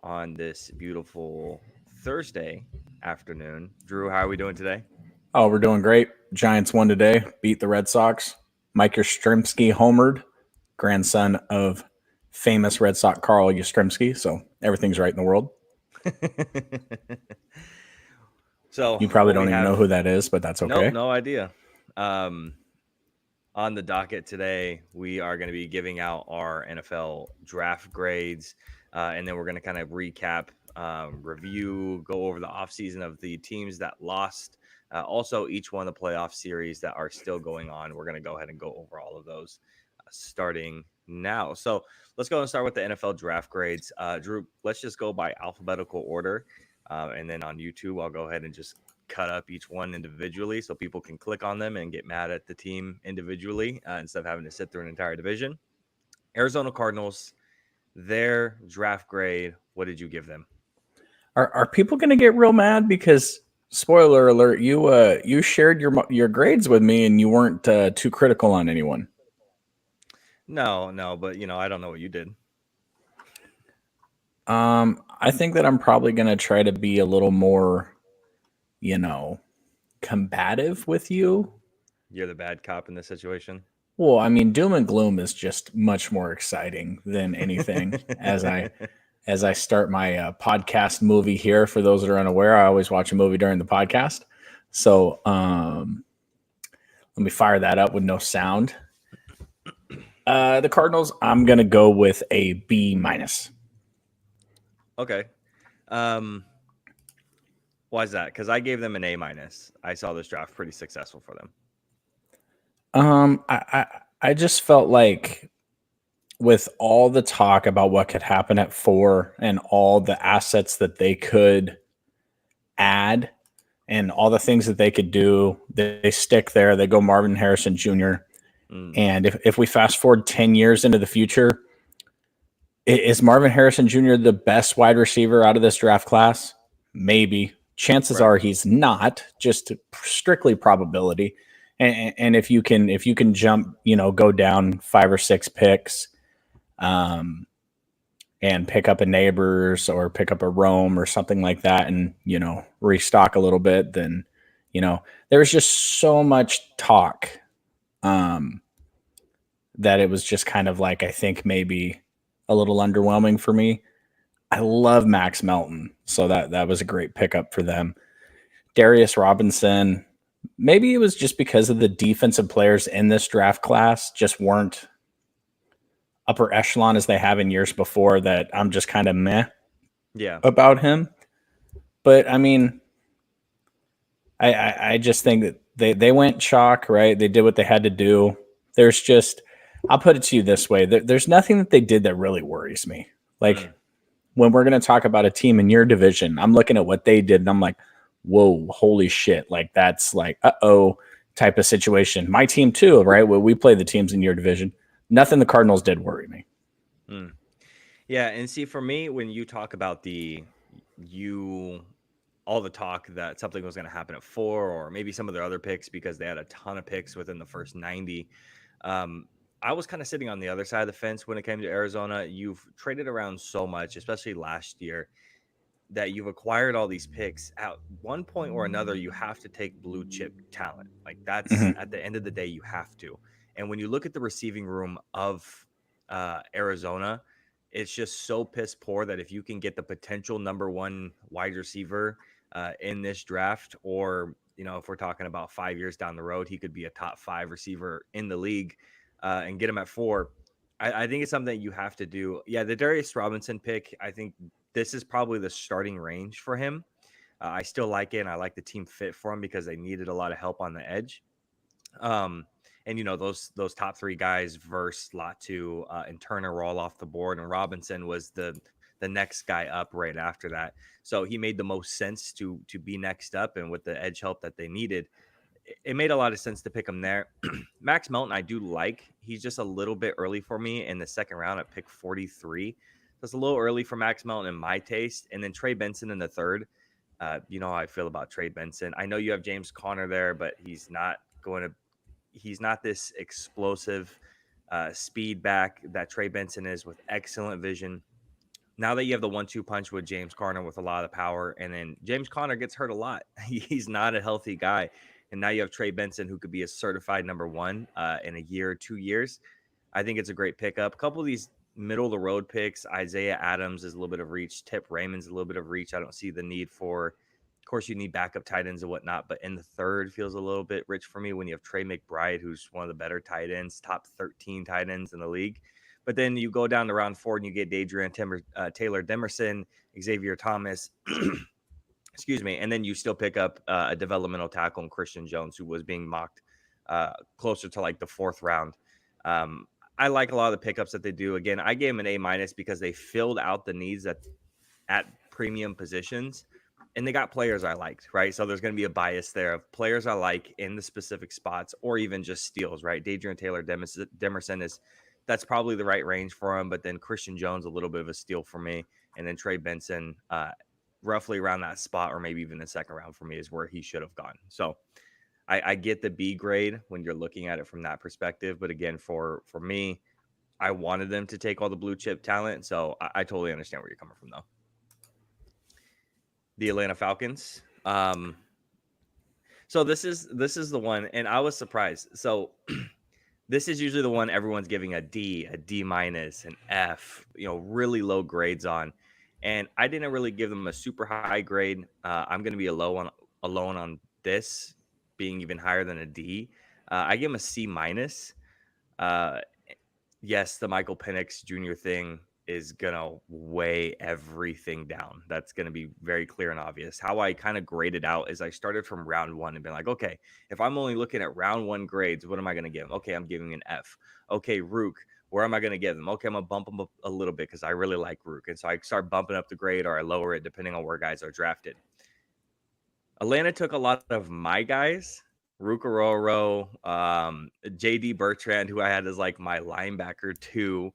on this beautiful Thursday afternoon. Drew, how are we doing today? Oh, we're doing great. Giants won today, beat the Red Sox. Mike Yastrzemski homered, grandson of famous Red Sox Carl Yastrzemski. So everything's right in the world. So, You probably what we don't even know have, who that is, but that's nope, okay. no idea. Um, on the docket today, we are going to be giving out our NFL draft grades, and then we're going to kind of recap, review, go over the offseason of the teams that lost. Also, each one of the playoff series that are still going on. We're going to go ahead and go over all of those starting now. So let's go and start with the NFL draft grades. Drew, let's just go by alphabetical order. And then on YouTube, I'll go ahead and just cut up each one individually so people can click on them and get mad at the team individually instead of having to sit through an entire division. Arizona Cardinals, their draft grade, what did you give them? Are people going to get real mad because spoiler alert, you shared your grades with me and you weren't too critical on anyone. No, but I don't know what you did. I think that I'm probably going to try to be a little more, you know, combative with you. You're the bad cop in this situation. Well, I mean, doom and gloom is just much more exciting than anything. As I start my podcast movie here, for those that are unaware, I always watch a movie during the podcast. So let me fire that up with no sound. The Cardinals, I'm gonna go with a B minus. Okay. Um, why is that? Because I gave them an A minus. I saw this draft pretty successful for them. I just felt like with all the talk about what could happen at 4 and all the assets that they could add and all the things that they could do, they stick there. They go Marvin Harrison Jr. Mm, And if we fast forward 10 years into the future, is Marvin Harrison Jr. the best wide receiver out of this draft class? Maybe. Chances right. are he's not, just strictly probability. And if you can jump, go down 5 or 6 picks, um, and pick up a neighbors or pick up a Rome or something like that, and restock a little bit, then there was just so much talk, um, that it was just kind of like, I think maybe a little underwhelming for me. I love Max Melton, so that was a great pickup for them. Darius Robinson, maybe it was just because of the defensive players in this draft class just weren't upper echelon as they have in years before, that I'm just kind of meh Yeah. about him. But I mean, I just think that they went chalk, right? They did what they had to do. There's just, I'll put it to you this way: there's nothing that they did that really worries me. Like, Mm, when we're going to talk about a team in your division, I'm looking at what they did and I'm like, whoa, holy shit. Like, that's like, uh-oh type of situation. My team too, right? Well, we play the teams in your division. Nothing the Cardinals did worry me. mm. Yeah, and see, for me, when you talk about you, all the talk that something was going to happen at 4, or maybe some of their other picks because they had a ton of picks within the first 90. Um, I was kind of sitting on the other side of the fence when it came to Arizona. You've traded around so much, especially last year, that you've acquired all these picks. At one point or another, you have to take blue chip talent. Like, that's Mm-hmm. at the end of the day, you have to. And when you look at the receiving room of Arizona, it's just so piss poor that if you can get the potential number one wide receiver in this draft, or if we're talking about 5 years down the road, he could be a top 5 receiver in the league, and get him at 4. I think it's something that you have to do. Yeah, the Darius Robinson pick, I think this is probably the starting range for him. I still like it, and I like the team fit for him because they needed a lot of help on the edge. Um, and those top 3 guys, versus Latu and Turner, were all off the board, and Robinson was the next guy up right after that. So he made the most sense to be next up, and with the edge help that they needed, it made a lot of sense to pick him there. Max Melton, I do like. He's just a little bit early for me in the second round at pick 43. So it's a little early for Max Melton in my taste. And then Trey Benson in the third. You know how I feel about Trey Benson. I know you have James Conner there, but he's not this explosive speed back that Trey Benson is, with excellent vision. now that you have the 1-2 punch with James Conner with a lot of power, and then James Conner gets hurt a lot. He's not a healthy guy. And now you have Trey Benson, who could be a certified number one in a year or 2 years. I think it's a great pickup. A couple of these middle of the road picks, Isaiah Adams is a little bit of reach. Tip Raymond's a little bit of reach. I don't see the need for, of course, you need backup tight ends and whatnot, but in the third feels a little bit rich for me when you have Trey McBride, who's one of the better tight ends, top 13 tight ends in the league. But then you go down to round 4 and you get Taylor Demerson, Xavier Thomas, excuse me, and then you still pick up a developmental tackle in Christian Jones, who was being mocked closer to like the 4th round. I like a lot of the pickups that they do. Again, I gave them an A- because they filled out the needs at premium positions, and they got players I liked, right? So there's going to be a bias there of players I like in the specific spots, or even just steals, right? Dadrian Taylor Demerson that's probably the right range for him, but then Christian Jones, a little bit of a steal for me, and then Trey Benson, roughly around that spot, or maybe even the 2nd round for me is where he should have gone. So I get the B grade when you're looking at it from that perspective. But again, for me, I wanted them to take all the blue chip talent. So I totally understand where you're coming from, though. The Atlanta Falcons. So this is the one, and I was surprised. So this is usually the one everyone's giving a D, an F, really low grades on. And I didn't really give them a super high grade. I'm going to be alone on this, being even higher than a D. I give him a C-. Yes, the Michael Penix Jr. thing is going to weigh everything down. That's going to be very clear and obvious. How I kind of graded out is I started from round 1 and been like, okay, if I'm only looking at round 1 grades, what am I going to give him? Okay, I'm giving an F. Okay, Rook, where am I going to give them? Okay, I'm going to bump them up a little bit because I really like Rook. And so I start bumping up the grade, or I lower it depending on where guys are drafted. Atlanta took a lot of my guys, Rook Ororo, JD Bertrand, who I had as like my linebacker too.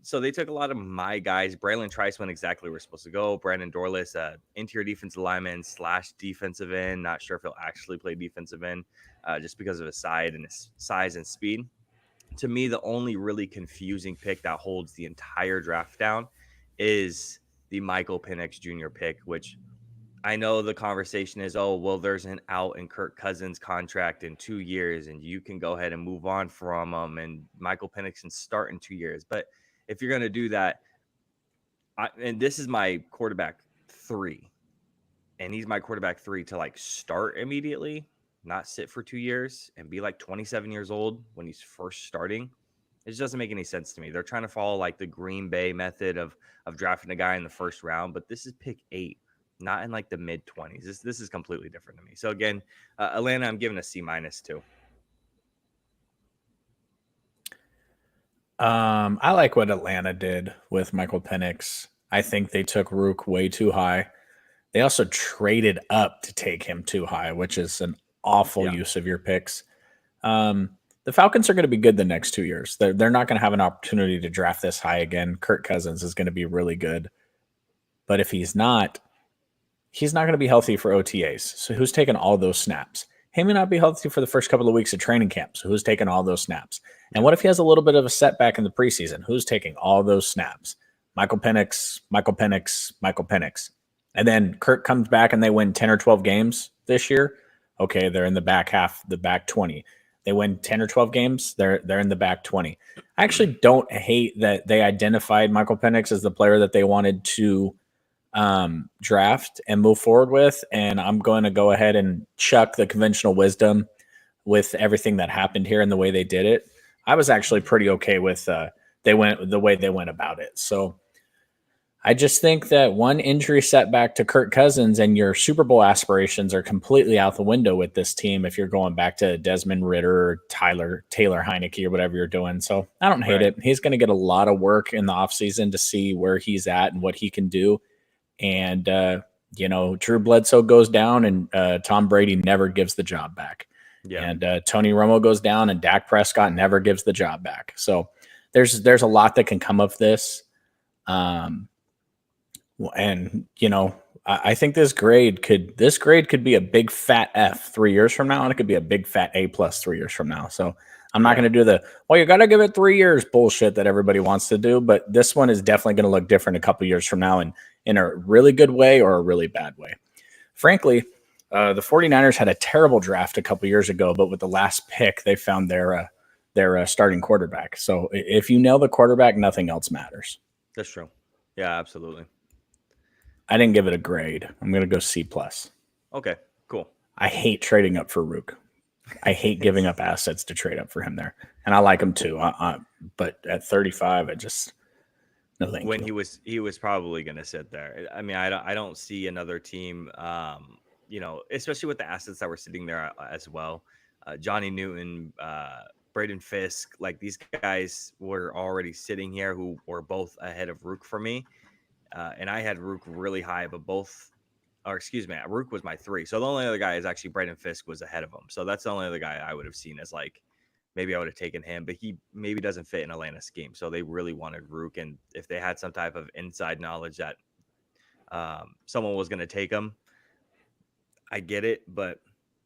So they took a lot of my guys. Braylon Trice went exactly where we're supposed to go. Brandon Dorless, interior defensive lineman / defensive end. Not sure if he'll actually play defensive end just because of his size and speed. To me, the only really confusing pick that holds the entire draft down is the Michael Penix Jr. pick, which I know the conversation is, oh, well, there's an out in Kirk Cousins' contract in 2 years, and you can go ahead and move on from him, and Michael Penix can start in 2 years. But if you're going to do that, and this is my quarterback 3, and he's my quarterback 3 to like start immediately, not sit for 2 years and be like 27 years old when he's first starting. It just doesn't make any sense to me. They're trying to follow like the Green Bay method of drafting a guy in the first round, but this is pick 8. Not in like the mid 20s. This is completely different to me. So again, Atlanta, I'm giving a C- too. I like what Atlanta did with Michael Penix. I think they took Rook way too high. They also traded up to take him too high, which is an awful use of your picks. The Falcons are going to be good the next 2 years. They're not going to have an opportunity to draft this high again. Kirk Cousins is going to be really good. But if he's not going to be healthy for OTAs. So who's taking all those snaps? He may not be healthy for the first couple of weeks of training camp. So who's taking all those snaps? And what if he has a little bit of a setback in the preseason? Who's taking all those snaps? Michael Penix. And then Kirk comes back and they win 10 or 12 games this year. Okay, they're in the back half, the back 20. They win 10 or 12 games, they're in the back 20. I actually don't hate that they identified Michael Penix as the player that they wanted to draft and move forward with. And I'm going to go ahead and chuck the conventional wisdom with everything that happened here and the way they did it. I was actually pretty okay with the way they went about it. So I just think that one injury setback to Kirk Cousins and your Super Bowl aspirations are completely out the window with this team if you're going back to Desmond Ridder or Taylor Heineke or whatever you're doing. So I don't hate it. He's going to get a lot of work in the offseason to see where he's at and what he can do. And, Drew Bledsoe goes down and Tom Brady never gives the job back. Yeah. And Tony Romo goes down and Dak Prescott never gives the job back. So there's a lot that can come of this. I think this grade could be a big fat F 3 years from now, and it could be a big fat A+ 3 years from now. So I'm not going to do you got to give it 3 years bullshit that everybody wants to do. But this one is definitely going to look different a couple years from now in a really good way or a really bad way. Frankly, the 49ers had a terrible draft a couple years ago, but with the last pick, they found their starting quarterback. So if you nail the quarterback, nothing else matters. That's true. Yeah, absolutely. I didn't give it a grade. I'm going to go C+. Okay, cool. I hate trading up for Rook. I hate giving up assets to trade up for him there. And I like him too. But at 35, I just no thank when you. he was probably going to sit there. I mean, I don't see another team, especially with the assets that were sitting there as well. Johnny Newton, Braden Fisk, like these guys were already sitting here who were both ahead of Rook for me. And I had Rook really high, but Rook was my 3. So the only other guy is actually Braden Fisk was ahead of him. So that's the only other guy I would have seen as like, maybe I would have taken him, but he maybe doesn't fit in Atlanta's scheme. So they really wanted Rook. And if they had some type of inside knowledge that someone was going to take him, I get it. But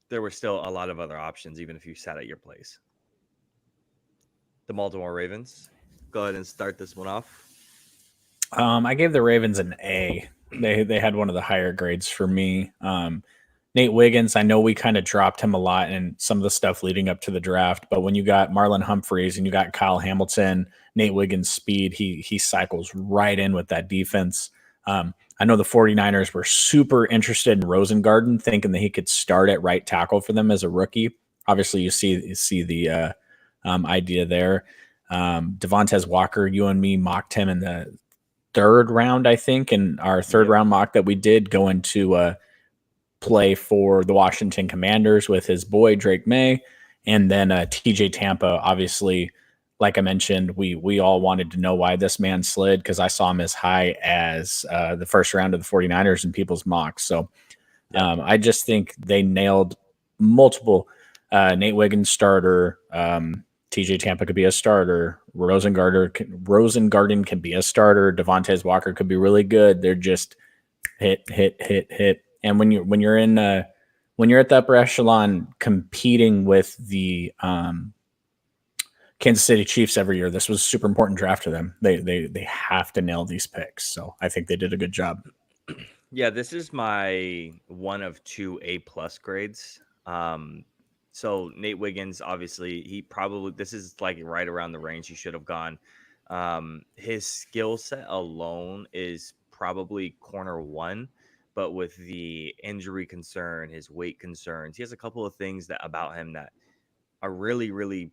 there were still a lot of other options, even if you sat at your place. The Baltimore Ravens. Go ahead and start this one off. I gave the Ravens an A. They had one of the higher grades for me. Nate Wiggins, I know we kind of dropped him a lot in some of the stuff leading up to the draft, but when you got Marlon Humphreys and you got Kyle Hamilton, Nate Wiggins' speed, he cycles right in with that defense. I know the 49ers were super interested in Rosengarten, thinking that he could start at right tackle for them as a rookie. Obviously, you see the idea there. Devontae Walker, you and me mocked him in the 3rd round, I think, in our 3rd round mock that we did go into play for the Washington Commanders with his boy Drake May, and then TJ Tampa. Obviously, like I mentioned, we all wanted to know why this man slid because I saw him as high as the 1st round of the 49ers in people's mocks. So I just think they nailed multiple. Nate Wiggins starter. TJ Tampa could be a starter. Rosengarten can be a starter. Devontae Walker could be really good. They're just hit. And when you're at the upper echelon competing with the Kansas City Chiefs every year, this was a super important draft to them. They have to nail these picks. So I think they did a good job. Yeah, this is my 1 of 2 A+ grades. So Nate Wiggins, obviously, this is like right around the range he should have gone. His skill set alone is probably corner 1, but with the injury concern, his weight concerns, he has a couple of things about him that are really, really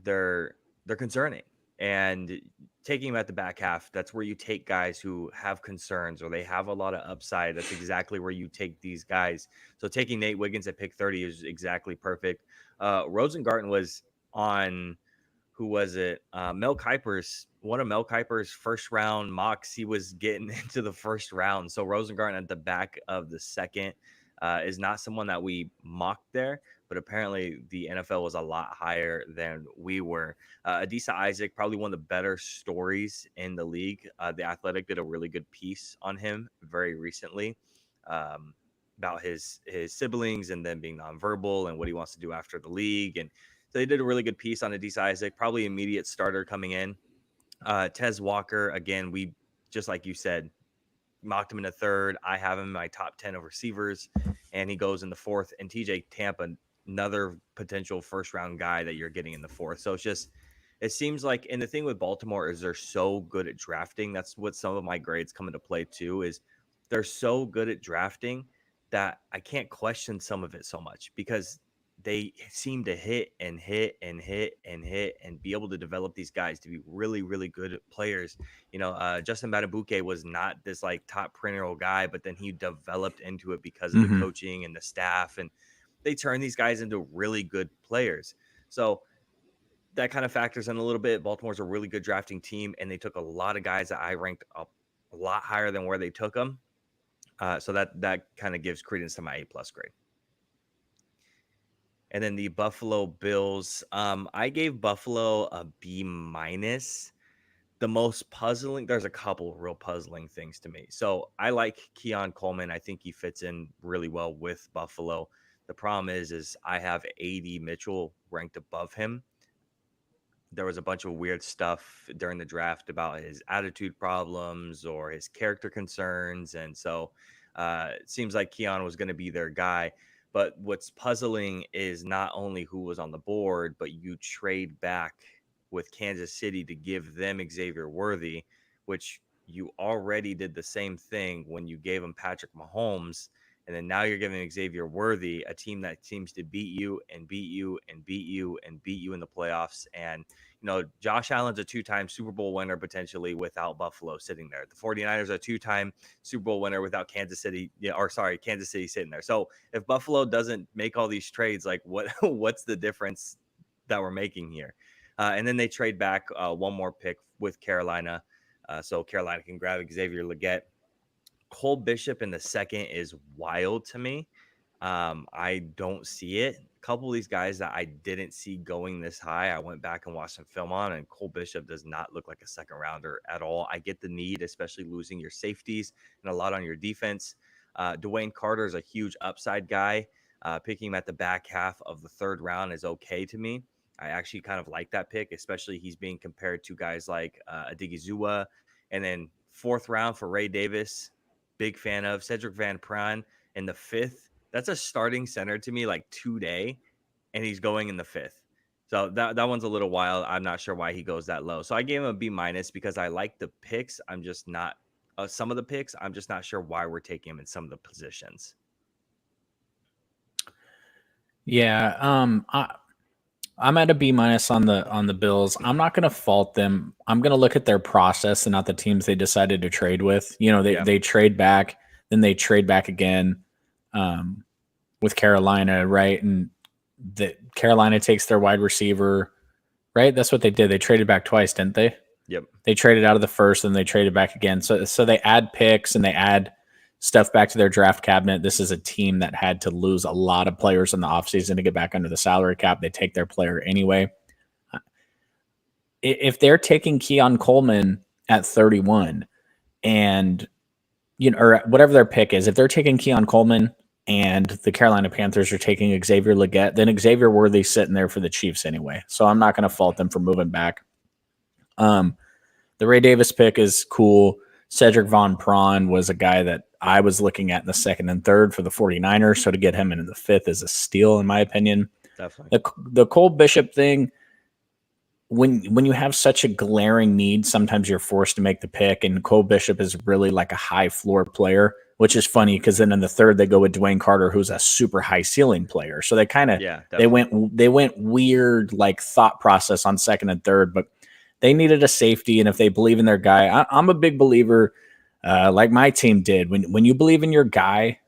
they're concerning. And taking him at the back half, that's where you take guys who have concerns or they have a lot of upside. That's exactly where you take these guys. So taking Nate Wiggins at pick 30 is exactly perfect. Rosengarten was on, who was it? Mel Kiper's, one of Mel Kiper's 1st round mocks. He was getting into the 1st round. So Rosengarten at the back of the 2nd is not someone that we mocked there, but apparently the NFL was a lot higher than we were. Adisa Isaac, probably one of the better stories in the league. The Athletic did a really good piece on him very recently about his siblings and then being nonverbal and what he wants to do after the league. And so they did a really good piece on Adisa Isaac, probably immediate starter coming in. Tez Walker, again, we, just like you said, mocked him in the 3rd. I have him in my top 10 of receivers, and he goes in the 4th. And TJ Tampa, another potential 1st round guy that you're getting in the 4th. So it seems like, and the thing with Baltimore is they're so good at drafting. That's what some of my grades come into play too, is they're so good at drafting that I can't question some of it so much because they seem to hit and hit and hit and hit and be able to develop these guys to be really, really good players. Justin Matabuke was not this like top perennial guy, but then he developed into it because of the coaching and the staff, and they turn these guys into really good players. So that kind of factors in a little bit. Baltimore's a really good drafting team, and they took a lot of guys that I ranked up a lot higher than where they took them. So that kind of gives credence to my A+ grade. And then the Buffalo Bills, I gave Buffalo a B-. The most puzzling, there's a couple real puzzling things to me. So I like Keon Coleman. I think he fits in really well with Buffalo. The problem is I have AD Mitchell ranked above him. There was a bunch of weird stuff during the draft about his attitude problems or his character concerns. And so it seems like Keon was going to be their guy. But what's puzzling is not only who was on the board, but you trade back with Kansas City to give them Xavier Worthy, which you already did the same thing when you gave him Patrick Mahomes. And then now you're giving Xavier Worthy, a team that seems to beat you and beat you and beat you and beat you in the playoffs. And, Josh Allen's a 2-time Super Bowl winner potentially without Buffalo sitting there. The 49ers are a 2-time Super Bowl winner without Kansas City sitting there. So if Buffalo doesn't make all these trades, like what's the difference that we're making here? And then they trade back one more pick with Carolina. So Carolina can grab Xavier Legette. Cole Bishop in the second is wild to me. I don't see it. A couple of these guys that I didn't see going this high, I went back and watched some film on, and Cole Bishop does not look like a second rounder at all. I get the need, especially losing your safeties and a lot on your defense. Dwayne Carter is a huge upside guy. Picking him at the back half of the third round is okay to me. I actually kind of like that pick, especially he's being compared to guys like Adigizua. And then fourth round for Ray Davis, big fan of. Cedric Van Pran in the fifth. That's a starting center to me like today, and he's going in the fifth. So that one's a little wild. I'm not sure why he goes that low. So I gave him a B- because I like the picks. I'm just not some of the picks. I'm just not sure why we're taking him in some of the positions. Yeah, I'm at a B- on the Bills. I'm not going to fault them. I'm going to look at their process and not the teams they decided to trade with. They trade back, then they trade back again with Carolina, right? And Carolina takes their wide receiver, right? That's what they did. They traded back twice, didn't they? Yep. They traded out of the first and they traded back again. So they add picks and they add stuff back to their draft cabinet. This is a team that had to lose a lot of players in the offseason to get back under the salary cap. They take their player anyway. If they're taking Keon Coleman at 31 and, or whatever their pick is, if they're taking Keon Coleman and the Carolina Panthers are taking Xavier Legette, then Xavier Worthy's sitting there for the Chiefs anyway. So I'm not going to fault them for moving back. The Ray Davis pick is cool. Cedric Von Pran was a guy that I was looking at in the second and third for the 49ers. So to get him in the fifth is a steal, in my opinion. Definitely. The Cole Bishop thing, when you have such a glaring need, sometimes you're forced to make the pick. And Cole Bishop is really like a high floor player, which is funny because then in the third they go with Dwayne Carter, who's a super high ceiling player. So they kind of they went weird like thought process on second and third, but they needed a safety. And if they believe in their guy, I'm a big believer, like my team did. When you believe in your guy,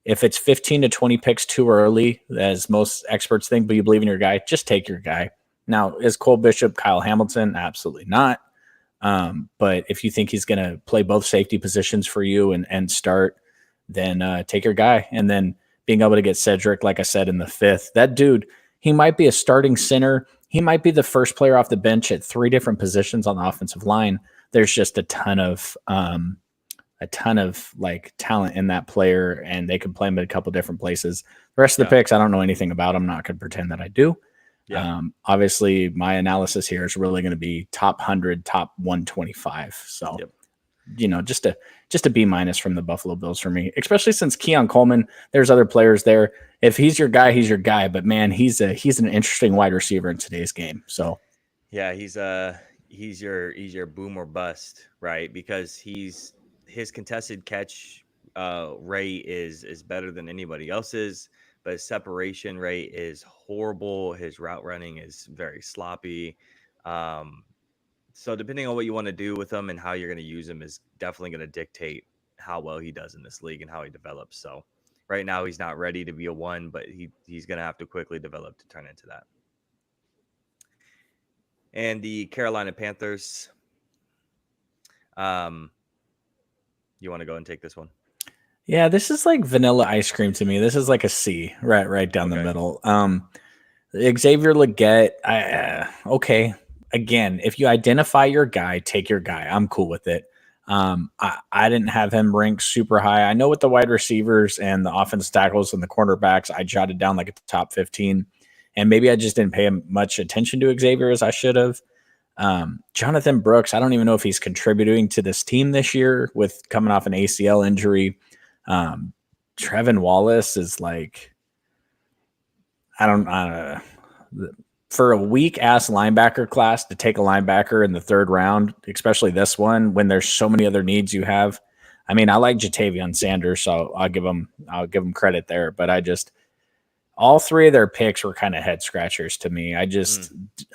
if it's 15 to 20 picks too early, as most experts think, but you believe in your guy, just take your guy. Now, is Cole Bishop Kyle Hamilton? Absolutely not. But if you think he's going to play both safety positions for you and start, then take your guy. And then being able to get Cedric, like I said, in the fifth, that dude, he might be a starting center. He might be the first player off the bench at 3 different positions on the offensive line. There's just a ton of like talent in that player, and they can play him at a couple different places. The rest of the picks, I don't know anything about. I'm not going to pretend that I do. Yeah. Obviously, my analysis here is really going to be top 100, top 125. So, just a B- from the Buffalo Bills for me, especially since Keon Coleman, there's other players there. If he's your guy, he's your guy. But man, he's an interesting wide receiver in today's game. So, yeah, he's your boom or bust, right? Because his contested catch rate is better than anybody else's, but his separation rate is horrible. His route running is very sloppy. So depending on what you want to do with him and how you're going to use him is definitely going to dictate how well he does in this league and how he develops. So right now he's not ready to be a 1, but he's going to have to quickly develop to turn into that. And the Carolina Panthers, you want to go and take this one? Yeah, this is like vanilla ice cream to me. This is like a C, right down the middle. Xavier Legette, okay. Again, if you identify your guy, take your guy. I'm cool with it. I didn't have him ranked super high. I know with the wide receivers and the offense tackles and the cornerbacks, I jotted down like at the top 15. And maybe I just didn't pay much attention to Xavier as I should have. Jonathan Brooks, I don't even know if he's contributing to this team this year with coming off an ACL injury. Trevin Wallace is like, I don't for a weak ass linebacker class to take a linebacker in the third round, especially this one, when there's so many other needs you have. I mean, I like Jatavion Sanders, so I'll give him credit there, but all three of their picks were kind of head scratchers to me.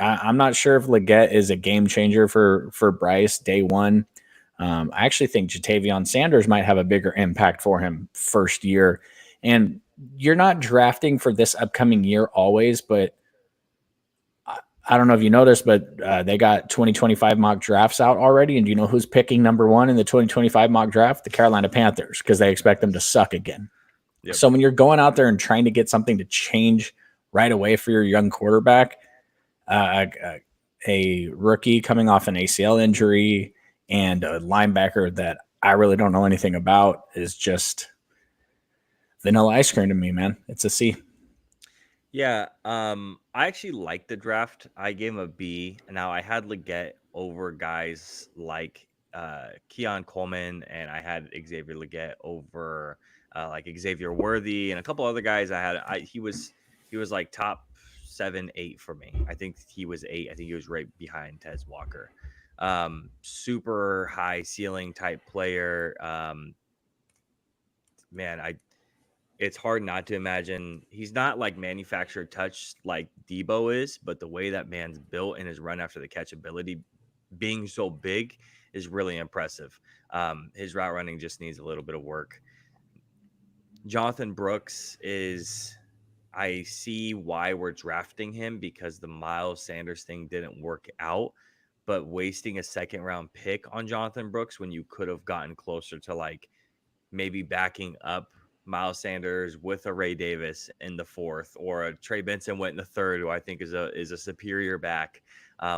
I'm not sure if Leggett is a game changer for Bryce day one. I actually think Jatavion Sanders might have a bigger impact for him first year. And you're not drafting for this upcoming year always, but I don't know if you noticed, but they got 2025 mock drafts out already. And do you know who's picking number one in the 2025 mock draft? The Carolina Panthers, because they expect them to suck again. Yep. So when you're going out there and trying to get something to change right away for your young quarterback, a rookie coming off an ACL injury and a linebacker that I really don't know anything about is just vanilla ice cream to me, man. It's a C. Yeah, I actually liked the draft. I gave him a B. Now I had Leggett over guys like Keon Coleman, and I had Xavier Leggett over like Xavier Worthy and a couple other guys. He was like top 7, 8 for me. I think he was 8. I think he was right behind Tez Walker. Super high ceiling type player. Man, it's hard not to imagine. He's not like manufactured touch like Debo is, but the way that man's built and his run after the catch ability being so big is really impressive. His route running just needs a little bit of work. Jonathan Brooks I see why we're drafting him because the Miles Sanders thing didn't work out, but wasting a second round pick on Jonathan Brooks when you could have gotten closer to like maybe backing up Miles Sanders with a Ray Davis in the 4th, or a Trey Benson went in the 3rd, who I think is a superior back.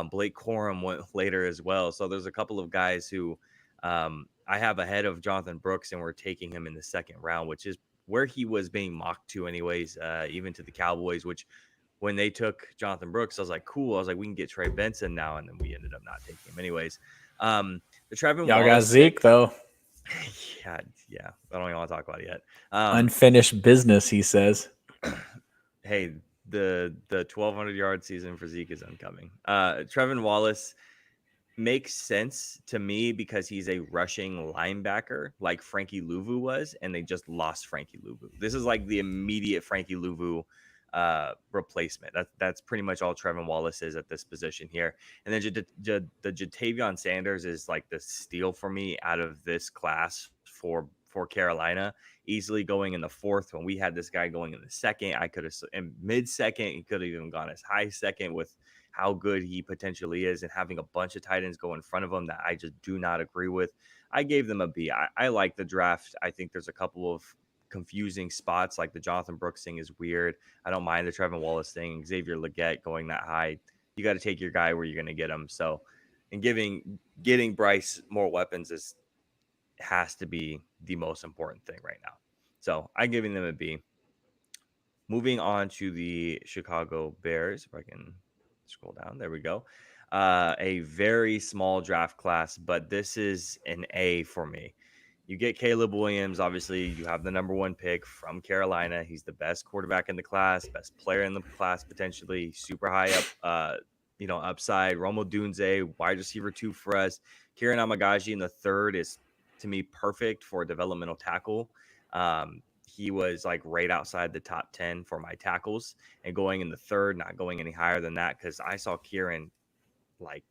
Blake Corum went later as well. So there's a couple of guys who I have ahead of Jonathan Brooks, and we're taking him in the 2nd round, which is where he was being mocked to anyways, even to the Cowboys, which when they took Jonathan Brooks, I was like, cool. I was like, we can get Trey Benson now. And then we ended up not taking him anyways. The Trevin Y'all got Zeke though. Yeah. I don't even want to talk about it yet. Unfinished business, he says. Hey, the 1,200 yard season for Zeke is incoming. Trevin Wallace makes sense to me because he's a rushing linebacker like Frankie Louvu was, and they just lost Frankie Louvu. This is like the immediate Frankie Louvu replacement. That's pretty much all Trevin Wallace is at this position here. And then the Jatavion Sanders is like the steal for me out of this class for Carolina, easily going in the 4th. When we had this guy going in the 2nd, I could have in mid-2nd, he could have even gone as high 2nd with how good he potentially is, and having a bunch of tight ends go in front of him that I just do not agree with. I gave them a B. I like the draft. I think there's a couple of confusing spots, like the Jonathan Brooks thing is weird. I don't mind the Trevin Wallace thing. Xavier Leggett going that high. You got to take your guy where you're going to get him. So, and getting Bryce more weapons has to be the most important thing right now. So I'm giving them a B. Moving on to the Chicago Bears, if I can scroll down. There we go. A very small draft class, but this is an A for me. You get Caleb Williams. Obviously, you have the number 1 pick from Carolina. He's the best quarterback in the class, best player in the class, potentially super high up, upside. Rome Odunze, wide receiver 2 for us. Kieran Amagaji in the 3rd is, to me, perfect for a developmental tackle. He was like right outside the top 10 for my tackles, and going in the 3rd, not going any higher than that, because I saw Kieran like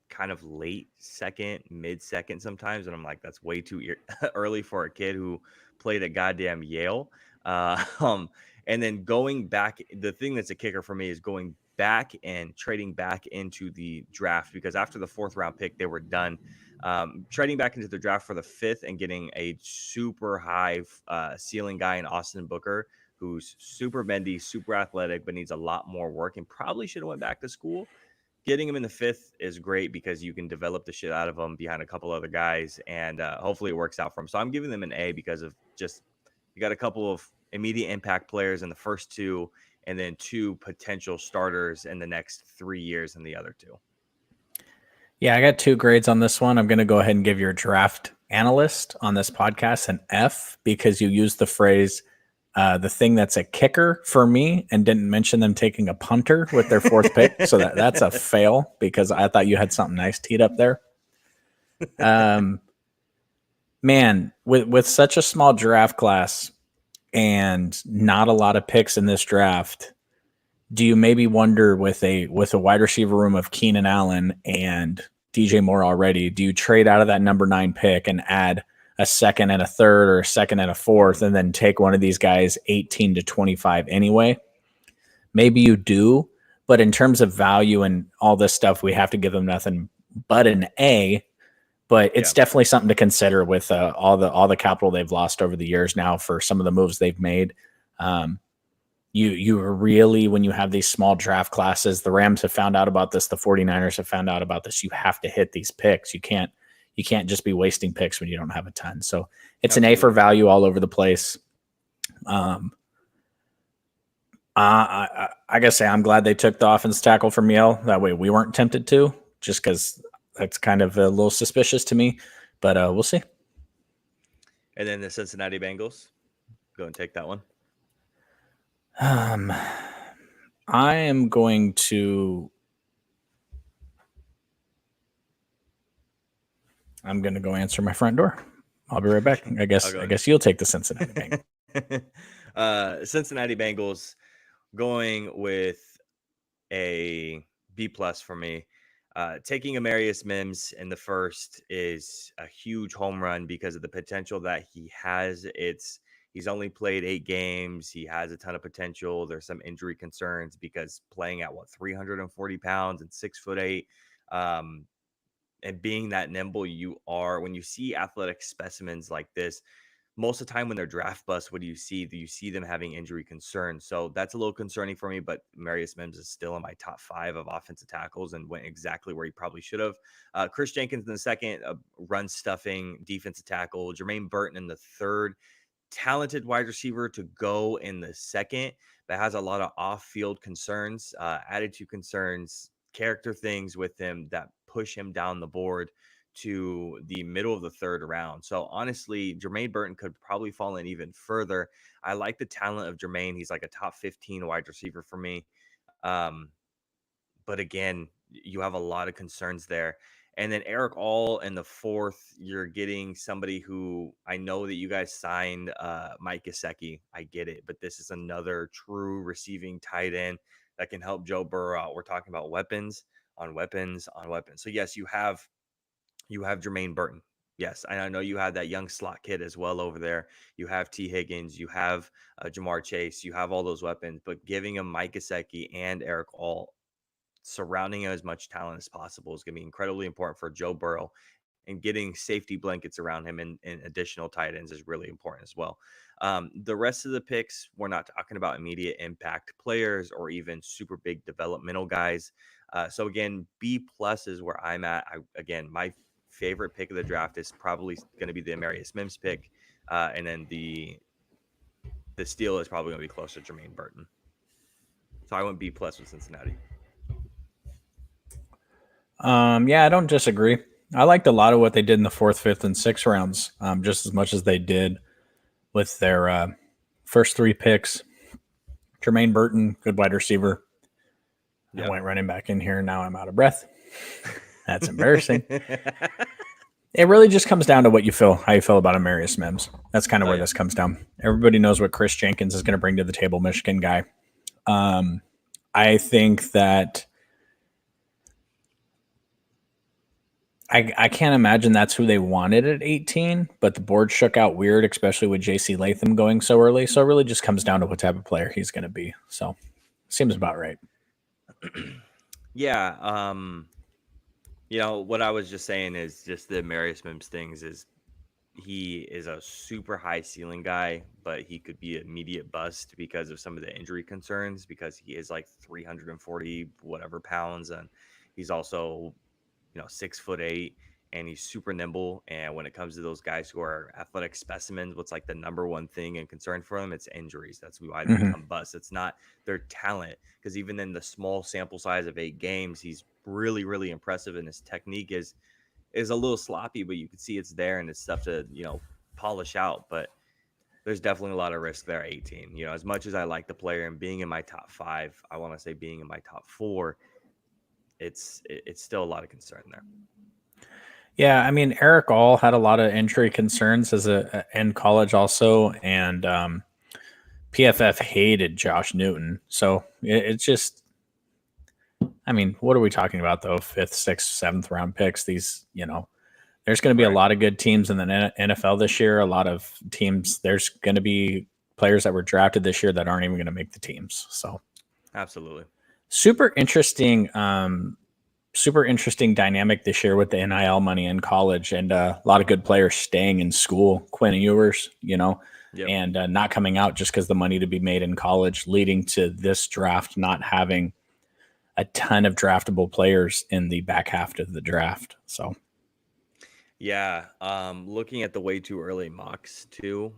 kind of late 2nd, mid-2nd sometimes, and I'm like, that's way too early for a kid who played at goddamn Yale. And then going back, the thing that's a kicker for me is going back and trading back into the draft, because after the 4th round pick, they were done. Trading back into the draft for the 5th and getting a super high ceiling guy in Austin Booker, who's super bendy, super athletic, but needs a lot more work and probably should have went back to school. getting him in the 5th is great because you can develop the shit out of him behind a couple other guys, and hopefully it works out for him. So I'm giving them an A because of just you got a couple of immediate impact players in the first 2, and then 2 potential starters in the next 3 years in the other 2. Yeah, I got 2 grades on this one. I'm going to go ahead and give your draft analyst on this podcast an F because you used the phrase the thing that's a kicker for me and didn't mention them taking a punter with their 4th pick. So that's a fail because I thought you had something nice teed up there. Man, with such a small draft class and not a lot of picks in this draft, do you maybe wonder with a wide receiver room of Keenan Allen and DJ Moore already, do you trade out of that number 9 pick and add a 2nd and a 3rd or a 2nd and a 4th and then take one of these guys 18 to 25 anyway? Maybe you do, but in terms of value and all this stuff, we have to give them nothing but an A. But it's definitely something to consider with all the capital they've lost over the years now for some of the moves they've made. You really, when you have these small draft classes, the Rams have found out about this, the 49ers have found out about this. You have to hit these picks. You can't just be wasting picks when you don't have a ton. So it's Absolutely. An A for value all over the place. I gotta say, I'm glad they took the offense tackle from Yale. That way we weren't tempted to, just because that's kind of a little suspicious to me, but we'll see. And then the Cincinnati Bengals, go and take that one. I am going to. I'm going to go answer my front door. I'll be right back. I guess you'll take the Cincinnati Bengals. Cincinnati Bengals going with a B+ for me. Taking Amarius Mims in the 1st is a huge home run because of the potential that he has. He's only played 8 games. He has a ton of potential. There's some injury concerns because playing at 340 pounds and 6'8", and being that nimble you are, when you see athletic specimens like this, most of the time when they're draft busts, what do you see? Do you see them having injury concerns? So that's a little concerning for me, but Marius Mims is still in my top 5 of offensive tackles and went exactly where he probably should have. Chris Jenkins in the 2nd, run stuffing defensive tackle. Jermaine Burton in the 3rd, talented wide receiver to go in the 2nd, but has a lot of off-field concerns, attitude concerns, character things with him that push him down the board to the middle of the 3rd round. So honestly, Jermaine Burton could probably fall in even further. I like the talent of Jermaine. He's like a top 15 wide receiver for me. But again, you have a lot of concerns there. And then Eric All in the 4th, you're getting somebody who I know that you guys signed, Mike Gesicki. I get it, but this is another true receiving tight end that can help Joe Burrow out. We're talking about weapons on weapons on weapons. So yes, you have Jermaine Burton. Yes, and I know you have that young slot kid as well over there. You have T. Higgins, you have Jamar Chase, you have all those weapons, but giving him Mike Gesicki and Eric All, surrounding him as much talent as possible is going to be incredibly important for Joe Burrow, and getting safety blankets around him and additional tight ends is really important as well. The rest of the picks, we're not talking about immediate impact players or even super big developmental guys. So again, B+ is where I'm at. My favorite pick of the draft is probably going to be the Amarius Mims pick. And then the steal is probably going to be closer to Jermaine Burton. So I went B+ with Cincinnati. Yeah, I don't disagree. I liked a lot of what they did in the 4th, 5th, and 6th rounds, just as much as they did with their first 3 picks. Jermaine Burton, good wide receiver. Yep. I went running back in here. Now I'm out of breath. That's embarrassing. It really just comes down to how you feel about Amarius Mims. That's kind of where this comes down. Everybody knows what Chris Jenkins is going to bring to the table, Michigan guy. I think that I can't imagine that's who they wanted at 18, but the board shook out weird, especially with J.C. Latham going so early. So it really just comes down to what type of player he's going to be. So seems about right. Yeah. What I was just saying is just the Amarius Mims things is he is a super high ceiling guy, but he could be an immediate bust because of some of the injury concerns, because he is like 340 whatever pounds, and He's also, 6'8", and he's super nimble. And when it comes to those guys who are athletic specimens, what's like the number one thing and concern for them? It's injuries. That's why they Mhm. become busts. It's not their talent, because even in the small sample size of 8 games, he's really, really impressive, and his technique is a little sloppy, but you can see it's there and it's stuff to polish out. But there's definitely a lot of risk there at 18. As much as I like the player and being in my top 5, I want to say being in my top 4, it's still a lot of concern there. Yeah, I mean, Eric All had a lot of injury concerns in college also, and PFF hated Josh Newton. So it's just, I mean, what are we talking about though? 5th, 6th, 7th round picks. These, there's going to be a Right. lot of good teams in the NFL this year. A lot of teams. There's going to be players that were drafted this year that aren't even going to make the teams. So Absolutely. super interesting. Super interesting dynamic this year with the NIL money in college, and a lot of good players staying in school. Quinn Ewers, Yep. and not coming out just because the money to be made in college, leading to this draft not having a ton of draftable players in the back half of the draft. So, Yeah. Looking at the way too early mocks too.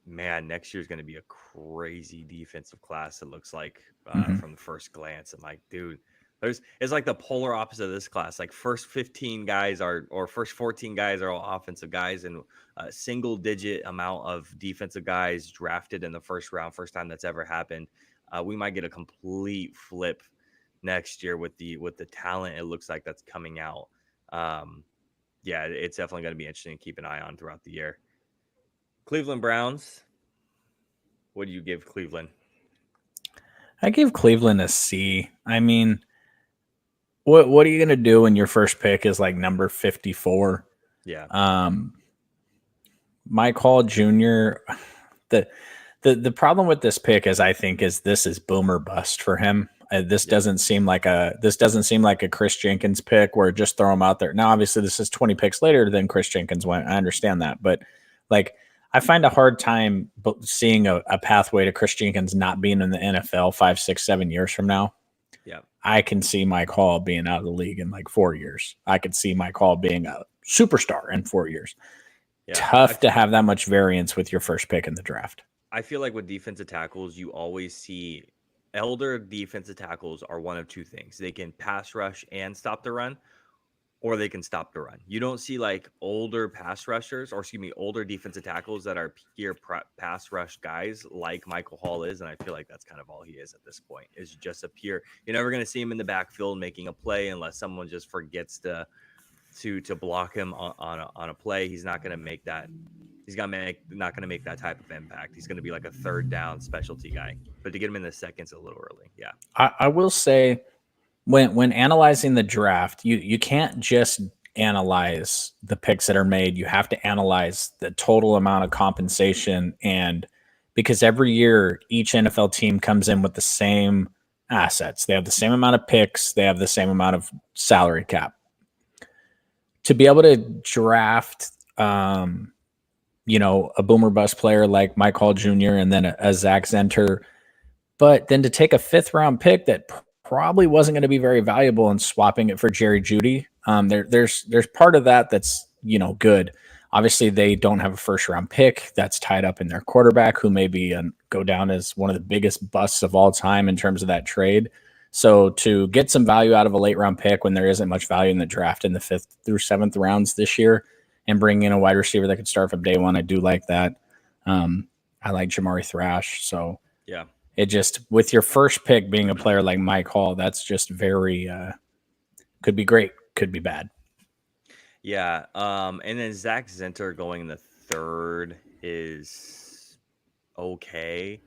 Man, next year's going to be a crazy defensive class. It looks like from the first glance. I'm like, dude, it's like the polar opposite of this class. Like first 15 guys or first 14 guys are all offensive guys, and a single digit amount of defensive guys drafted in the first round. First time that's ever happened. We might get a complete flip next year with the talent it looks like that's coming out. Yeah, it's definitely going to be interesting to keep an eye on throughout the year. Cleveland Browns. What do you give Cleveland? I gave Cleveland a C. I mean, what are you going to do when your first pick is like number 54? Yeah. Mike Hall Jr. The problem with this pick is I think is this is boomer bust for him. This doesn't seem like a Chris Jenkins pick where just throw him out there. Now, obviously, this is 20 picks later than Chris Jenkins went. I understand that, but like I find a hard time seeing a pathway to Chris Jenkins not being in the NFL 5, 6, 7 years from now. Yeah. I can see Mike Hall being out of the league in like 4 years. I could see Mike Hall being a superstar in 4 years. Yeah. Tough to have that much variance with your first pick in the draft. I feel like with defensive tackles, you always see elder defensive tackles are one of two things. They can pass rush and stop the run, or they can stop the run. You don't see like older pass rushers, or excuse me, older defensive tackles that are pure pass rush guys like Michael Hall is. And I feel like that's kind of all he is at this point, is just a pure, you're never going to see him in the backfield making a play unless someone just forgets to block him on a play. He's not going to make that. He's not going to make that type of impact. He's going to be like a third down specialty guy. But to get him in the seconds a little early. Yeah. I will say when analyzing the draft, you can't just analyze the picks that are made. You have to analyze the total amount of compensation, and because every year each NFL team comes in with the same assets. They have the same amount of picks, they have the same amount of salary cap. To be able to draft a boomer bust player like Mike Hall Jr. and then a Zach Zenter, but then to take a 5th round pick that probably wasn't going to be very valuable and swapping it for Jerry Jeudy. There's part of that that's good. Obviously, they don't have a 1st round pick that's tied up in their quarterback, who maybe go down as one of the biggest busts of all time in terms of that trade. So to get some value out of a late round pick when there isn't much value in the draft in the 5th through 7th rounds this year, and bring in a wide receiver that could start from day one, I do like that. I like Jamari Thrash. So yeah. It just, with your first pick being a player like Mike Hall, that's just very, could be great, could be bad. Yeah. And then Zach Zenter going in the 3rd is okay.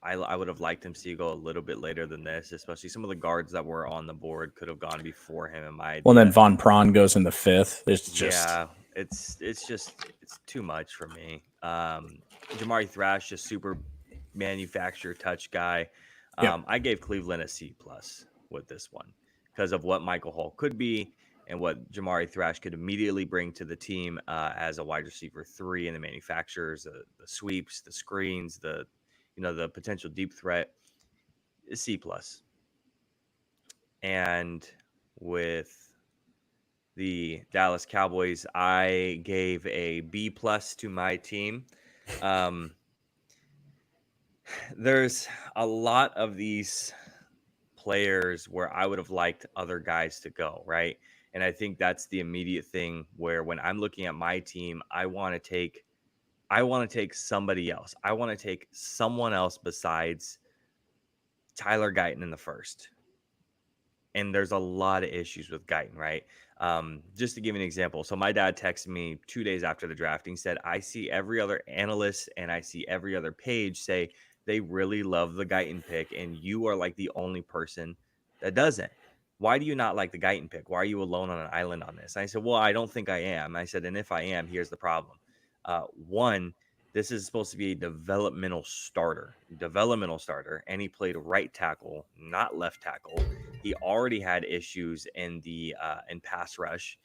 I would have liked him to go a little bit later than this, especially some of the guards that were on the board could have gone before him in my idea. Well, then Von Prawn goes in the 5th. It's just, yeah, it's too much for me. Jamari Thrash, just super manufacturer touch guy. I gave Cleveland a C+ with this one because of what Michael Hall could be and what Jamari Thrash could immediately bring to the team as a wide receiver 3 in the manufacturers, the sweeps, the screens, the potential deep threat. C+. And with the Dallas Cowboys, I gave a B+ to my team. There's a lot of these players where I would have liked other guys to go, right? And I think that's the immediate thing where when I'm looking at my team, I want to take somebody else. I want to take someone else besides Tyler Guyton in the first. And there's a lot of issues with Guyton, right? Just to give you an example. So my dad texted me 2 days after the drafting, said, I see every other analyst and I see every other page say they really love the Guyton pick, and you are like the only person that doesn't. Why do you not like the Guyton pick? Why are you alone on an island on this? And I said, well, I don't think I am. I said, and if I am, here's the problem. One, this is supposed to be a developmental starter, and he played right tackle, not left tackle. He already had issues in the in pass rush.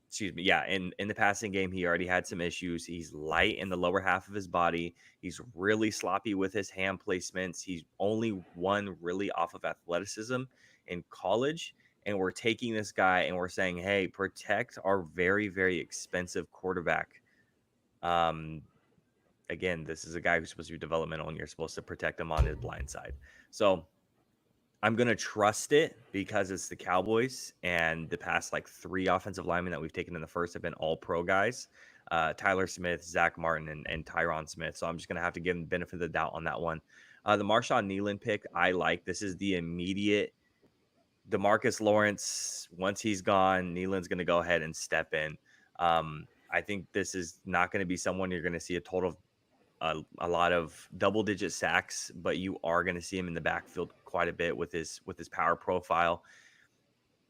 Excuse me, yeah, in the passing game, he already had some issues. He's light in the lower half of his body. He's really sloppy with his hand placements. He's only won really off of athleticism in college. And we're taking this guy and we're saying, hey, protect our very, very expensive quarterback. Again, this is a guy who's supposed to be developmental, and you're supposed to protect him on his blind side. So I'm going to trust it because it's the Cowboys, and the past like 3 offensive linemen that we've taken in the first have been all pro guys. Tyler Smith, Zach Martin, and Tyron Smith. So I'm just going to have to give him the benefit of the doubt on that one. The Marshawn Kneeland pick, I like. This is the immediate DeMarcus Lawrence. Once he's gone, Kneeland's going to go ahead and step in. I think this is not going to be someone you're going to see a total a lot of double-digit sacks, but you are going to see him in the backfield quite a bit with his power profile.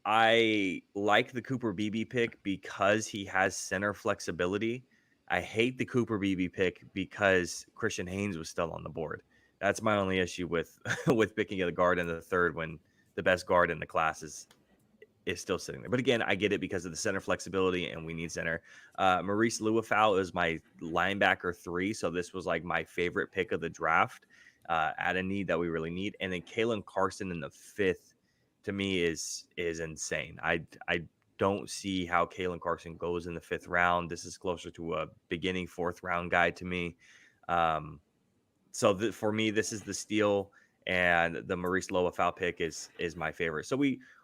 I like the Cooper Beebe pick because he has center flexibility. I hate the Cooper Beebe pick because Christian Haynes was still on the board. That's my only issue with with picking a guard in the third when the best guard in the class is still sitting there. But again, I get it because of the center flexibility, and we need center. Maurice Luafau is my linebacker 3, so this was like my favorite pick of the draft at a need that we really need. And then Kalen Carson in the 5th, to me, is insane. I don't see how Kalen Carson goes in the 5th round. This is closer to a beginning 4th round guy to me. So for me, this is the steal, and the Maurice Luafau pick is my favorite. So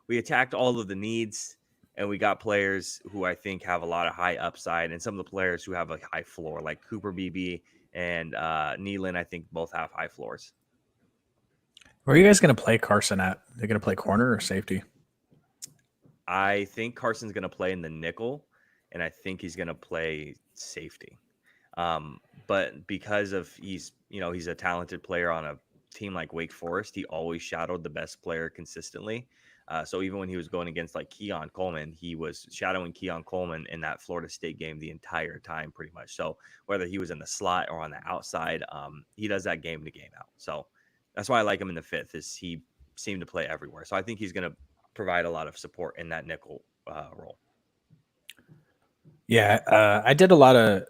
we attacked all of the needs, and we got players who I think have a lot of high upside, and some of the players who have a high floor, like Cooper Beebe and Kneeland, I think both have high floors. Where are you guys going to play Carson at? They're going to play corner or safety? I think Carson's going to play in the nickel, and I think he's going to play safety. But because of he's a talented player on a team like Wake Forest, he always shadowed the best player consistently. So even when he was going against like Keon Coleman, he was shadowing Keon Coleman in that Florida State game the entire time, pretty much. So whether he was in the slot or on the outside, he does that game to game out. So that's why I like him in the 5th, is he seemed to play everywhere. So I think he's going to provide a lot of support in that nickel role. Yeah, I did a lot of,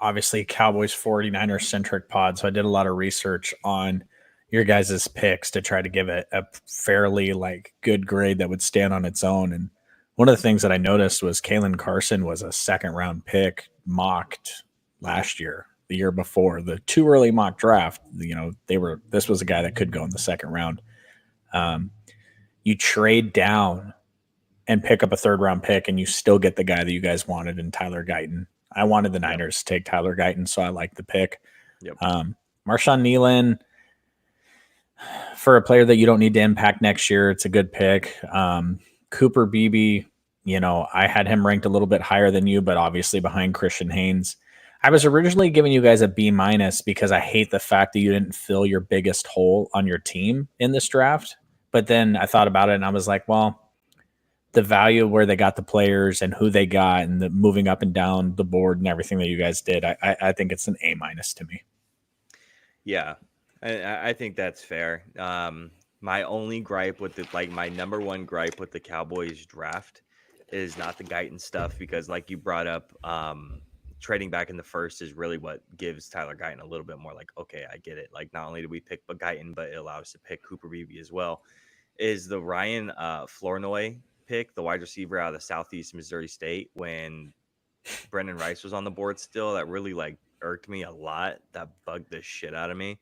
obviously, Cowboys 49ers centric pod. So I did a lot of research on your guys' picks to try to give it a fairly like good grade that would stand on its own. And one of the things that I noticed was Kalen Carson was a 2nd round pick mocked last year, the year before the too early mock draft. This was a guy that could go in the 2nd round. You trade down and pick up a 3rd round pick, and you still get the guy that you guys wanted in Tyler Guyton. I wanted the Niners to take Tyler Guyton, so I like the pick. Yep. Marshawn Kneeland, for a player that you don't need to impact next year, it's a good pick. Cooper Beebe, I had him ranked a little bit higher than you, but obviously behind Christian Haynes. I was originally giving you guys a B- because I hate the fact that you didn't fill your biggest hole on your team in this draft. But then I thought about it, and I was like, well, the value of where they got the players and who they got and the moving up and down the board and everything that you guys did, I think it's an A- to me. Yeah, I think that's fair. My only gripe with my number one gripe with the Cowboys draft is not the Guyton stuff, because like you brought up, trading back in the first is really what gives Tyler Guyton a little bit more like, okay, I get it. Like not only did we pick Guyton, but it allowed us to pick Cooper Beebe as well. is the Ryan Flournoy pick, the wide receiver out of the Southeast Missouri State, when Brendan Rice was on the board still. That really like irked me a lot. That bugged the shit out of me.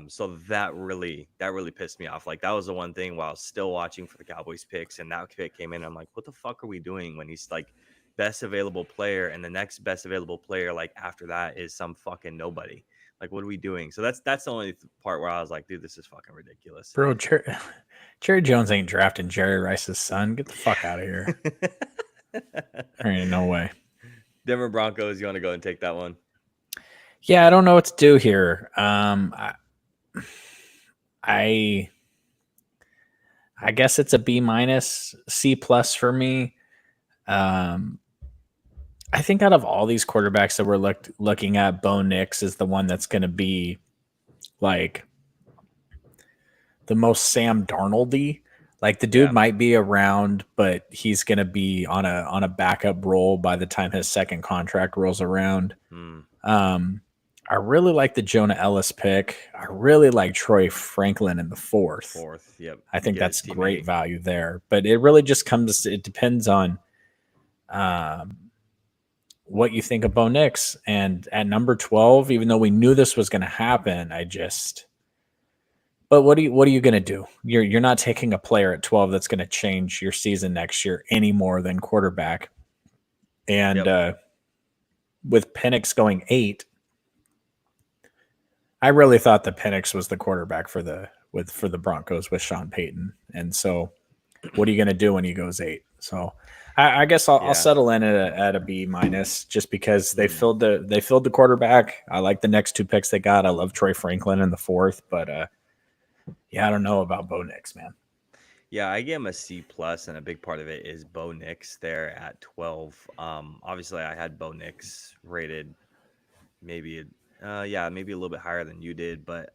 So that really pissed me off. Like that was the one thing while I was still watching for the Cowboys picks, and that pick came in. I'm like, what the fuck are we doing when he's like best available player, and the next best available player like after that is some fucking nobody. Like, what are we doing? So that's the only part where I was like, dude, this is fucking ridiculous. Bro, Jerry Jones ain't drafting Jerry Rice's son. Get the fuck out of here. There ain't no way. Denver Broncos, you want to go and take that one? Yeah, I don't know what to do here. I guess it's a B minus, C plus for me. I think out of all these quarterbacks that we're looking at, Bo Nix is the one that's going to be like the most Sam Darnold-y. Like the dude might be around, but he's going to be on a backup role by the time his second contract rolls around. I really like the Jonah Ellis pick. I really like Troy Franklin in the fourth. Yep. I think that's great value there. But it really just it depends on what you think of Bo Nix. And at number 12, even though we knew this was going to happen, but what are you going to do? You're not taking a player at 12 that's going to change your season next year any more than quarterback. And with Penix going 8, I really thought that Penix was the quarterback for the Broncos with Sean Payton. And so what are you going to do when he goes 8? So I guess I'll settle in at a B minus just because they filled the quarterback. I like the next 2 picks they got. I love Troy Franklin in the 4th, but I don't know about Bo Nix, man. Yeah, I give him a C plus, and a big part of it is Bo Nix there at 12. Obviously, I had Bo Nix rated maybe a little bit higher than you did, but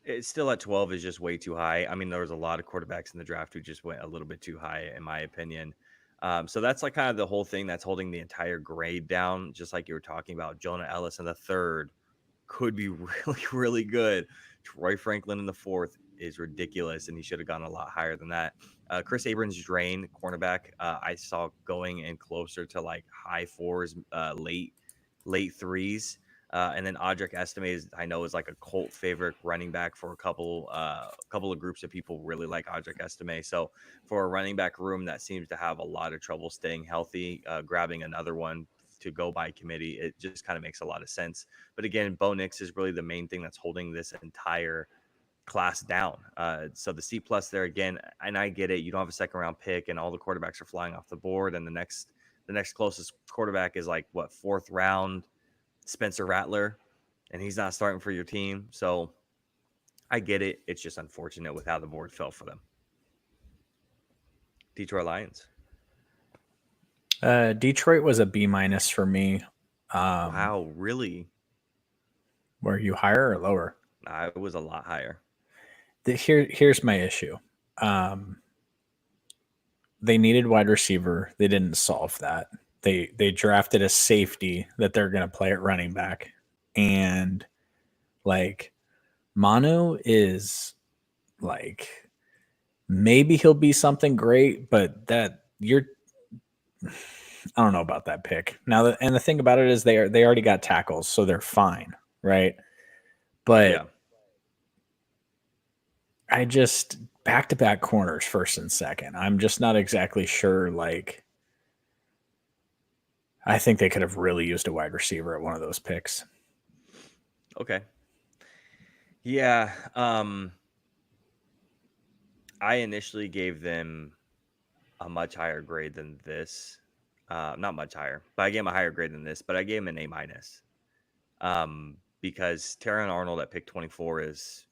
it's still at 12 is just way too high. I mean, there was a lot of quarterbacks in the draft who just went a little bit too high, in my opinion. So that's like kind of the whole thing that's holding the entire grade down, just like you were talking about. Jonah Ellis in the 3rd could be really, really good. Troy Franklin in the 4th is ridiculous, and he should have gone a lot higher than that. Chris Abrams-Draine, cornerback, I saw going in closer to like high 4s, late 3s. And then Audric Estime I know is like a cult favorite running back for a couple of groups of people really like Audric Estime. So for a running back room that seems to have a lot of trouble staying healthy, grabbing another one to go by committee, it just kind of makes a lot of sense. But again, Bo Nix is really the main thing that's holding this entire class down. So the C plus there again, and I get it. You don't have a 2nd round pick, and all the quarterbacks are flying off the board, and the next closest quarterback is like 4th round. Spencer Rattler, and he's not starting for your team. So I get it. It's just unfortunate with how the board fell for them. Detroit Lions. Detroit was a B minus for me. Wow, really? Were you higher or lower? I was a lot higher. Here's my issue. They needed wide receiver. They didn't solve that. They drafted a safety that they're going to play at running back. And like Manu is like, maybe he'll be something great, but I don't know about that pick. Now, and the thing about it is they already got tackles, so they're fine. Right. But I just back-to-back corners 1st and 2nd. I'm just not exactly sure. Like, I think they could have really used a wide receiver at one of those picks. Okay. Yeah. I initially gave them a much higher grade than this. Not much higher, but I gave him a higher grade than this, but I gave him an A minus. Because Terrion Arnold at pick 24 is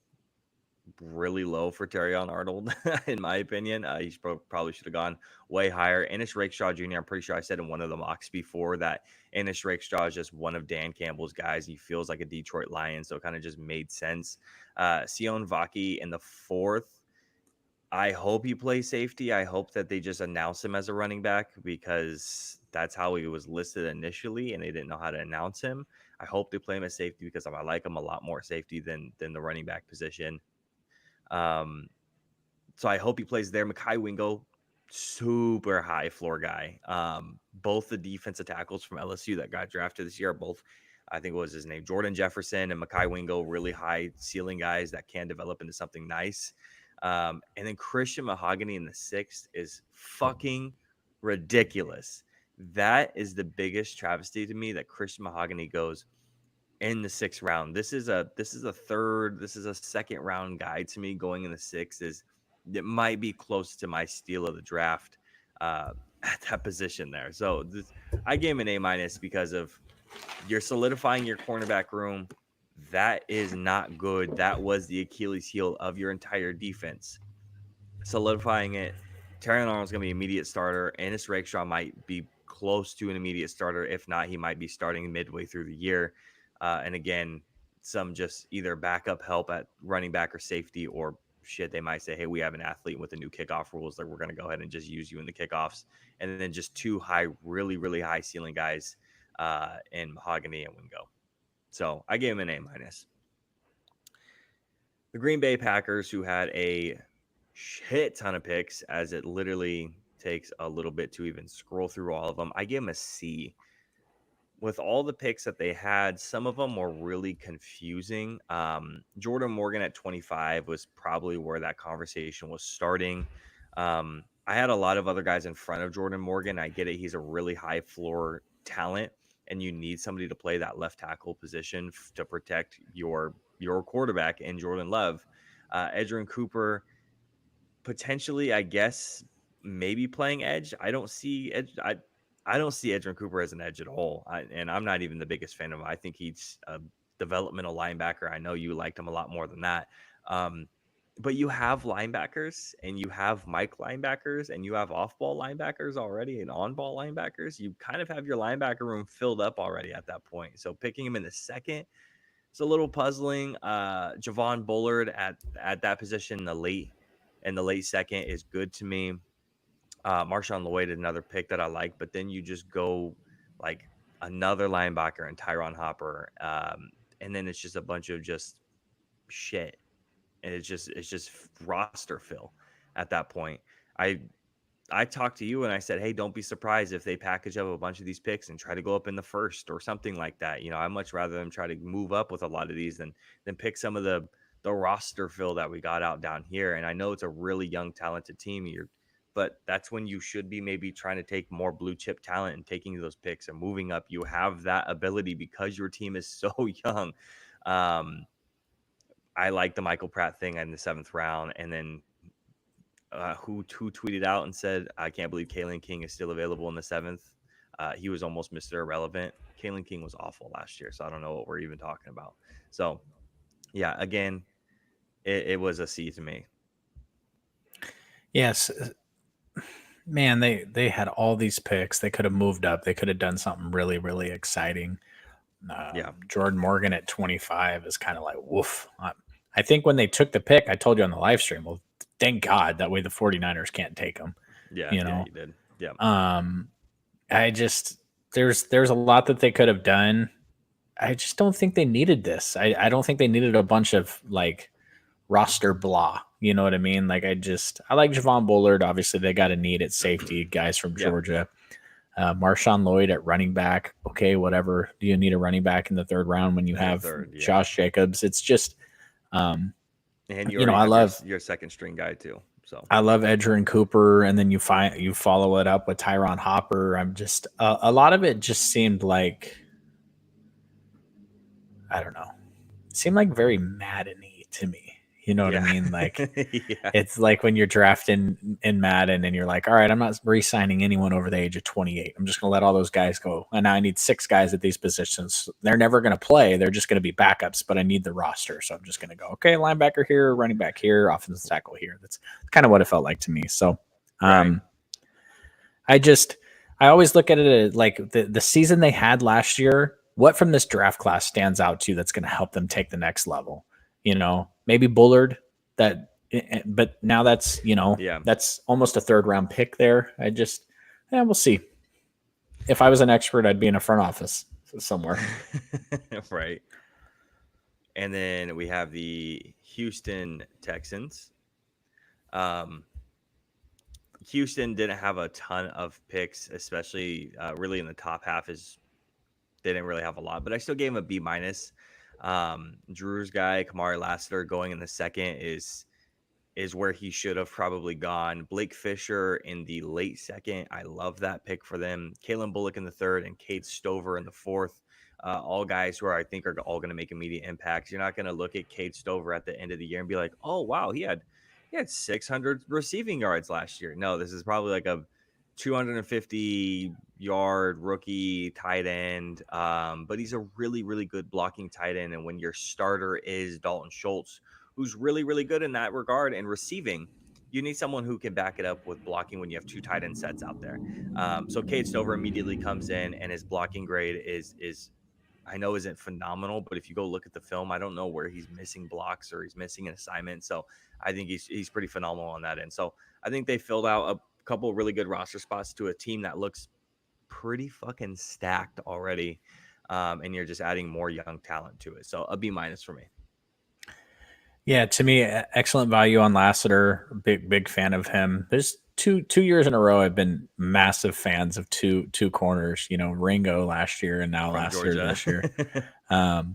really low for Terrion Arnold, in my opinion. He probably should have gone way higher. Anish Rakestraw Jr., I'm pretty sure I said in one of the mocks before that Anish Rakestraw is just one of Dan Campbell's guys. He feels like a Detroit Lion, so it kind of just made sense. Sion Vaki in the 4th. I hope he plays safety. I hope that they just announce him as a running back because that's how he was listed initially, and they didn't know how to announce him. I hope they play him as safety because I like him a lot more safety than the running back position. So I hope he plays there. Mekhi Wingo, super high floor guy. Both the defensive tackles from LSU that got drafted this year are both, I think, what was his name? Jordan Jefferson and Mekhi Wingo, really high ceiling guys that can develop into something nice. And then Christian Mahogany in the 6th is fucking ridiculous. That is the biggest travesty to me, that Christian Mahogany goes in the 6th round. This is a second round guy to me. Going in the 6th it might be close to my steal of the draft at that position there. So I gave him an A- because of, you're solidifying your cornerback room. That is not good. That was the Achilles heel of your entire defense. Solidifying it. Terrion Arnold's going to be an immediate starter. Ennis Rakestraw might be close to an immediate starter. If not, he might be starting midway through the year. And again, some just either backup help at running back or safety, or shit, they might say, hey, we have an athlete with the new kickoff rules that we're going to go ahead and just use you in the kickoffs. And then just 2 high, really, really high ceiling guys in Mahogany and Wingo. So I gave him an A-. The Green Bay Packers, who had a shit ton of picks, as it literally takes a little bit to even scroll through all of them, I gave them a C. With all the picks that they had, some of them were really confusing. Jordan Morgan at 25 was probably where that conversation was starting. I had a lot of other guys in front of Jordan Morgan. I get it. He's a really high floor talent, and you need somebody to play that left tackle position to protect your quarterback in Jordan Love. Edgerrin Cooper, potentially, I guess, maybe playing edge. I don't see edge. I don't see Edgerrin Cooper as an edge at all. And I'm not even the biggest fan of him. I think he's a developmental linebacker. I know you liked him a lot more than that. But you have linebackers, and you have Mike linebackers, and you have off-ball linebackers already, and on-ball linebackers. You kind of have your linebacker room filled up already at that point. So picking him in the 2nd, it's a little puzzling. Javon Bullard at that position in the late 2nd is good to me. Marshawn Lloyd, another pick that I like, but then you just go like another linebacker and Tyron Hopper, and then it's just a bunch of just shit, and it's just roster fill at that point. I talked to you and I said, hey, don't be surprised if they package up a bunch of these picks and try to go up in the 1st or something like that. I'd much rather them try to move up with a lot of these than pick some of the roster fill that we got out down here. And I know it's a really young, talented team here, but that's when you should be maybe trying to take more blue chip talent and taking those picks and moving up. You have that ability because your team is so young. I like the Michael Pratt thing in the 7th round. And then who tweeted out and said, I can't believe Kalen King is still available in the 7th. He was almost Mr. Irrelevant. Kalen King was awful last year, so I don't know what we're even talking about. So, yeah, again, it was a C to me. Yes. Man, they had all these picks. They could have moved up. They could have done something really, really exciting. Yeah. Jordan Morgan at 25 is kind of like, woof. I think when they took the pick, I told you on the live stream, well, thank God, that way the 49ers can't take him. Yeah, you know, you did. Yeah. I just, there's a lot that they could have done. I just don't think they needed this. I don't think they needed a bunch of like roster blah. You know what I mean? Like I like Javon Bullard. Obviously, they got a need at safety, guys from Georgia. Marshawn Lloyd at running back. Okay, whatever. Do you need a running back in the 3rd round when you have Josh Jacobs? It's just, and I love your 2nd string guy too. So I love Edgerrin Cooper, and then you follow it up with Tyron Hopper. I'm just a lot of it just seemed like, I don't know, it seemed like very Madden-y to me. You know what I mean? Like It's like when you're drafting in Madden and you're like, all right, I'm not re-signing anyone over the age of 28. I'm just going to let all those guys go. And now I need 6 guys at these positions. They're never going to play. They're just going to be backups, but I need the roster. So I'm just going to go, okay, linebacker here, running back here, offensive tackle here. That's kind of what it felt like to me. So I always look at it like the season they had last year. What from this draft class stands out to you that's going to help them take the next level? Maybe Bullard, but now that's, that's almost a 3rd round pick there. We'll see. If I was an expert, I'd be in a front office somewhere. Right. And then we have the Houston Texans. Um, Houston didn't have a ton of picks, especially really in the top half. Is They didn't really have a lot, but I still gave him a B minus. Drew's guy, Kamari Lassiter, going in the second is where he should have probably gone. Blake Fisher in the late second. I love that pick for them. Kalen Bullock in the third and Cade Stover in the fourth. All guys who I think are all going to make immediate impacts. You're not going to look at Cade Stover at the end of the year and be like, oh, wow, he had 600 receiving yards last year. No, this is probably like a 250-yard rookie tight end. But he's a really, really good blocking tight end. And when your starter is Dalton Schultz, who's really, really good in that regard and receiving, you need someone who can back it up with blocking when you have two tight end sets out there. So Cade Stover immediately comes in, and his blocking grade is I know isn't phenomenal, but if you go look at the film, I don't know where he's missing blocks or he's missing an assignment. So I think he's pretty phenomenal on that end. So I think they filled out a couple of really good roster spots to a team that looks pretty fucking stacked already. And you're just adding more young talent to it. So a B minus for me. Yeah, to me, excellent value on Lassiter. Big fan of him. There's two years in a row I've been massive fans of two corners. You know, Ringo last year and now From Lassiter Georgia. this year. I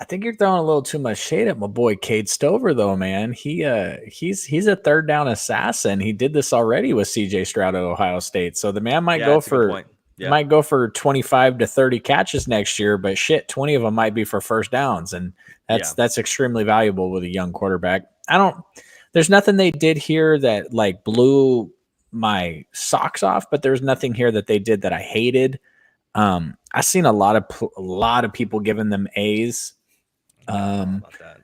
think you're throwing a little too much shade at my boy Cade Stover, though, man. He's a third down assassin. He did this already with CJ Stroud at Ohio State. So the man might go for might go for 25 to 30 catches next year, but shit, 20 of them might be for first downs, and that's extremely valuable with a young quarterback. There's nothing they did here that like blew my socks off, but there's nothing here that they did that I hated. I've seen a lot of people giving them A's. About that.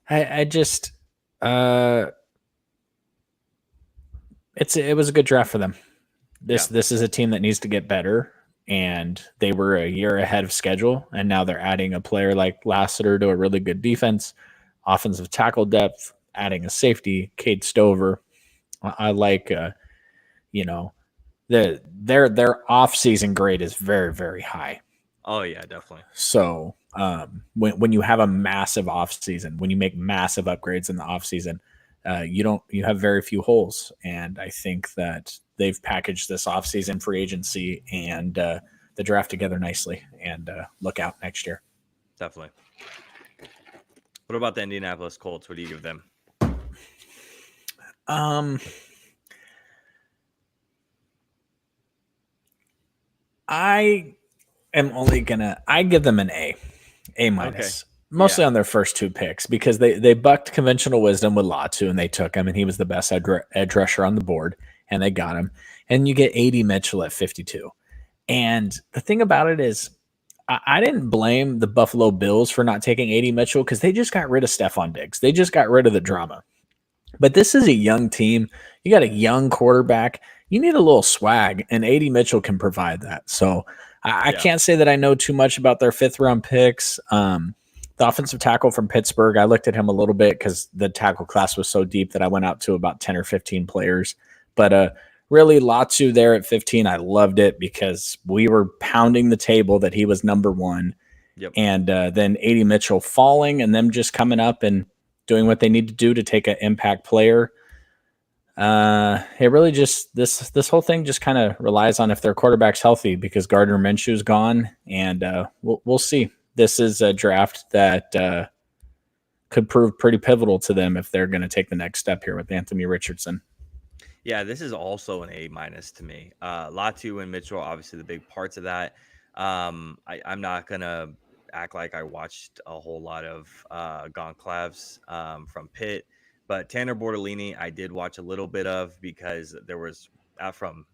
I just it was a good draft for them. This is a team that needs to get better, and they were a year ahead of schedule, and now they're adding a player like Lassiter to a really good defense, offensive tackle depth, adding a safety, Cade Stover. I like their off-season grade is very, very high. Oh yeah, definitely. So when you have a massive off-season, when you make massive upgrades in the off-season, you have very few holes. And I think that they've packaged this off-season free agency and the draft together nicely, and look out next year. Definitely. What about the Indianapolis Colts? What do you give them? I give them an A minus. Okay. Mostly on their first two picks, because they bucked conventional wisdom with Latu, and they took him, and he was the best edge rusher on the board, and they got him. And you get A.D. Mitchell at 52. And the thing about it is, I didn't blame the Buffalo Bills for not taking A.D. Mitchell, because they just got rid of Stephon Diggs. They just got rid of the drama. But this is a young team. You got a young quarterback. You need a little swag, and A.D. Mitchell can provide that. So I can't say that I know too much about their fifth-round picks. The offensive tackle from Pittsburgh, I looked at him a little bit because the tackle class was so deep that I went out to about 10 or 15 players. But really, Latu there at 15, I loved it because we were pounding the table that he was number one. Yep. And then A.D. Mitchell falling and them just coming up and doing what they need to do to take an impact player. It really just this whole thing just kind of relies on if their quarterback's healthy, because Gardner Minshew's gone, and we'll see. This is a draft that could prove pretty pivotal to them if they're going to take the next step here with Anthony Richardson. Yeah, this is also an A minus to me. Latu and Mitchell, obviously the big parts of that. I'm not gonna act like I watched a whole lot of Goncalves from Pitt. But Tanner Bortolini, I did watch a little bit of, because there was from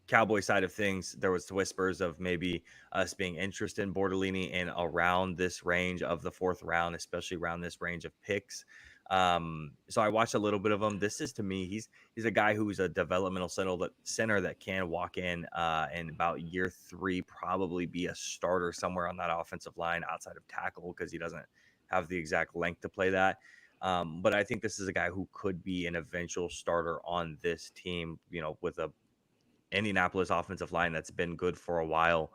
Cowboy side of things, there was whispers of maybe us being interested in Bortolini in around this range of the fourth round, especially around this range of picks. So I watched a little bit of him. This is, to me, he's a guy who's a developmental center that can walk in about year 3, probably be a starter somewhere on that offensive line outside of tackle, because he doesn't have the exact length to play that. But I think this is a guy who could be an eventual starter on this team, with a Indianapolis offensive line that's been good for a while.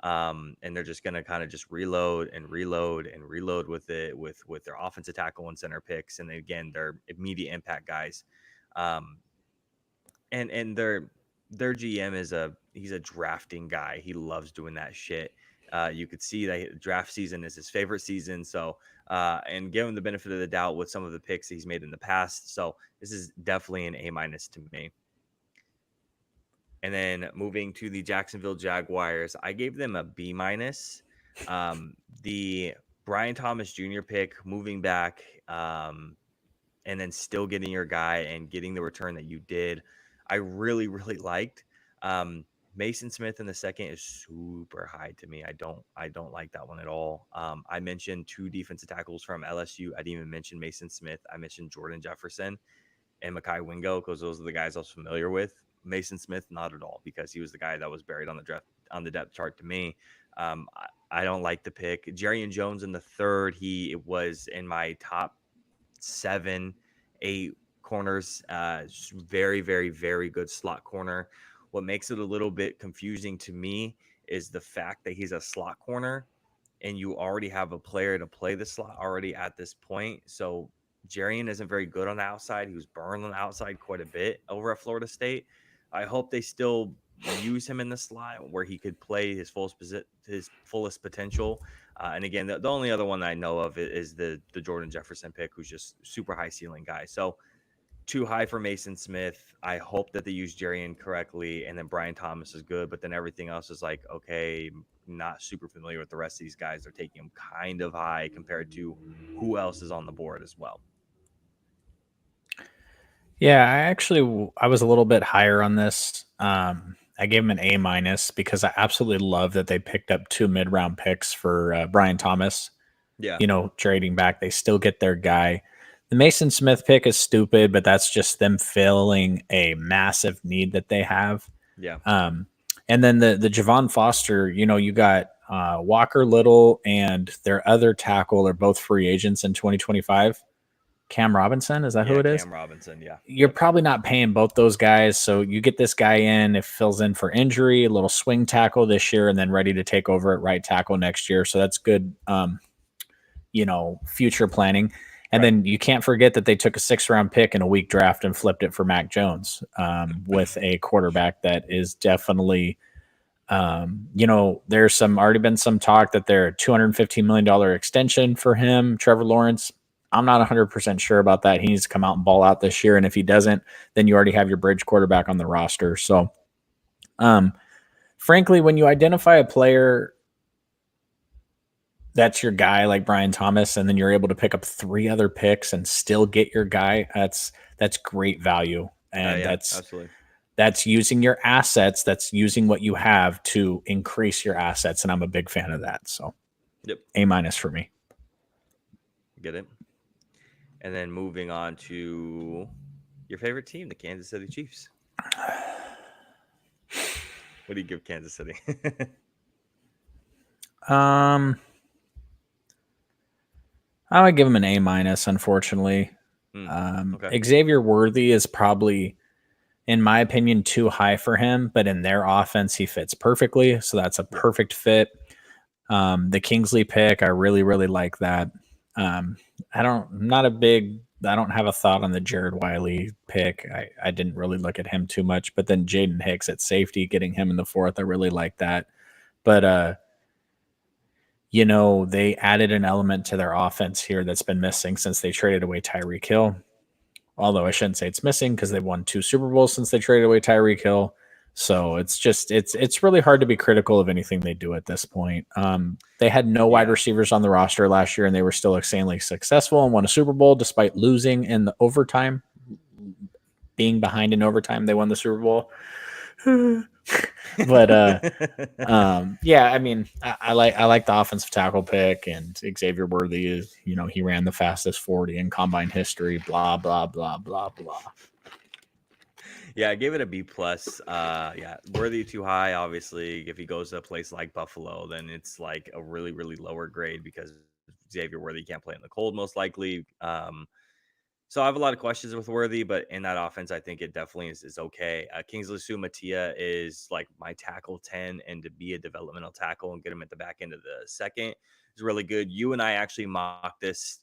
And they're just gonna kind of just reload and reload and reload with it with their offensive tackle and center picks, and again, they're immediate impact guys. Um, and their GM he's a drafting guy. He loves doing that shit. You could see that draft season is his favorite season. So, and give him the benefit of the doubt with some of the picks he's made in the past. So this is definitely an A- to me. And then moving to the Jacksonville Jaguars, I gave them a B-. The Brian Thomas Jr. pick, moving back, and then still getting your guy and getting the return that you did, I really, really liked. Mason Smith in the second is super high to me. I don't like that one at all. I mentioned 2 defensive tackles from LSU. I didn't even mention Mason Smith. I mentioned Jordan Jefferson and Mekhi Wingo because those are the guys I was familiar with. Mason Smith, not at all, because he was the guy that was buried on the depth chart to me. I don't like the pick. Jarrian Jones in the third, he was in my top 7, 8 corners. Very, very, very good slot corner. What makes it a little bit confusing to me is the fact that he's a slot corner and you already have a player to play the slot already at this point. So Jarrian isn't very good on the outside. He was burned on the outside quite a bit over at Florida State. I hope they still use him in the slot where he could play his fullest potential. And again, the only other one that I know of is the Jordan Jefferson pick, who's just super high ceiling guy. So too high for Mason Smith. I hope that they use Jarrian correctly, and then Brian Thomas is good, but then everything else is like, okay, not super familiar with the rest of these guys. They're taking them kind of high compared to who else is on the board as well. Yeah, I was a little bit higher on this. I gave him an A- because I absolutely love that they picked up 2 mid-round picks for Brian Thomas. Yeah. Trading back, they still get their guy. The Mason Smith pick is stupid, but that's just them filling a massive need that they have. Yeah. And then the Javon Foster, you got Walker Little and their other tackle are both free agents in 2025. Cam Robinson, is that who it is? Cam Robinson, yeah. You're probably not paying both those guys, so you get this guy in, if fills in for injury, a little swing tackle this year, and then ready to take over at right tackle next year. So that's good, future planning. And then you can't forget that they took a 6th-round pick in a weak draft and flipped it for Mac Jones with a quarterback that is definitely, there's already been some talk that they're $215 million extension for him, Trevor Lawrence. I'm not 100% sure about that. He needs to come out and ball out this year. And if he doesn't, then you already have your bridge quarterback on the roster. So, frankly, when you identify a player that's your guy, like Brian Thomas, and then you're able to pick up 3 other picks and still get your guy, that's great value. And that's using your assets. That's using what you have to increase your assets. And I'm a big fan of that. So A- for me. Get it? And then moving on to your favorite team, the Kansas City Chiefs. What do you give Kansas City? I would give him an A-, unfortunately. Okay. Xavier Worthy is probably, in my opinion, too high for him, but in their offense, he fits perfectly. So that's a perfect fit. The Kingsley pick, I really, really like that. I don't have a thought on the Jared Wiley pick. I didn't really look at him too much, but then Jaden Hicks at safety, getting him in the 4th, I really like that. But, they added an element to their offense here that's been missing since they traded away Tyreek Hill. Although I shouldn't say it's missing because they've won 2 Super Bowls since they traded away Tyreek Hill. So it's really hard to be critical of anything they do at this point. They had no wide receivers on the roster last year, and they were still insanely successful and won a Super Bowl despite losing in the overtime. Being behind in overtime, they won the Super Bowl. But I mean, I like the offensive tackle pick, and Xavier Worthy is, he ran the fastest 40 in combine history. Blah blah blah blah blah. Yeah, I gave it a B+. Worthy too high. Obviously, if he goes to a place like Buffalo, then it's like a really, really lower grade because Xavier Worthy can't play in the cold, most likely. So I have a lot of questions with Worthy, but in that offense, I think it definitely is okay. Kingsley Sumatia is like my tackle 10, and to be a developmental tackle and get him at the back end of the second is really good. You and I actually mocked this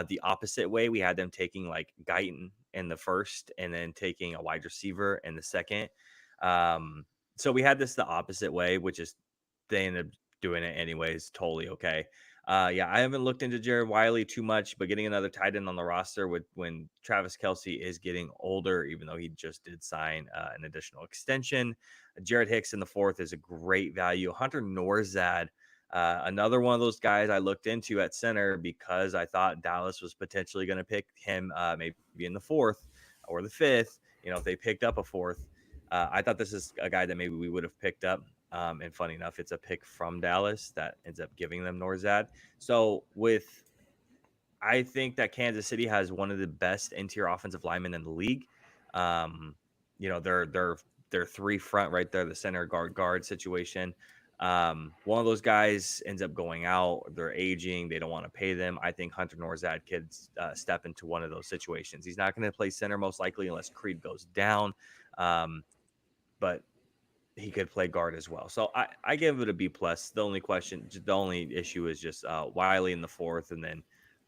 the opposite way. We had them taking like Guyton in the first and then taking a wide receiver in the second. So we had this the opposite way, which is they ended up doing it anyways. Totally okay. Yeah, I haven't looked into Jared Wiley too much, but getting another tight end on the roster with when Travis Kelsey is getting older, even though he just did sign an additional extension. Jared Hicks in the fourth is a great value. Hunter Norzad, another one of those guys I looked into at center because I thought Dallas was potentially going to pick him maybe in the fourth or the fifth. If they picked up a fourth. I thought this is a guy that maybe we would have picked up. And funny enough, it's a pick from Dallas that ends up giving them Norzad. So I think that Kansas City has one of the best interior offensive linemen in the league. They're three front right there, the center guard situation. One of those guys ends up going out. They're aging. They don't want to pay them. I think Hunter Norzad could step into one of those situations. He's not going to play center most likely unless Creed goes down. But he could play guard as well. So I give it a B plus. The only issue is just Wiley in the fourth and then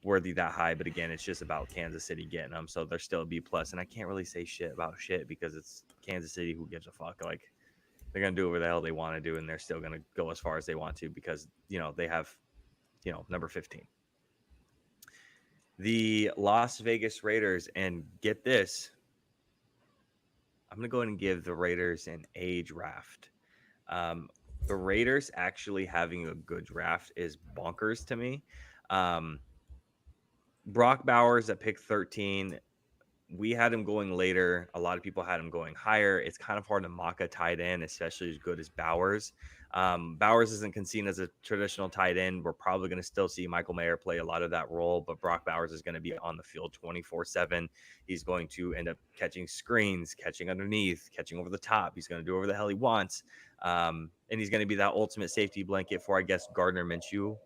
Worthy that high. But again, it's just about Kansas City getting them. So they're still a B plus. And I can't really say shit about shit because it's Kansas City. Who gives a fuck? Like they're going to do whatever the hell they want to do. And they're still going to go as far as they want to because, they have, number 15. The Las Vegas Raiders, and get this, I'm going to go ahead and give the Raiders an A draft. The Raiders actually having a good draft is bonkers to me. Brock Bowers at pick 13. We had him going later. A lot of people had him going higher. It's kind of hard to mock a tight end, especially as good as Bowers. Bowers isn't seen as a traditional tight end. We're probably going to still see Michael Mayer play a lot of that role, but Brock Bowers is going to be on the field 24/7. He's going to end up catching screens, catching underneath, catching over the top. He's going to do whatever the hell he wants. And he's going to be that ultimate safety blanket for, I guess, Gardner Minshew,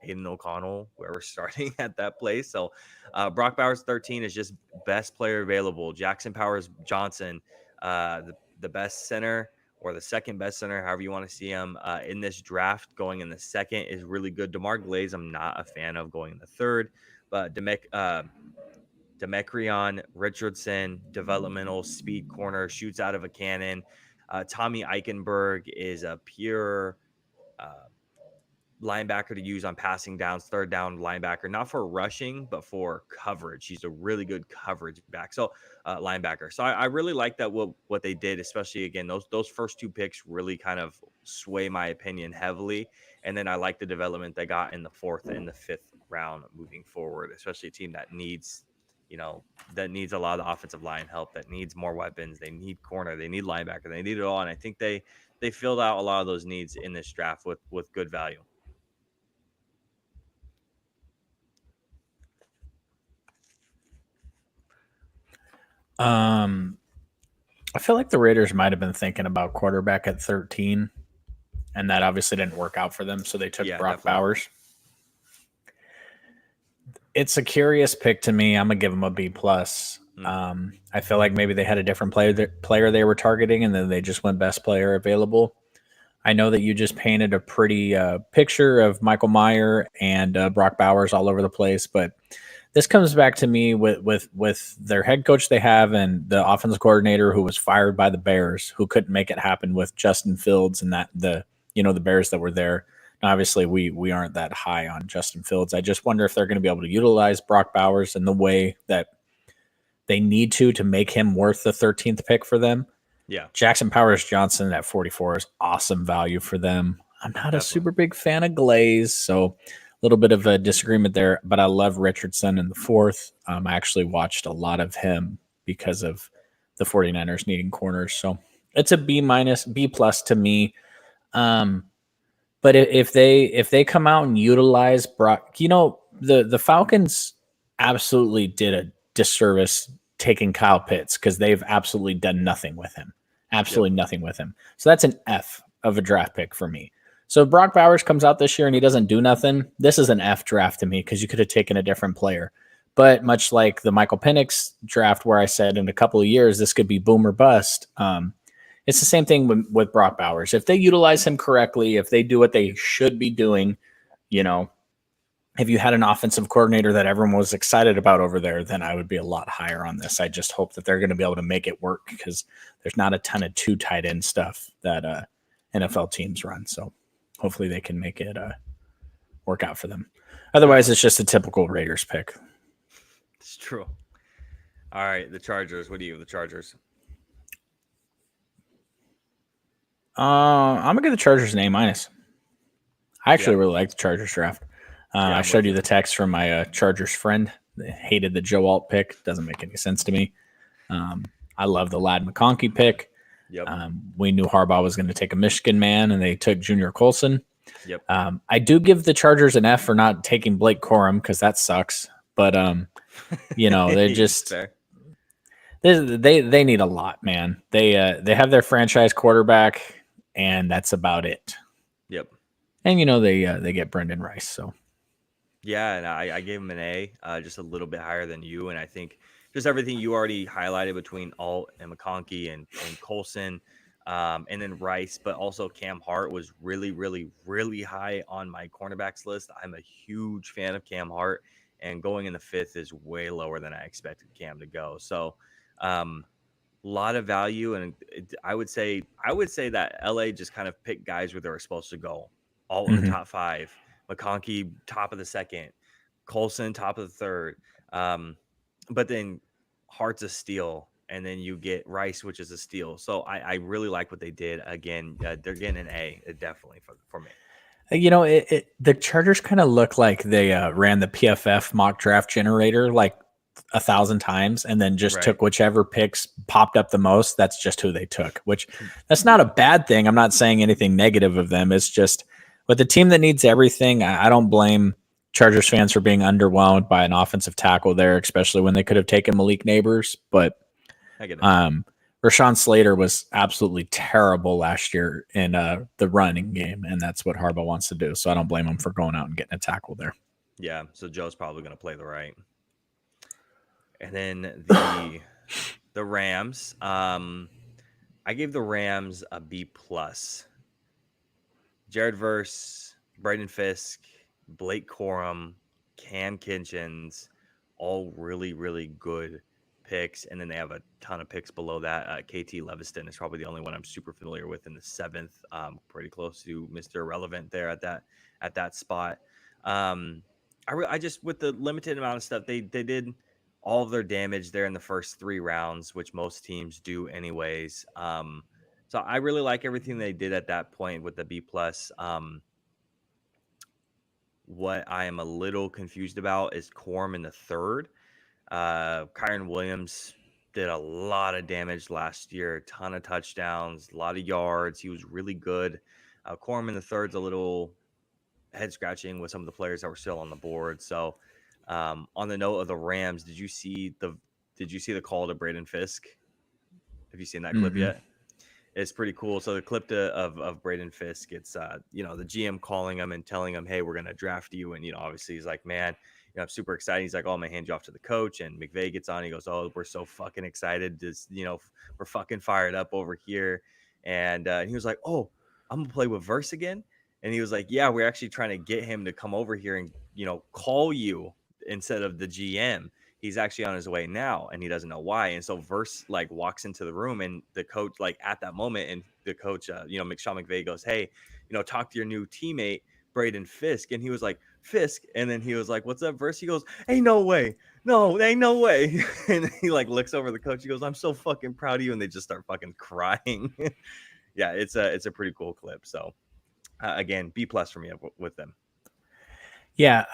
Aiden O'Connell, where we're starting at that place. So Brock Bowers 13 is just best player available. Jackson Powers Johnson, the best center or the second best center, however you want to see him in this draft, going in the second is really good. DeMar Glaze, I'm not a fan of going in the third, but Demetrion Richardson, developmental speed corner, shoots out of a cannon. Tommy Eichenberg is a pure linebacker to use on passing downs, third down linebacker, not for rushing, but for coverage. He's a really good coverage back. So linebacker. So I really like that what they did, especially again, those first two picks really kind of sway my opinion heavily. And then I like the development they got in the fourth and the fifth round moving forward, especially a team that needs, a lot of the offensive line help, that needs more weapons. They need corner, they need linebacker, they need it all. And I think they filled out a lot of those needs in this draft with good value. I feel like the Raiders might have been thinking about quarterback at 13, and that obviously didn't work out for them, so they took Brock definitely. Bowers. It's a curious pick to me. I'm gonna give them a B plus. I feel like maybe they had a different player they were targeting, and then they just went best player available. I know that you just painted a pretty picture of Michael Mayer and Brock Bowers all over the place, but this comes back to me with their head coach they have and the offensive coordinator who was fired by the Bears, who couldn't make it happen with Justin Fields and the Bears that were there. Now, obviously, we aren't that high on Justin Fields. I just wonder if they're going to be able to utilize Brock Bowers in the way that they need to make him worth the 13th pick for them. Yeah. Jackson Powers Johnson at 44 is awesome value for them. I'm not a super big fan of Glaze, so little bit of a disagreement there, but I love Richardson in the fourth. I actually watched a lot of him because of the 49ers needing corners. So it's a B plus to me. But if they come out and utilize Brock, the Falcons absolutely did a disservice taking Kyle Pitts because they've absolutely done nothing with him. Nothing with him. So that's an F of a draft pick for me. So Brock Bowers comes out this year and he doesn't do nothing. This is an F draft to me because you could have taken a different player. But much like the Michael Penix draft, where I said in a couple of years this could be boom or bust, it's the same thing with Brock Bowers. If they utilize him correctly, if they do what they should be doing, you know, if you had an offensive coordinator that everyone was excited about over there, then I would be a lot higher on this. I just hope that they're going to be able to make it work because there's not a ton of 2 tight end stuff that NFL teams run. So hopefully they can make it work out for them. Otherwise, it's just a typical Raiders pick. It's true. All right, the Chargers. What do you have, the Chargers? I'm gonna give the Chargers an A-. I actually really like the Chargers draft. I showed you the text from my Chargers friend. They hated the Joe Alt pick. Doesn't make any sense to me. I love the Ladd McConkey pick. Yep. We knew Harbaugh was going to take a Michigan man, and they took Junior Colson. Yep. I do give the Chargers an F for not taking Blake Corum because that sucks. But you know, they just they need a lot, man. They have their franchise quarterback, and that's about it. Yep. And you know they get Brendan Rice, so yeah, and I gave him an A, just a little bit higher than you, and I think just everything you already highlighted between Alt and McConkey and Colson, and then Rice, but also Cam Hart was really, really, really high on my cornerbacks list. I'm a huge fan of Cam Hart, and going in the 5th is way lower than I expected Cam to go. So, a lot of value, and I would say that LA just kind of picked guys where they were supposed to go, all in the top 5. McConkey top of the 2nd, Colson top of the 3rd, but then Hart's a steal, and then you get Rice, which is a steal. So I really like what they did. Again, they're getting an A, definitely for me. You know, the Chargers kind of look like they ran the PFF mock draft generator like 1,000 times and then just took whichever picks popped up the most. That's just who they took, which that's not a bad thing. I'm not saying anything negative of them. It's just with a team that needs everything, I don't blame Chargers fans for being underwhelmed by an offensive tackle there, especially when they could have taken Malik Neighbors. But I get it. Rashawn Slater was absolutely terrible last year in the running game, and that's what Harbaugh wants to do. So I don't blame him for going out and getting a tackle there. Yeah, so Joe's probably going to play the right. And then the Rams, I gave the Rams a B+. Jared Verse, Braden Fisk, Blake Corum, Cam Kitchens, all really, really good picks. And then they have a ton of picks below that. KT Leviston is probably the only one I'm super familiar with in the 7th. Pretty close to Mr. Irrelevant there at that spot. I just, with the limited amount of stuff, they did all of their damage there in the first 3 rounds, which most teams do anyways. So I really like everything they did at that point with the B+. What I am a little confused about is Corum in the 3rd. Kyron Williams did a lot of damage last year, a ton of touchdowns, a lot of yards. He was really good. Corum in the 3rd's a little head scratching with some of the players that were still on the board. So on the note of the Rams, did you see the call to Braden Fisk? Have you seen that clip yet? It's pretty cool. So the clip of Braden Fisk, it's the GM calling him and telling him, hey, we're going to draft you. And, obviously he's like, man, I'm super excited. He's like, oh, I'm going to hand you off to the coach. And McVay gets on. He goes, oh, we're so fucking excited. Just, we're fucking fired up over here. And he was like, oh, I'm going to play with Verse again. And he was like, yeah, we're actually trying to get him to come over here and, call you instead of the GM. He's actually on his way now, and he doesn't know why. And so Verse walks into the room, and the coach at that moment, and the coach, Sean McVay goes, hey, talk to your new teammate, Braden Fisk. And he was like, Fisk. And then he was like, what's up, Verse? He goes, ain't no way. No, ain't no way. And he looks over the coach. He goes, I'm so fucking proud of you. And they just start fucking crying. Yeah, it's a pretty cool clip. So again, B+ for me with them. Yeah.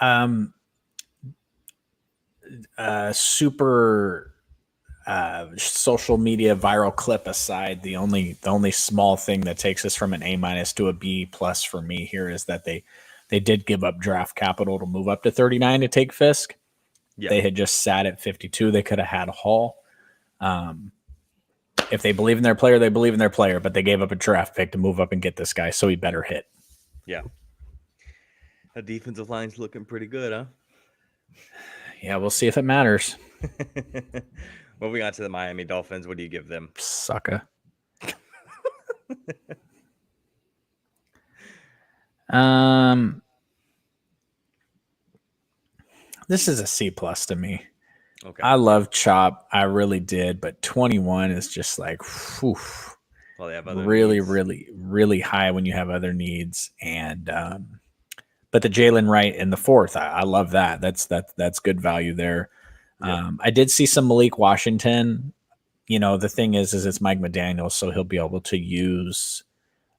Super social media viral clip aside, the only small thing that takes us from an A- to a B+ for me here is that they did give up draft capital to move up to 39 to take Fisk. Yeah. They had just sat at 52. They could have had Hall. If they believe in their player, they believe in their player, but they gave up a draft pick to move up and get this guy, so he better hit. Yeah. The defensive line's looking pretty good, huh? Yeah, we'll see if it matters. Moving on to the Miami Dolphins, what do you give them? Sucker. This is a C plus to me. Okay. I love Chop. I really did, but 21 is just like, whew, Well, they have other really, needs. really, really high when you have other needs. And but the Jalen Wright in the fourth, I love that. That's good value there. Yep. I did see some Malik Washington. You know, the thing is it's Mike McDaniel, so he'll be able to use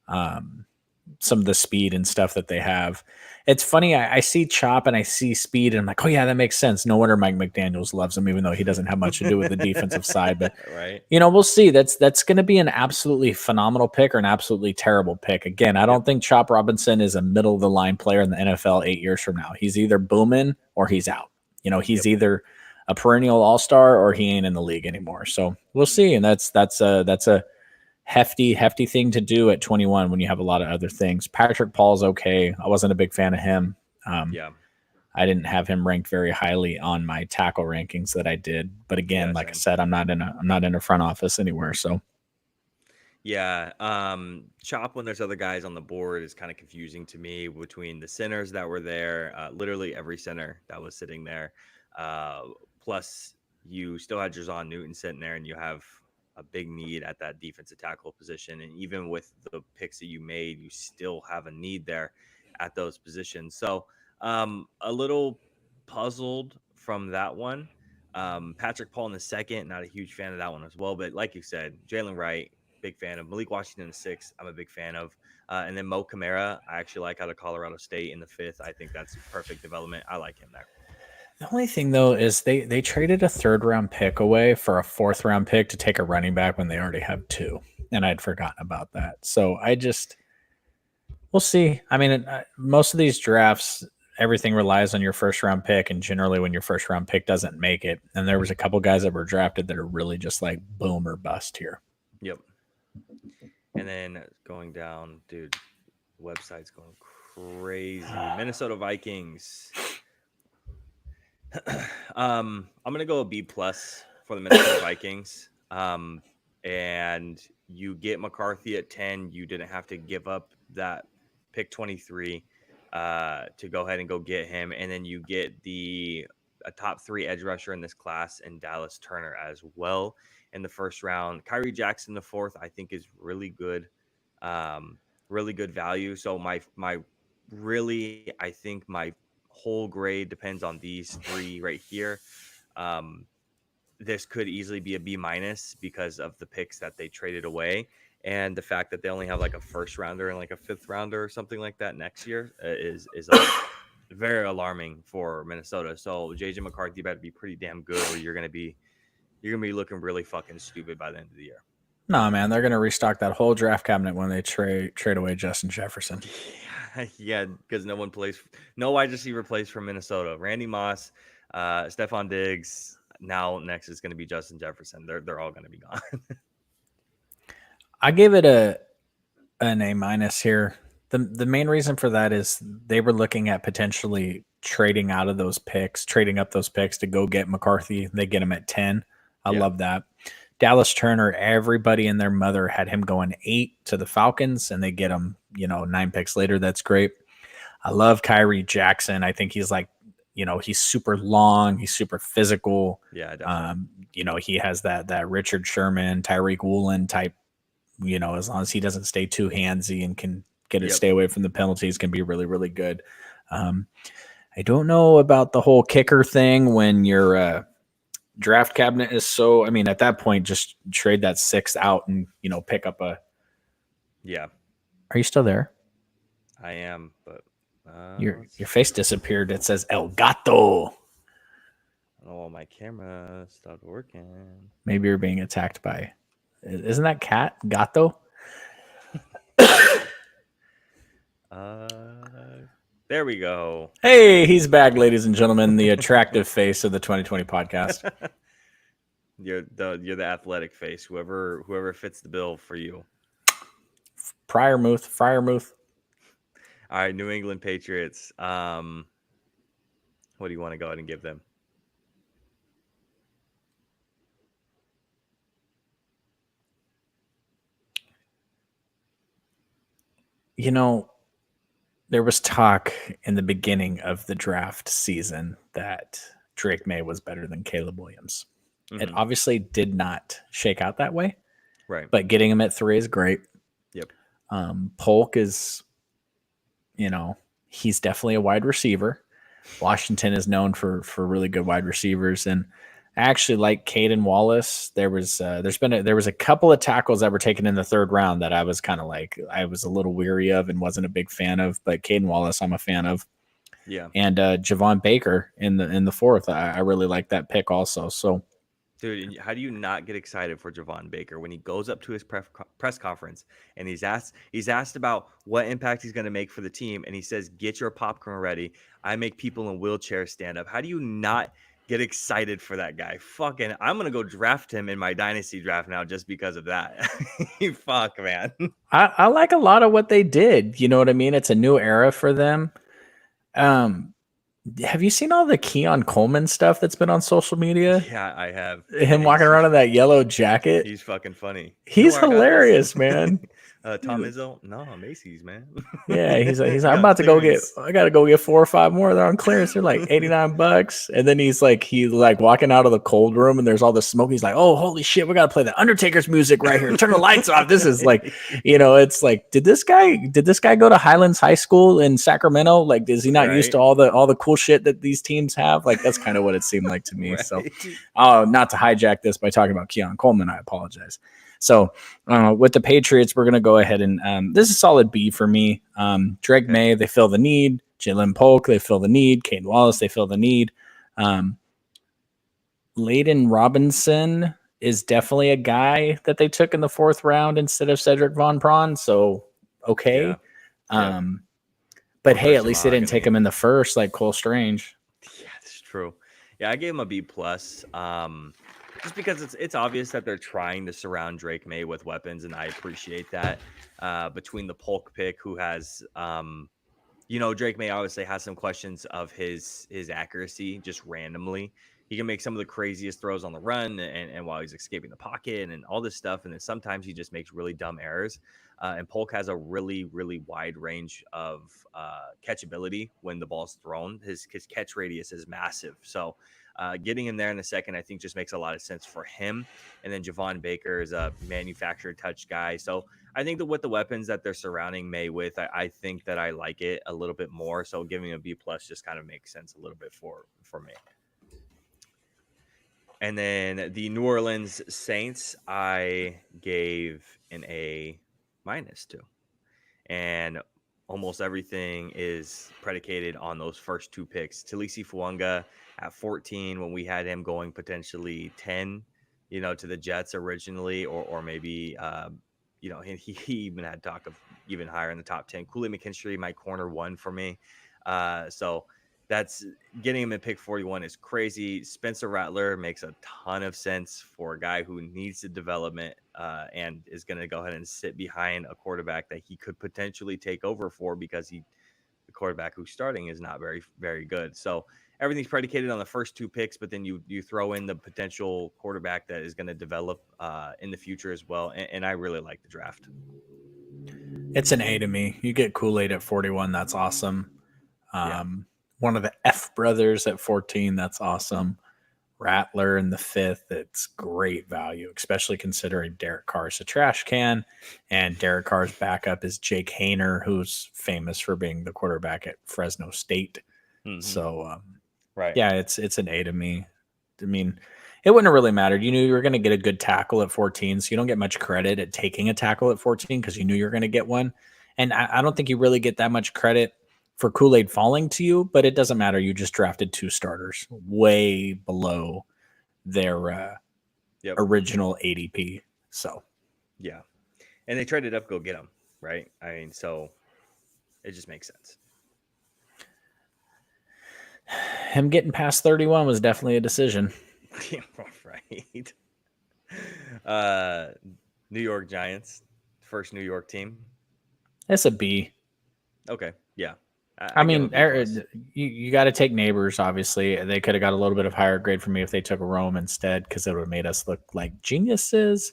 some of the speed and stuff that they have. It's funny. I see Chop and I see speed, and I'm like, oh yeah, that makes sense. No wonder Mike McDaniels loves him, even though he doesn't have much to do with the defensive side. But right. you know, we'll see. That's going to be an absolutely phenomenal pick or an absolutely terrible pick. Again, I don't think Chop Robinson is a middle of the line player in the NFL 8 years from now. He's either booming or he's out. You know, he's either a perennial all-star or he ain't in the league anymore. So we'll see. And that's a hefty thing to do at 21 when you have a lot of other things. Patrick Paul's okay. I wasn't a big fan of him. Yeah. I didn't have him ranked very highly on my tackle rankings that I did. But again, Yeah, like I same. said, I'm not in a front office anywhere. So Yeah. Chop, when there's other guys on the board, is kind of confusing to me between the centers that were there, literally every center that was sitting there. Plus, you still had Jason Newton sitting there, and you have a big need at that defensive tackle position. And even with the picks that you made, you still have a need there at those positions. So, a little puzzled from that one. Patrick Paul in the second, not a huge fan of that one as well. But like you said, Jalen Wright, big fan of. Malik Washington in the sixth, I'm a big fan of. And then Mo Kamara, I actually like out of Colorado State in the fifth. I think that's perfect development. I like him there. the only thing though is they traded a 3rd round pick away for a 4th round pick to take a running back when they already have 2, and I'd forgotten about that. So we'll see. I mean, most of these drafts, everything relies on your 1st round pick, and generally when your 1st round pick doesn't make it, and there was a couple guys that were drafted that are really just like boom or bust here. Yep. And then going down, dude, the website's going crazy. Minnesota Vikings. I'm gonna go a B plus for the Minnesota Vikings. And you get McCarthy at 10. You didn't have to give up that pick 23 to go ahead and go get him. And then you get a top 3 edge rusher in this class, and Dallas Turner as well in the 1st round. Kyrie Jackson the 4th, I think, is really good. Really good value. So I think my whole grade depends on these 3 right here. This could easily be a B minus because of the picks that they traded away, and the fact that they only have like a 1st rounder and like a 5th rounder or something like that next year is very alarming for Minnesota. So JJ McCarthy better be pretty damn good, or you're gonna be looking really fucking stupid by the end of the year. No, man, they're going to restock that whole draft cabinet when they trade away Justin Jefferson. Yeah, because no wide receiver plays for Minnesota. Randy Moss, Stephon Diggs. Now next is going to be Justin Jefferson. They're all going to be gone. I gave it an A minus here. The main reason for that is they were looking at potentially trading up those picks to go get McCarthy. They get him at 10. I love that. Dallas Turner, everybody and their mother had him going 8 to the Falcons, and they get him, 9 picks later. That's great. I love Kyrie Jackson. I think he's like, he's super long. He's super physical. Yeah, definitely. He has that Richard Sherman, Tyreek Woolen type, as long as he doesn't stay too handsy and can stay away from the penalties, can be really, really good. I don't know about the whole kicker thing when your draft cabinet is so, at that point, just trade that 6th out and, pick up a. Yeah. Are you still there? I am, but. Your face disappeared. It says El Gato. Oh, my camera stopped working. Maybe you're being attacked by. Isn't that cat Gato? There we go. Hey, he's back, ladies and gentlemen. The attractive face of the 2020 podcast. You're the athletic face. Whoever fits the bill for you. Fryermuth. All right, New England Patriots. What do you want to go ahead and give them? You know, there was talk in the beginning of the draft season that Drake May was better than Caleb Williams. It Mhm. obviously did not shake out that way, Right. but getting him at 3 is great. Yep. Polk is, he's definitely a wide receiver. Washington is known for really good wide receivers, and I actually like Caden Wallace. There was a couple of tackles that were taken in the 3rd round that I was kind of like I was a little weary of and wasn't a big fan of, but Caden Wallace I'm a fan of. Yeah. And Javon Baker in the 4th, I really like that pick also. So Dude, how do you not get excited for Javon Baker when he goes up to his press conference and he's asked about what impact he's going to make for the team, and he says, "Get your popcorn ready. I make people in wheelchairs stand up." How do you not get excited for that guy? Fucking, I'm gonna go draft him in my dynasty draft now just because of that. Fuck, man. I like a lot of what they did. You know what I mean? It's a new era for them. Have you seen all the Keon Coleman stuff that's been on social media? Yeah, I have. Him walking around in that yellow jacket. He's fucking funny. He's hilarious, man. Tom Izzo? No, Macy's, man. Yeah, he's like, I'm about to go get. I gotta go get 4 or 5 more. They're on clearance. They're like $89, and then he's like walking out of the cold room, and there's all the smoke. He's like, oh, holy shit, we gotta play the Undertaker's music right here. Turn the lights off. This is like, it's like, did this guy go to Highlands High School in Sacramento? Like, is he not used to all the cool shit that these teams have? Like, that's kind of what it seemed like to me. Right. So, not to hijack this by talking about Keon Coleman, I apologize. So with the Patriots, we're going to go ahead and this is solid B for me. Drake May, they fill the need. Jalen Polk, they fill the need. Caden Wallace, they fill the need. Layden Robinson is definitely a guy that they took in the 4th round instead of Cedric Von Prawn. So, okay. Yeah. But hey, at least they didn't take him in the 1st like Cole Strange. Yeah, that's true. Yeah, I gave him a B+. Just because it's obvious that they're trying to surround Drake May with weapons, and I appreciate that. Between the Polk pick, who has, Drake May obviously has some questions of his accuracy just randomly. He can make some of the craziest throws on the run and while he's escaping the pocket and all this stuff. And then sometimes he just makes really dumb errors. And Polk has a really, really wide range of catchability when the ball's thrown. His catch radius is massive. So getting him there in a second, I think just makes a lot of sense for him. And then Javon Baker is a manufactured touch guy. So I think that with the weapons that they're surrounding May with, I think that I like it a little bit more. So giving a B+ just kind of makes sense a little bit for me. And then the New Orleans Saints, I gave an A- to. And almost everything is predicated on those first 2 picks. Talisi Fuanga at 14, when we had him going potentially 10, to the Jets originally, or maybe, he even had talk of even higher in the top 10. Kool-Aid McKinstry, my corner 1 for me. So that's getting him at pick 41 is crazy. Spencer Rattler makes a ton of sense for a guy who needs the development and is going to go ahead and sit behind a quarterback that he could potentially take over for, because the quarterback who's starting is not very, very good. So everything's predicated on the first 2 picks, but then you throw in the potential quarterback that is going to develop in the future as well. And I really like the draft. It's an A to me. You get Kool-Aid at 41. That's awesome. One of the F brothers at 14. That's awesome. Rattler in the 5th. It's great value, especially considering Derek Carr's a trash can, and Derek Carr's backup is Jake Haener, who's famous for being the quarterback at Fresno State. Mm-hmm. So, right. Yeah, it's an A to me. I mean, it wouldn't have really mattered. You knew you were going to get a good tackle at 14, so you don't get much credit at taking a tackle at 14 because you knew you were going to get one. And I don't think you really get that much credit for Kool-Aid falling to you, but it doesn't matter. You just drafted 2 starters way below their original ADP. So, yeah. And they traded up, go get them, right? I mean, so it just makes sense. Him getting past 31 was definitely a decision. Yeah, right. New York Giants, first New York team. It's a B. Okay, yeah. I mean, you got to take Neighbors, obviously. They could have got a little bit of higher grade for me if they took a Rome instead, because it would have made us look like geniuses.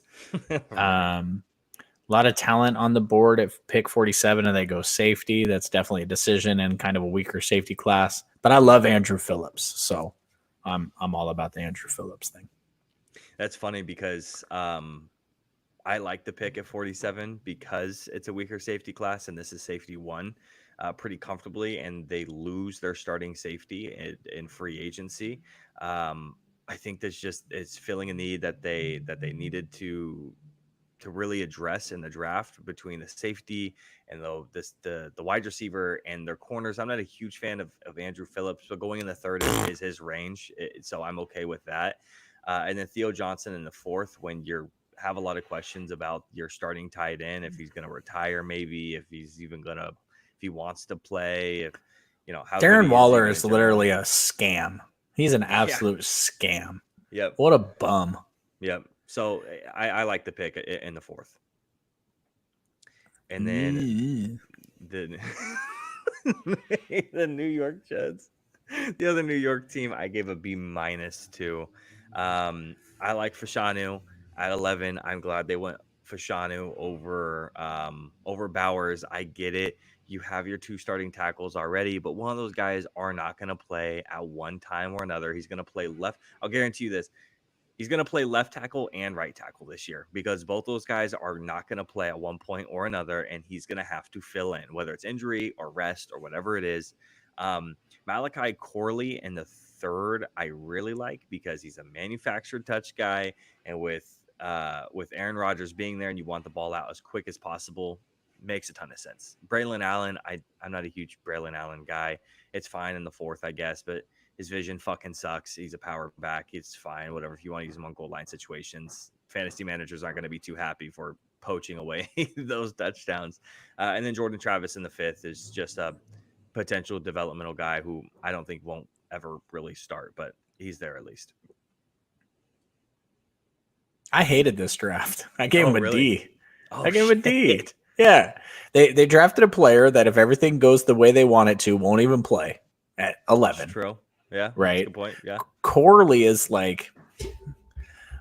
A lot of talent on the board at pick 47, and they go safety. That's definitely a decision and kind of a weaker safety class. But I love Andrew Phillips, so I'm all about the Andrew Phillips thing. That's funny because I like the pick at 47 because it's a weaker safety class, and this is safety one pretty comfortably, and they lose their starting safety in free agency. I think that's just it's filling a need that they needed to really address in the draft between the safety and the wide receiver and their corners. I'm not a huge fan of Andrew Phillips, but going in the third is his range, so I'm okay with that. And then Theo Johnson in the fourth, when you have a lot of questions about your starting tight end, if he's going to retire, maybe if he's even if he wants to play, if how Darren Waller is gonna literally gel. a scam. He's an absolute scam. Yep. What a bum. Yep. So I like the pick in the fourth. And then the the New York Jets, the other New York team, I gave a B- to. I like Fashanu at 11. I'm glad they went Fashanu over Bowers. I get it. You have your two starting tackles already, but one of those guys are not going to play at one time or another. He's going to play left. I'll guarantee you this. He's going to play left tackle and right tackle this year because both those guys are not going to play at one point or another, and he's going to have to fill in, whether it's injury or rest or whatever it is. Malachi Corley in the third, I really like because he's a manufactured touch guy, and with Aaron Rodgers being there and you want the ball out as quick as possible, makes a ton of sense. Braylon Allen, I'm not a huge Braylon Allen guy. It's fine in the fourth, I guess, but his vision fucking sucks. He's a power back. It's fine. Whatever. If you want to use him on goal line situations, fantasy managers aren't going to be too happy for poaching away those touchdowns. And then Jordan Travis in the fifth is just a potential developmental guy who I don't think won't ever really start, but he's there at least. I hated this draft. I gave him a really? D. Oh, I gave him a D. shit. Yeah. They drafted a player that if everything goes the way they want it to, won't even play at 11. That's true. Yeah. Right. That's a good point. Yeah. Corley is like,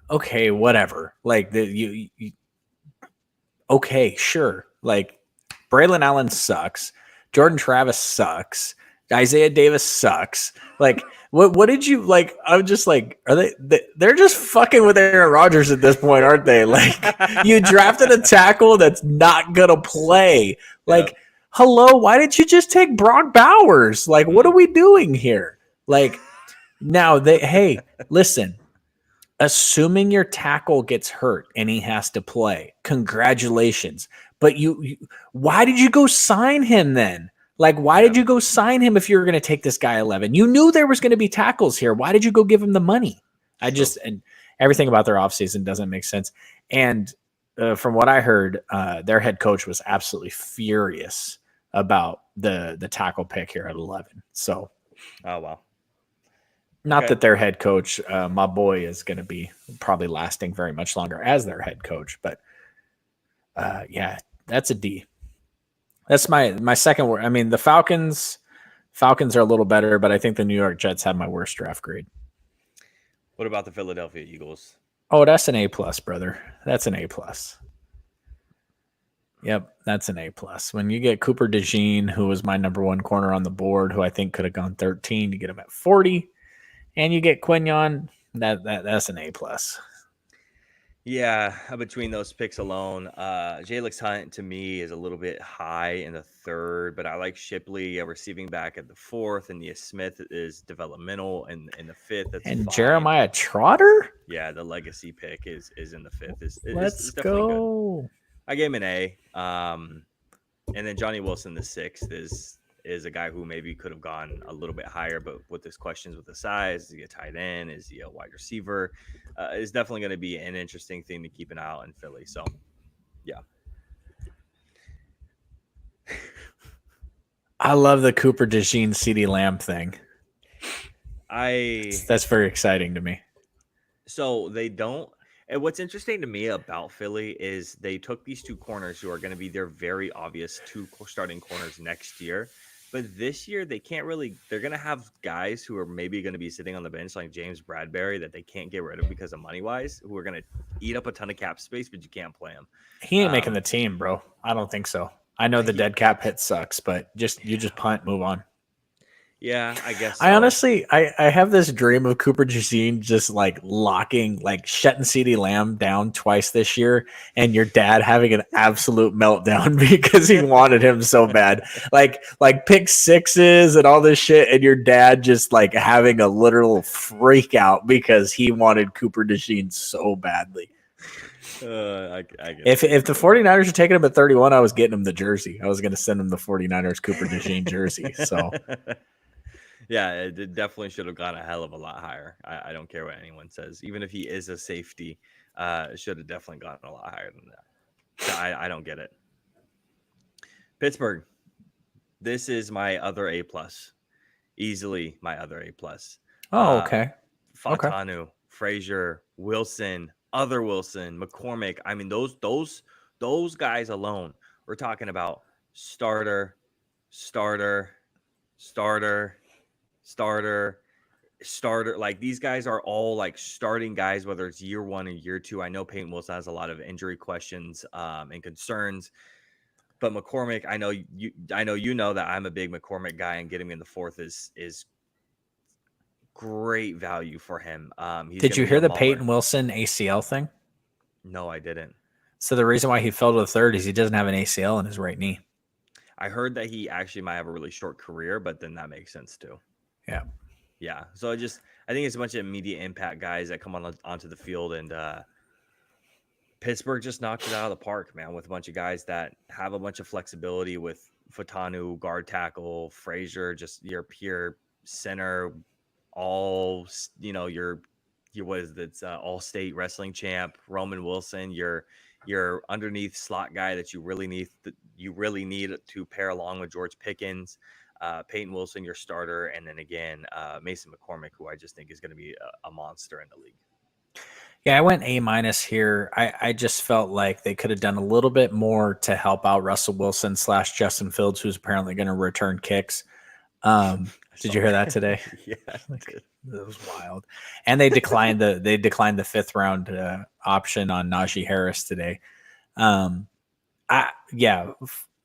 okay, whatever. Like you okay, sure. Like Braylon Allen sucks. Jordan Travis sucks. Isaiah Davis sucks. Like what did you like? I'm just like, are they're just fucking with Aaron Rodgers at this point, aren't they? Like you drafted a tackle that's not gonna play. Like, yep. Hello, why didn't you just take Brock Bowers? Like, what are we doing here? Like, now hey, listen, assuming your tackle gets hurt and he has to play, congratulations. But you why did you go sign him then? Like, why did you go sign him if you were going to take this guy 11? You knew there was going to be tackles here. Why did you go give him the money? And everything about their offseason doesn't make sense. And from what I heard, their head coach was absolutely furious about the tackle pick here at 11. So, oh, wow. Not that their head coach, my boy, is going to be probably lasting very much longer as their head coach. But, yeah, that's a D. That's my second word. I mean, the Falcons are a little better, but I think the New York Jets have my worst draft grade. What about the Philadelphia Eagles? Oh, that's an A+, brother. That's an A+. Yep, that's an A+. When you get Cooper DeJean, who was my number one corner on the board, who I think could have gone 13, you get him at 40, and you get Quignon, that's an A+. Yeah, between those picks alone, Jalix Hunt to me is a little bit high in the third, but I like Shipley, a receiving back at the fourth, and Smith is developmental in the fifth. That's and fine. Jeremiah Trotter? Yeah, the legacy pick is in the fifth. Let's go. Good. I gave him an A. And then Johnny Wilson, the sixth, is a guy who maybe could have gone a little bit higher, but with his questions with the size, is he a tight end? Is he a wide receiver? Is definitely going to be an interesting thing to keep an eye out in Philly. So, yeah. I love the Cooper DeJean CeeDee Lamb thing. That's very exciting to me. So they don't. And what's interesting to me about Philly is they took these two corners who are going to be their very obvious two starting corners next year, But this year they can't really. They're gonna have guys who are maybe gonna be sitting on the bench like James Bradbury that they can't get rid of because of money wise, who are gonna eat up a ton of cap space, but you can't play them. He ain't making the team, bro. I don't think so. I know the dead cap hit sucks, but you just punt, move on. Yeah, I guess. I honestly, I have this dream of Cooper DeJean just like shutting CeeDee Lamb down twice this year, and your dad having an absolute meltdown because he wanted him so bad, like pick sixes and all this shit, and your dad just like having a literal freak out because he wanted Cooper DeJean so badly. If the 49ers are taking him at 31, I was getting him the jersey. I was going to send him the 49ers Cooper DeJean jersey. So. Yeah, it definitely should have gone a hell of a lot higher. I don't care what anyone says. Even if he is a safety, it should have definitely gone a lot higher than that. So I don't get it. Pittsburgh. This is my other A+. Easily my other A+. Oh, okay. Fataanu, Frazier, Wilson, other Wilson, McCormick. I mean, those guys alone, we're talking about starter, like these guys are all like starting guys, whether it's year 1 or year 2. I know Peyton Wilson has a lot of injury questions and concerns, but McCormick, I know you know that I'm a big McCormick guy, and getting him in the 4th is great value for him. Did you hear the Peyton Wilson ACL thing? No, I didn't. So the reason why he fell to the 3rd is he doesn't have an ACL in his right knee. I heard that he actually might have a really short career, but then that makes sense too. Yeah. So I think it's a bunch of immediate impact guys that come onto the field, and Pittsburgh just knocked it out of the park, man, with a bunch of guys that have a bunch of flexibility with Fataanu, guard tackle, Frazier, just your pure center, all, your what is it? All state wrestling champ, Roman Wilson, your underneath slot guy that you really need to pair along with George Pickens. Peyton Wilson, your starter, and then again Mason McCormick, who I just think is going to be a monster in the league. Yeah, I went A- here. I just felt like they could have done a little bit more to help out Russell Wilson / Justin Fields, who's apparently going to return kicks. Did you hear that today? Yeah, it was wild. And they declined the 5th round option on Najee Harris today.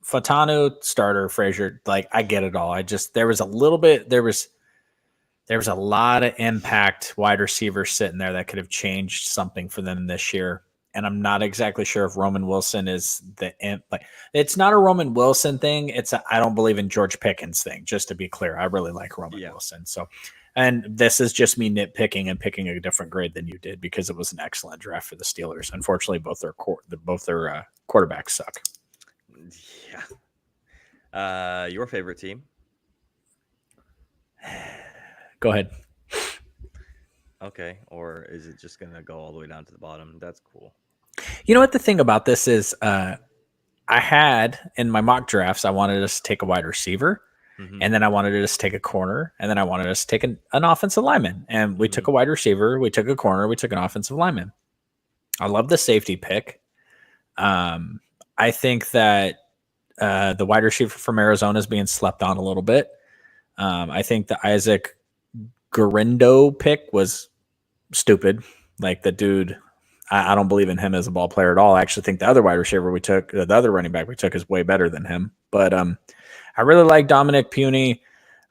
Fataanu, starter, Frazier, like I get it all. There was a lot of impact wide receivers sitting there that could have changed something for them this year. And I'm not exactly sure if Roman Wilson is it's not a Roman Wilson thing. It's I don't believe in George Pickens thing, just to be clear. I really like Roman Wilson. So, and this is just me nitpicking and picking a different grade than you did because it was an excellent draft for the Steelers. Unfortunately, both their quarterbacks suck. Yeah. Your favorite team? Go ahead. Okay. Or is it just going to go all the way down to the bottom? That's cool. You know what the thing about this is? I had in my mock drafts, I wanted us to take a wide receiver, and then I wanted us to take a corner, and then I wanted us to take an offensive lineman. And we took a wide receiver, we took a corner, we took an offensive lineman. I love the safety pick. I think that the wide receiver from Arizona is being slept on a little bit. I think the Isaac Guerendo pick was stupid. Like the dude, I don't believe in him as a ball player at all. I actually think the other wide receiver we took, the other running back we took, is way better than him. But I really like Dominic Puny.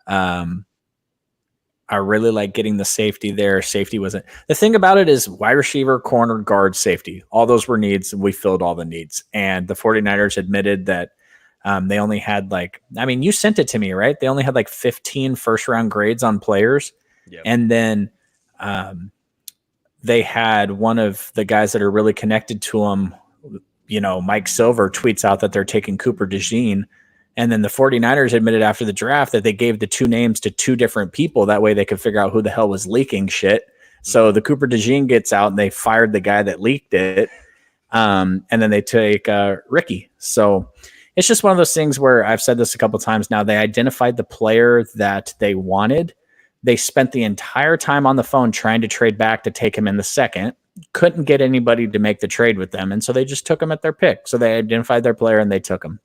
I really like getting the safety there. Safety wasn't the thing about it is wide receiver, corner, guard, safety. All those were needs, and we filled all the needs. And the 49ers admitted that they only had you sent it to me, right? They only had 15 first-round grades on players. Yep. And then they had one of the guys that are really connected to them, Mike Silver tweets out that they're taking Cooper DeJean. And then the 49ers admitted after the draft that they gave the 2 names to 2 different people. That way they could figure out who the hell was leaking shit. So the Cooper DeJean gets out and they fired the guy that leaked it. And then they take Ricky. So it's just one of those things where I've said this a couple of times now. They identified the player that they wanted. They spent the entire time on the phone trying to trade back to take him in the 2nd. Couldn't get anybody to make the trade with them. And so they just took him at their pick. So they identified their player and they took him.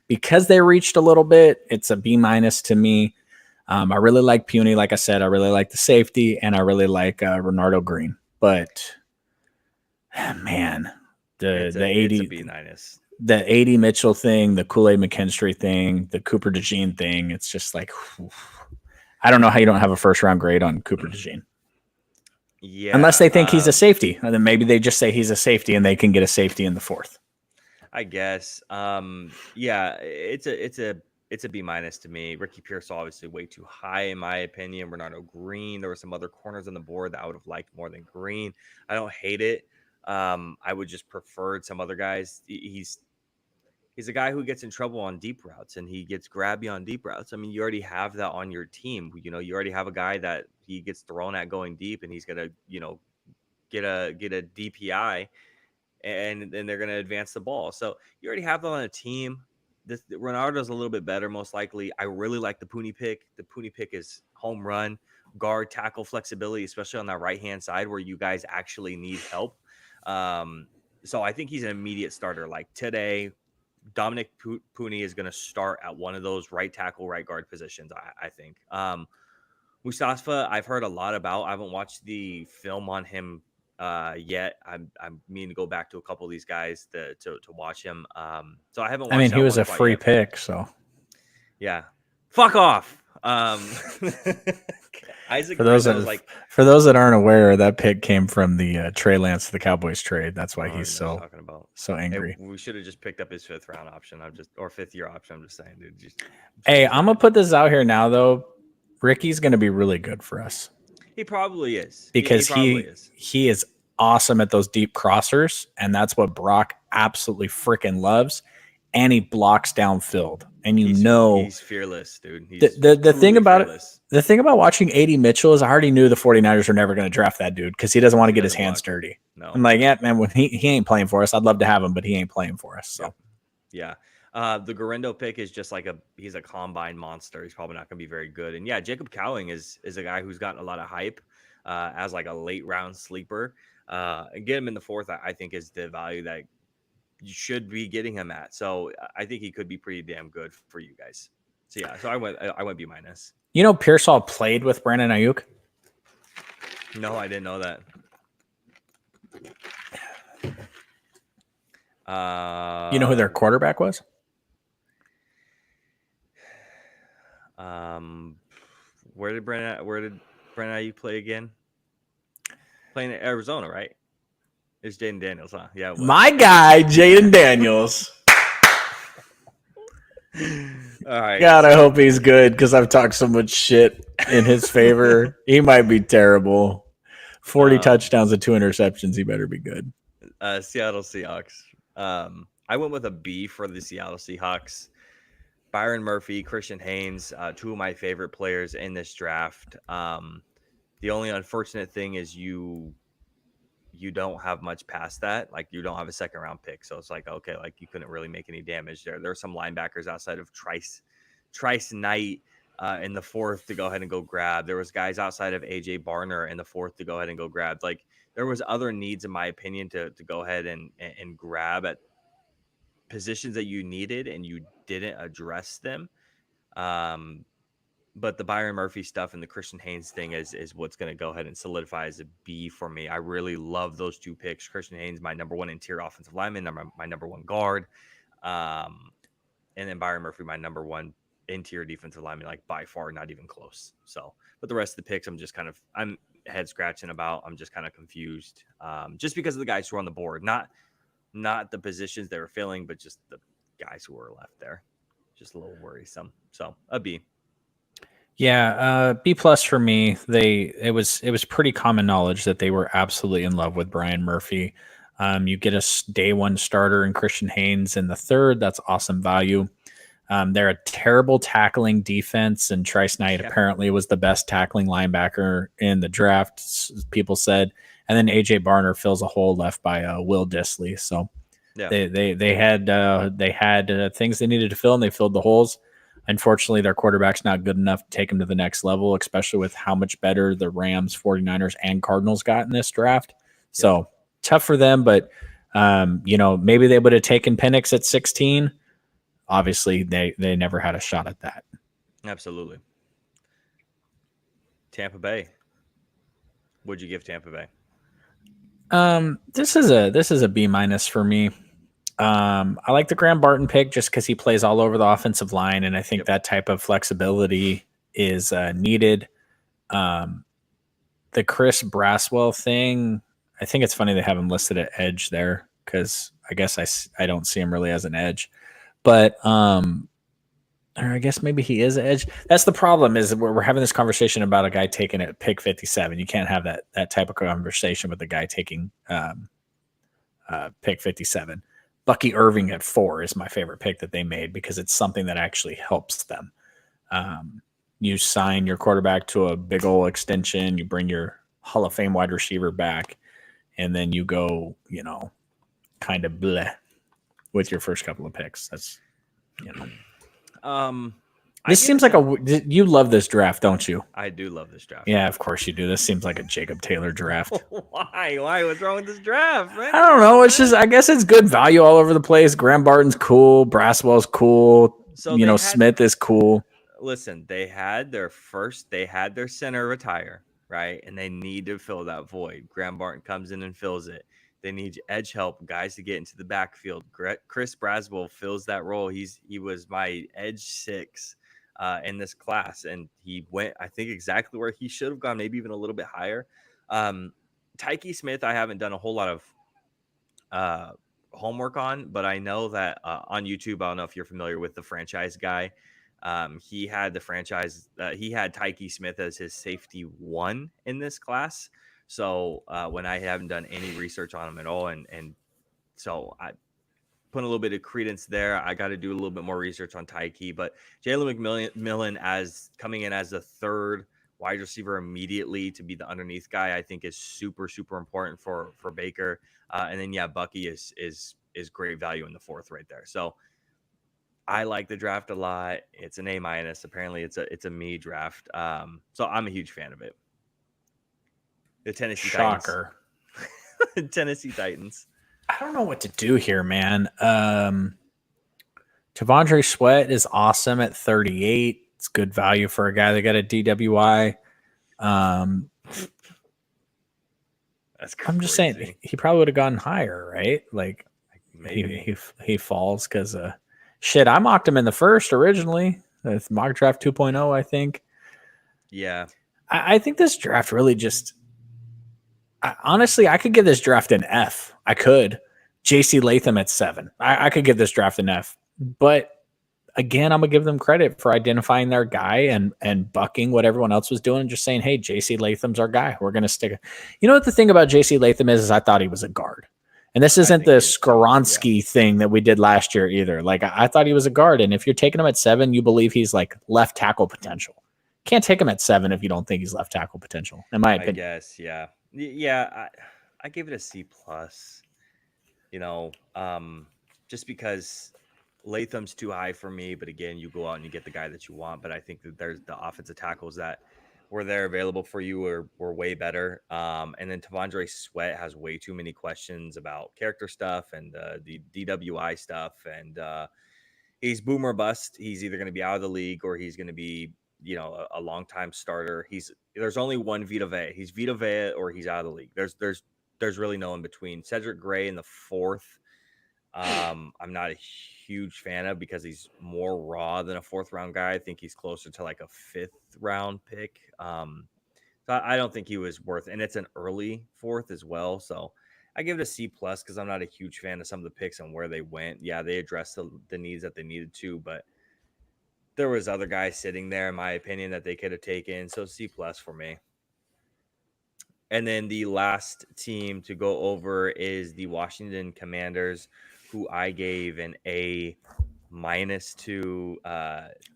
because they reached a little bit, it's a B- to me. I really like Puny. Like I said, I really like the safety, and I really like Renardo Green. But man, It's the a 80 B minus. the 80 Mitchell thing, the Kool-Aid McKinstry thing, the Cooper DeJean thing, it's just like, whew. I don't know how you don't have a first round grade on Cooper DeJean. Yeah, Unless they think he's a safety, and then maybe they just say he's a safety and they can get a safety in the fourth. I guess. Yeah, it's a B minus to me. Ricky Pierce obviously way too high in my opinion. Renardo Green, there were some other corners on the board that I would have liked more than Green. I don't hate it. I would just preferred some other guys. He's a guy who gets in trouble on deep routes and he gets grabby on deep routes. I mean, you already have that on your team. You know, you already have a guy that he gets thrown at going deep and he's gonna, get a DPI and then they're gonna advance the ball. So you already have that on a team. This Ronaldo's a little bit better, most likely. I really like the Puny pick. The Puny pick is home run, guard, tackle flexibility, especially on that right hand side where you guys actually need help. So I think he's an immediate starter. Like today, Dominic Puny is going to start at one of those right tackle, right guard positions, I think. Mustafa, I've heard a lot about. I haven't watched the film on him yet. I'm meaning to go back to a couple of these guys to watch him. So I haven't watched. I mean, he was a free pick, so yeah. Fuck off. Isaac for those that aren't aware, that pick came from the Trey Lance to the Cowboys trade. That's why he's so angry. We should have just picked up his fifth round option. Or fifth year option. I'm just saying, dude. Hey, I'm gonna put this out here now though. Ricky's gonna be really good for us. He probably is because he is awesome at those deep crossers, and that's what Brock absolutely freaking loves. And he blocks downfield, and he's fearless, dude. The thing about watching 80 Mitchell is I already knew the 49ers were never going to draft that dude because he doesn't want to get his hands dirty. No. I'm like, yeah, man, when he ain't playing for us. I'd love to have him, but he ain't playing for us. So yeah. The Garendo pick is just like he's a combine monster. He's probably not going to be very good. And yeah, Jacob Cowing is a guy who's gotten a lot of hype as like a late round sleeper. And get him in the fourth, I think, is the value that you should be getting him at. So I think he could be pretty damn good for you guys. So yeah, so I went B minus. You know, Pearsall played with Brandon Ayuk. No, I didn't know that. You know who their quarterback was? Where did Brandon Ayuk play again? Playing in Arizona, right? It's Jaden Daniels, huh? Yeah. My guy, Jaden Daniels. All right. God, I hope he's good because I've talked so much shit in his favor. He might be terrible. 40 touchdowns and 2 interceptions. He better be good. Seattle Seahawks. I went with a B for the Seattle Seahawks. Byron Murphy, Christian Haynes, two of my favorite players in this draft. The only unfortunate thing is you don't have much past that. Like you don't have a second round pick. So it's like, okay, like you couldn't really make any damage there. There are some linebackers outside of Trice Knight in the fourth to go ahead and go grab. There was guys outside of AJ Barner in the fourth to go ahead and go grab. Like there was other needs, in my opinion, to go ahead and grab at positions that you needed and you didn't address them. But the Byron Murphy stuff and the Christian Haynes thing is what's going to go ahead and solidify as a B for me. I really love those two picks. Christian Haynes, my number one interior offensive lineman, my number one guard. And then Byron Murphy, my number one interior defensive lineman, like by far, not even close. So, but the rest of the picks, I'm head scratching about. I'm just kind of confused. Just because of the guys who are on the board, not the positions they were filling, but just the guys who were left there. Just a little worrisome. So a B. Yeah, B+ for me. It was pretty common knowledge that they were absolutely in love with Brian Murphy. You get a day one starter in Christian Haynes in the third. That's awesome value. They're a terrible tackling defense, and Trice Knight apparently was the best tackling linebacker in the draft, people said. And then AJ Barner fills a hole left by Will Dissly. So they had things they needed to fill, and they filled the holes. Unfortunately, their quarterback's not good enough to take them to the next level, especially with how much better the Rams, 49ers, and Cardinals got in this draft. So tough for them, but maybe they would have taken Penix at 16. obviously they never had a shot at that. Absolutely. Tampa Bay. What'd you give Tampa Bay? This is a B minus for me. I like the Graham Barton pick just because he plays all over the offensive line, and I think that type of flexibility is needed. The Chris Braswell thing, I think it's funny they have him listed at edge there because I guess I don't see him really as an edge, but or I guess maybe he is an edge. That's the problem is we're having this conversation about a guy taking it pick 57. You can't have that type of conversation with the guy taking pick 57. Bucky Irving at 4 is my favorite pick that they made because it's something that actually helps them. You sign your quarterback to a big old extension, you bring your Hall of Fame wide receiver back, and then you go, kind of bleh with your first couple of picks. That's, this seems like you love this draft, don't you? I do love this draft. Yeah, of course you do. This seems like a Jacob Taylor draft. Why? What's wrong with this draft, man? I don't know. It's just, I guess it's good value all over the place. Graham Barton's cool. Braswell's cool. So Smith is cool. Listen, they had their center retire, right? And they need to fill that void. Graham Barton comes in and fills it. They need edge help, guys to get into the backfield. Chris Braswell fills that role. He was my edge 6 in this class, and he went, I think, exactly where he should have gone, maybe even a little bit higher. Tyke Smith, I haven't done a whole lot of homework on, but I know that on YouTube, I don't know if you're familiar with the franchise guy. He had the franchise. He had Tyke Smith as his safety 1 in this class. So when I haven't done any research on him at all, and so I put a little bit of credence there. I got to do a little bit more research on Tyke, but Jalen McMillan as coming in as the 3rd wide receiver immediately to be the underneath guy, I think is super, super important for Baker. And then Bucky is great value in the 4th right there. So I like the draft a lot. It's an A-. Apparently it's a me draft. So I'm a huge fan of it. The Tennessee Shocker. Titans. Tennessee Titans. I don't know what to do here, man. T'Vondre Sweat is awesome at 38. It's good value for a guy that got a DWI. That's crazy. I'm just saying he probably would have gone higher, right? Like maybe he falls because shit. I mocked him in the 1st originally. It's mock draft 2.0, I think. Yeah, I think this draft really just. Honestly, I could give this draft an F. I could. JC Latham at 7. I could give this draft an F. But again, I'm going to give them credit for identifying their guy and bucking what everyone else was doing and just saying, hey, JC Latham's our guy. We're going to stick. You know what the thing about JC Latham is I thought he was a guard. And this isn't the Skoronski thing that we did last year either. Like, I thought he was a guard. And if you're taking him at 7, you believe he's like left tackle potential. Can't take him at 7 if you don't think he's left tackle potential, in my opinion. I guess, yeah. Yeah, I gave it a C+. Just because Latham's too high for me. But again, you go out and you get the guy that you want. But I think that there's the offensive tackles that were there available for you were way better. And then T'Vondre Sweat has way too many questions about character stuff and the DWI stuff. And he's boomer bust. He's either going to be out of the league or he's going to be a long-time starter. There's only one Vita Vea. He's Vita Vea or he's out of the league. There's really no in between. Cedric Gray in the 4th. I'm not a huge fan of because he's more raw than a 4th round guy. I think he's closer to like a 5th round pick. So I don't think he was worth, and it's an early 4th as well. So I give it a C+ because I'm not a huge fan of some of the picks and where they went. Yeah, they addressed the needs that they needed to, but there was other guys sitting there, in my opinion, that they could have taken. So C+ for me. And then the last team to go over is the Washington Commanders, who I gave an A- to.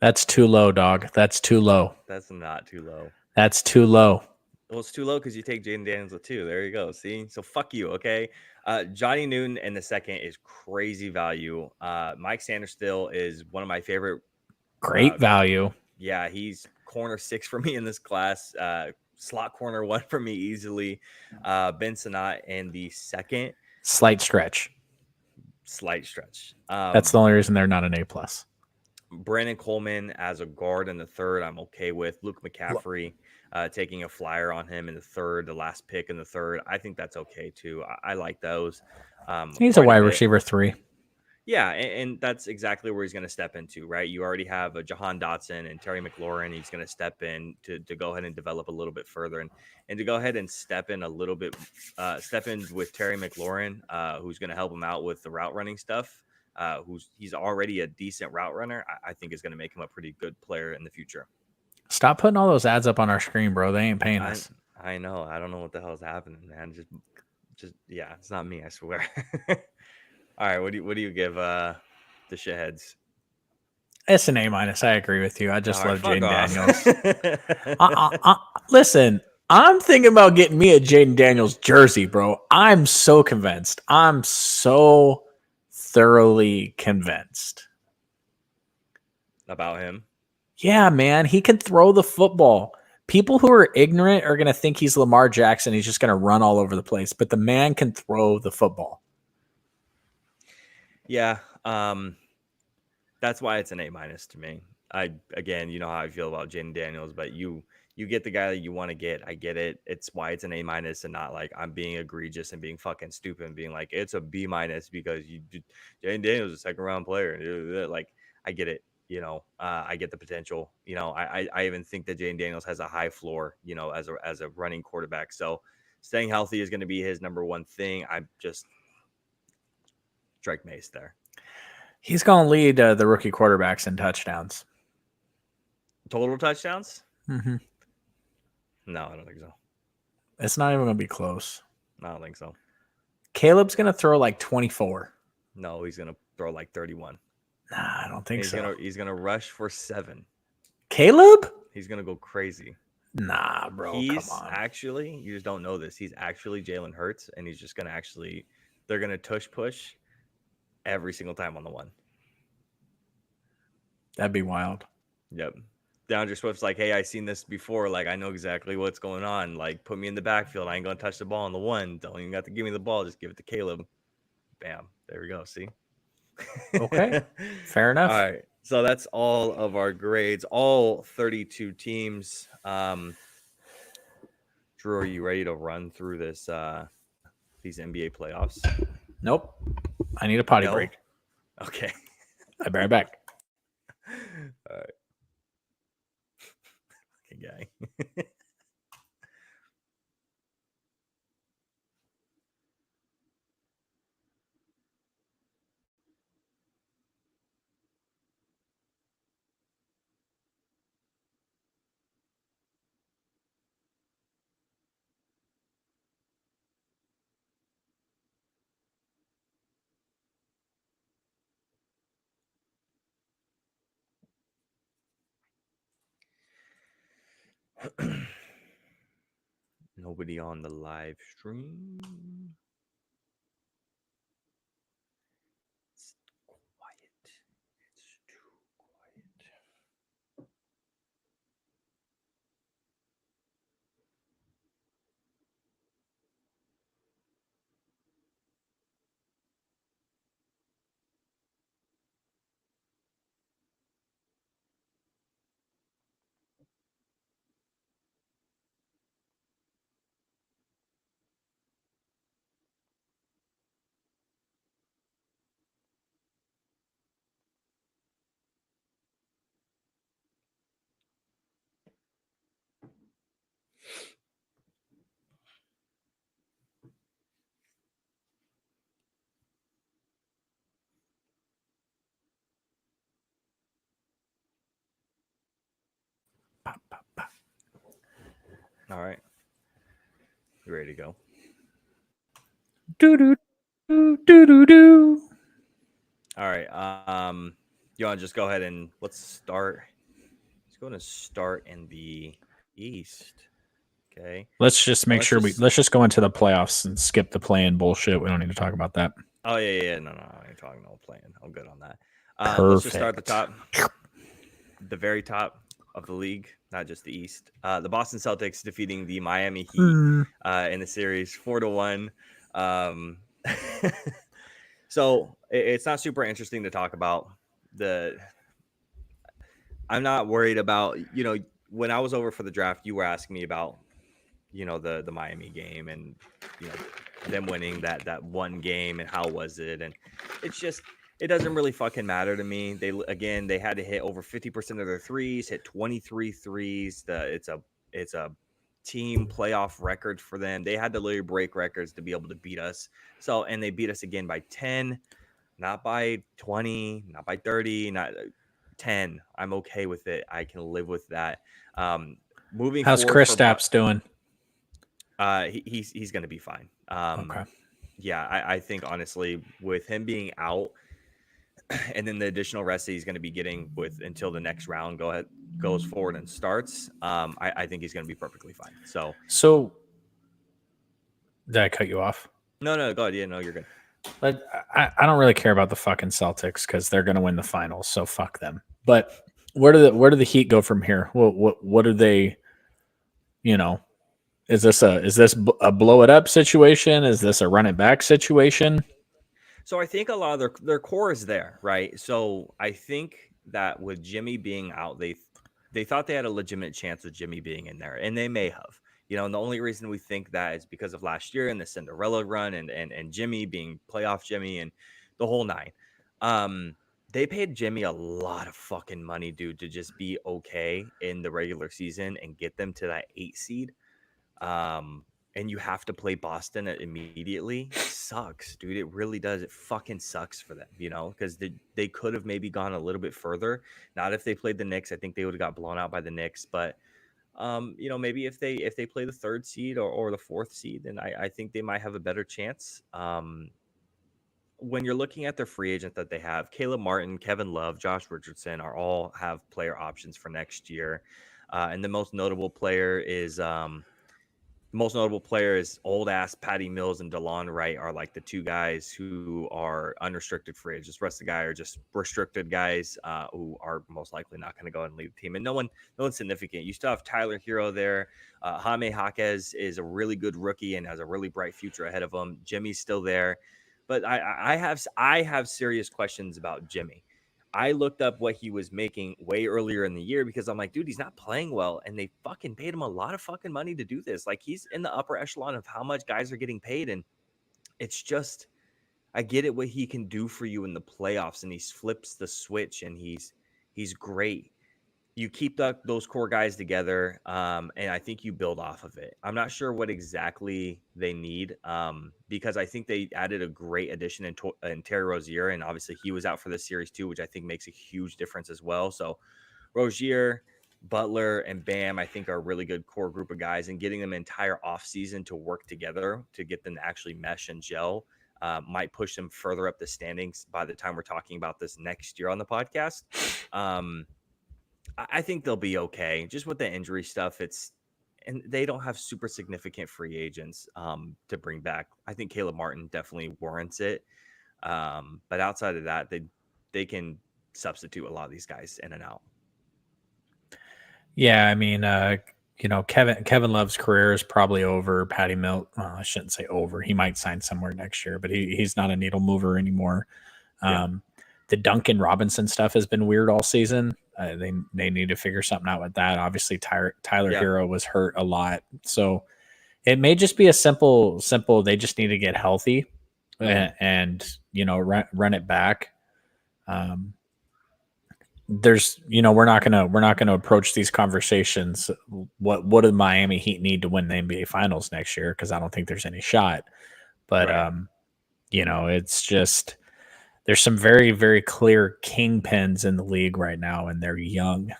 That's too low, dog. That's too low. That's not too low. That's too low. Well, it's too low because you take Jaden Daniels with 2. There you go. See? So fuck you, okay? Johnny Newton in the 2nd is crazy value. Mike Sanderstill is one of my favorite. Great value. Yeah, he's corner 6 for me in this class. Slot corner 1 for me easily. Ben Sinnott in the 2nd. Slight stretch. slight stretch. That's the only reason they're not an A+. Brandon Coleman as a guard in the third, I'm okay with. Luke McCaffrey taking a flyer on him in the third, the last pick in the third. I think that's okay too. I like those. He's a wide receiver 3. Yeah, and that's exactly where he's going to step into, right? You already have a Jahan Dotson and Terry McLaurin. He's going to step in to go ahead and develop a little bit further, and to go ahead and step in a little bit, step in with Terry McLaurin, who's going to help him out with the route running stuff. He's already a decent route runner. I think is going to make him a pretty good player in the future. Stop putting all those ads up on our screen, bro. They ain't paying us. I know. I don't know what the hell is happening, man. Just yeah, it's not me. I swear. All right, what do you give the shitheads? It's an A-. I agree with you. I just love Jaden Daniels. Listen, I'm thinking about getting me a Jaden Daniels jersey, bro. I'm so convinced. I'm so thoroughly convinced about him. Yeah, man, he can throw the football. People who are ignorant are going to think he's Lamar Jackson. He's just going to run all over the place, but the man can throw the football. Yeah, that's why it's an A- to me. Again, you know how I feel about Jaden Daniels, but you get the guy that you want to get. I get it. It's why it's an A- and not like I'm being egregious and being fucking stupid and being like it's a B- because Jaden Daniels is a second round player. Like I get it. You know, I get the potential. You know, I even think that Jaden Daniels has a high floor. You know, as a running quarterback. So staying healthy is going to be his number one thing. I'm just strike Mace there. He's going to lead the rookie quarterbacks in touchdowns. Total touchdowns? Mm-hmm. No, I don't think so. It's not even going to be close. I don't think so. Caleb's going to throw like 24. No, he's going to throw like 31. Nah, I don't think so. He's going to rush for 7. Caleb? He's going to go crazy. Nah, bro, he's come on. Actually, you just don't know this. He's actually Jalen Hurts, and he's just going to they're going to tush push every single time on the one. That'd be wild. Yep. DeAndre Swift's like, hey, I seen this before. Like, I know exactly what's going on. Like, put me in the backfield. I ain't going to touch the ball on the one. Don't even have to give me the ball. Just give it to Caleb. Bam. There we go. See? Okay. Fair enough. All right. So that's all of our grades, all 32 teams. Drew, are you ready to run through these NBA playoffs? Nope. I need a potty break. Okay. I'll be right back. All right. Fucking guy. Nobody on the live stream. It's quiet. It's too quiet. All right. You ready to go? Do. All right. You want to just go ahead and let's start. Let's go and start in the East. Okay. Let's just make sure let's just go into the playoffs and skip the play-in bullshit. We don't need to talk about that. Oh yeah. No, I ain't talking no play-in. I'm good on that. Perfect. Let's just start at the top, the very top of the league, not just the East. The Boston Celtics defeating the Miami Heat in the series 4-1. So it's not super interesting to talk about. I'm not worried about, when I was over for the draft, you were asking me about, the Miami game and, them winning that one game and how was it. And it's just, it doesn't really fucking matter to me. They had to hit over 50% of their threes, hit 23 threes. It's a team playoff record for them. They had to literally break records to be able to beat us. So, and they beat us again by 10, not by 20, not by 30, not 10. I'm okay with it. I can live with that. Moving How's forward for Kristaps doing? he's going to be fine. Okay. Yeah, I think honestly, with him being out, and then the additional rest that he's going to be getting with until the next round goes forward and starts, I think he's going to be perfectly fine. So, did I cut you off? No, go ahead. Yeah, no, you're good. But I don't really care about the fucking Celtics because they're going to win the finals, so fuck them. But where do the Heat go from here? What are they? Is this a blow it up situation? Is this a run it back situation? So I think a lot of their core is there, right? So I think that with Jimmy being out, they thought they had a legitimate chance with Jimmy being in there, and they may have. And the only reason we think that is because of last year and the Cinderella run and Jimmy being playoff Jimmy and the whole nine. They paid Jimmy a lot of fucking money, dude, to just be okay in the regular season and get them to that 8 seed. And you have to play Boston immediately. It sucks, dude. It really does. It fucking sucks for them, because they could have maybe gone a little bit further. Not if they played the Knicks. I think they would have got blown out by the Knicks. But maybe if they play the 3rd seed or the 4th seed, then I think they might have a better chance. When you're looking at their free agent that they have, Caleb Martin, Kevin Love, Josh Richardson all have player options for next year. And the most notable player is old ass Patty Mills and DeLon Wright are like the two guys who are unrestricted free agents. The rest of the guys are just restricted guys who are most likely not going to go and lead the team. And no one significant. You still have Tyler Hero there. Jaime Jaquez is a really good rookie and has a really bright future ahead of him. Jimmy's still there, but I have serious questions about Jimmy. I looked up what he was making way earlier in the year because I'm like, dude, he's not playing well. And they fucking paid him a lot of fucking money to do this. Like, he's in the upper echelon of how much guys are getting paid. And it's just, I get it what he can do for you in the playoffs. And he flips the switch and he's great. You keep those core guys together, and I think you build off of it. I'm not sure what exactly they need, because I think they added a great addition in Terry Rozier, and obviously he was out for the series too, which I think makes a huge difference as well. So Rozier, Butler, and Bam, I think are a really good core group of guys, and getting them entire offseason to work together to get them to actually mesh and gel might push them further up the standings by the time we're talking about this next year on the podcast. I think they'll be okay. Just with the injury stuff, and they don't have super significant free agents to bring back. I think Caleb Martin definitely warrants it. But outside of that, they can substitute a lot of these guys in and out. Yeah, I mean, Kevin Love's career is probably over. Patty Mills, well, I shouldn't say over. He might sign somewhere next year, but he's not a needle mover anymore. Yeah. The Duncan Robinson stuff has been weird all season. They need to figure something out with that. Obviously, Tyler Hero was hurt a lot, so it may just be a simple. They just need to get healthy, and run it back. There's we're not gonna approach these conversations. What do Miami Heat need to win the NBA Finals next year? Because I don't think there's any shot. But right. It's just. There's some very, very clear kingpins in the league right now, and they're young.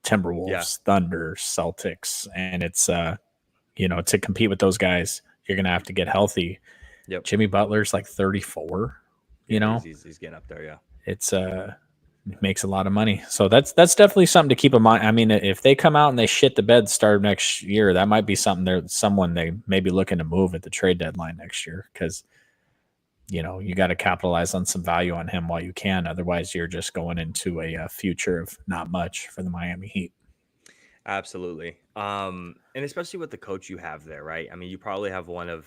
Timberwolves, Thunder, Celtics, and it's to compete with those guys, you're gonna have to get healthy. Yep. Jimmy Butler's like 34. He's getting up there. Yeah, it's it makes a lot of money, so that's definitely something to keep in mind. I mean, if they come out and they shit the bed start next year, that might be someone they may be looking to move at the trade deadline next year because. You got to capitalize on some value on him while you can. Otherwise, you're just going into a future of not much for the Miami Heat. Absolutely. And especially with the coach you have there, right? I mean, you probably have one of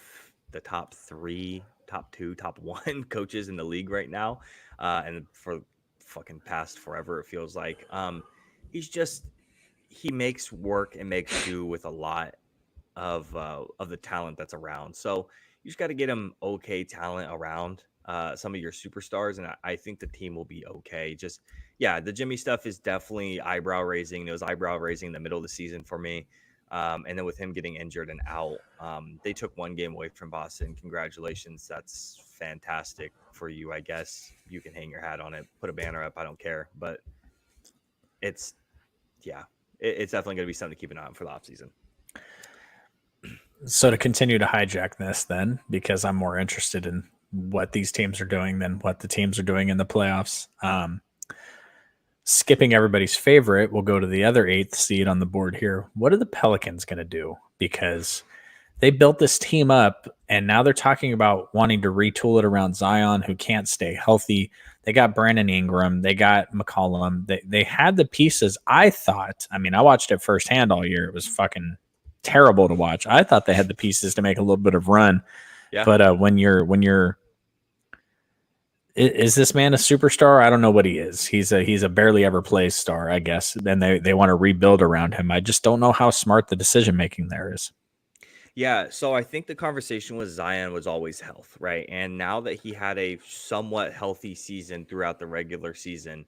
the top 3 top 2, top 1 coaches in the league right now, and for fucking past forever it feels like. He makes work and makes do with a lot of the talent that's around. So you just got to get him okay talent around some of your superstars, and I think the team will be okay. Just yeah, the Jimmy stuff is definitely eyebrow raising. It was eyebrow raising in the middle of the season for me. And then with him getting injured and out, they took one game away from Boston. Congratulations, that's fantastic for you. I guess you can hang your hat on it, put a banner up. I don't care, but it's yeah, it's definitely going to be something to keep an eye on for the offseason. So to continue to hijack this then, because I'm more interested in what these teams are doing than what the teams are doing in the playoffs. Skipping everybody's favorite, we'll go to the other 8th seed on the board here. What are the Pelicans going to do? Because they built this team up, and now they're talking about wanting to retool it around Zion, who can't stay healthy. They got Brandon Ingram. They got McCollum. They had the pieces, I thought. I mean, I watched it firsthand all year. It was fucking terrible to watch. I thought they had the pieces to make a little bit of run. Yeah. But when you're is this man a superstar? I don't know what he is. He's a barely ever plays star, I guess. Then they want to rebuild around him. I just don't know how smart the decision making there is. Yeah, so I think the conversation with Zion was always health, right? And now that he had a somewhat healthy season throughout the regular season,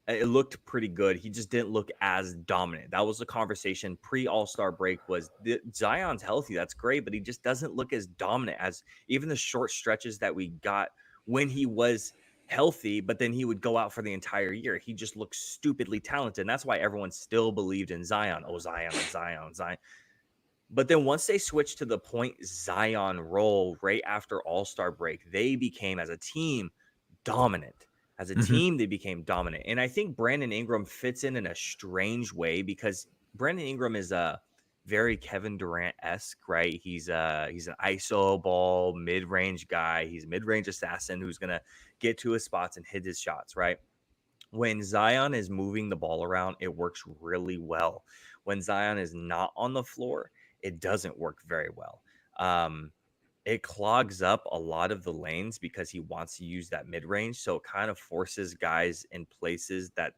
it looked pretty good. He just didn't look as dominant. That was the conversation pre All-Star break was Zion's healthy. That's great, but he just doesn't look as dominant as even the short stretches that we got when he was healthy, but then he would go out for the entire year. He just looked stupidly talented. And that's why everyone still believed in Zion. Oh, Zion. But then once they switched to the point Zion role right after All-Star break, they became as a team dominant. As a team, they became dominant. And I think Brandon Ingram fits in a strange way because Brandon Ingram is a very Kevin Durant-esque, right? He's an ISO ball mid-range guy. He's a mid-range assassin who's going to get to his spots and hit his shots, right? When Zion is moving the ball around, it works really well. When Zion is not on the floor, it doesn't work very well. It clogs up a lot of the lanes because he wants to use that mid-range. So it kind of forces guys in places that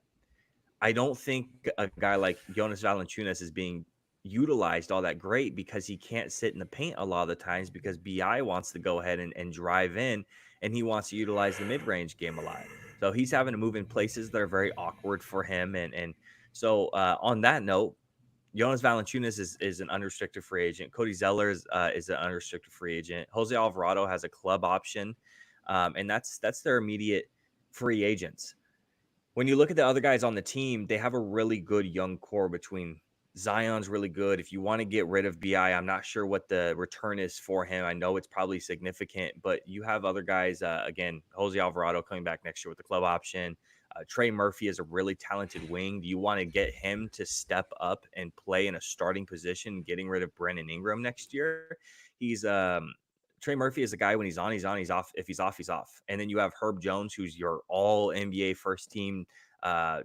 I don't think a guy like Jonas Valanciunas is being utilized all that great because he can't sit in the paint a lot of the times because BI wants to go ahead and drive in, and he wants to utilize the mid-range game a lot. So he's having to move in places that are very awkward for him. And so on that note, Jonas Valanciunas is an unrestricted free agent. Cody Zeller is an unrestricted free agent. Jose Alvarado has a club option, and that's their immediate free agents. When you look at the other guys on the team, they have a really good young core between Zion's really good. If you want to get rid of BI, I'm not sure what the return is for him. I know it's probably significant, but you have other guys, again, Jose Alvarado coming back next year with the club option. Trey Murphy is a really talented wing. Do you want to get him to step up and play in a starting position, getting rid of Brandon Ingram next year? He's Trey Murphy is a guy when he's on, he's on, he's off. If he's off, he's off. And then you have Herb Jones, who's your all NBA first team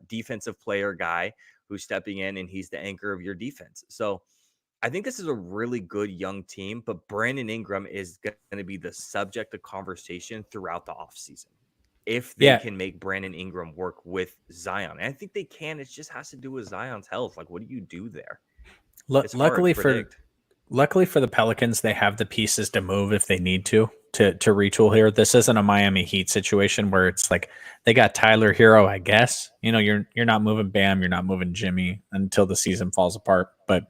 defensive player guy who's stepping in, and he's the anchor of your defense. So I think this is a really good young team, but Brandon Ingram is going to be the subject of conversation throughout the offseason. If they can make Brandon Ingram work with Zion. And I think they can. It just has to do with Zion's health. Like, what do you do there? Luckily for the Pelicans, they have the pieces to move if they need to retool here. This isn't a Miami Heat situation where it's like they got Tyler Hero, I guess. You know, you're not moving Bam, you're not moving Jimmy until the season falls apart. But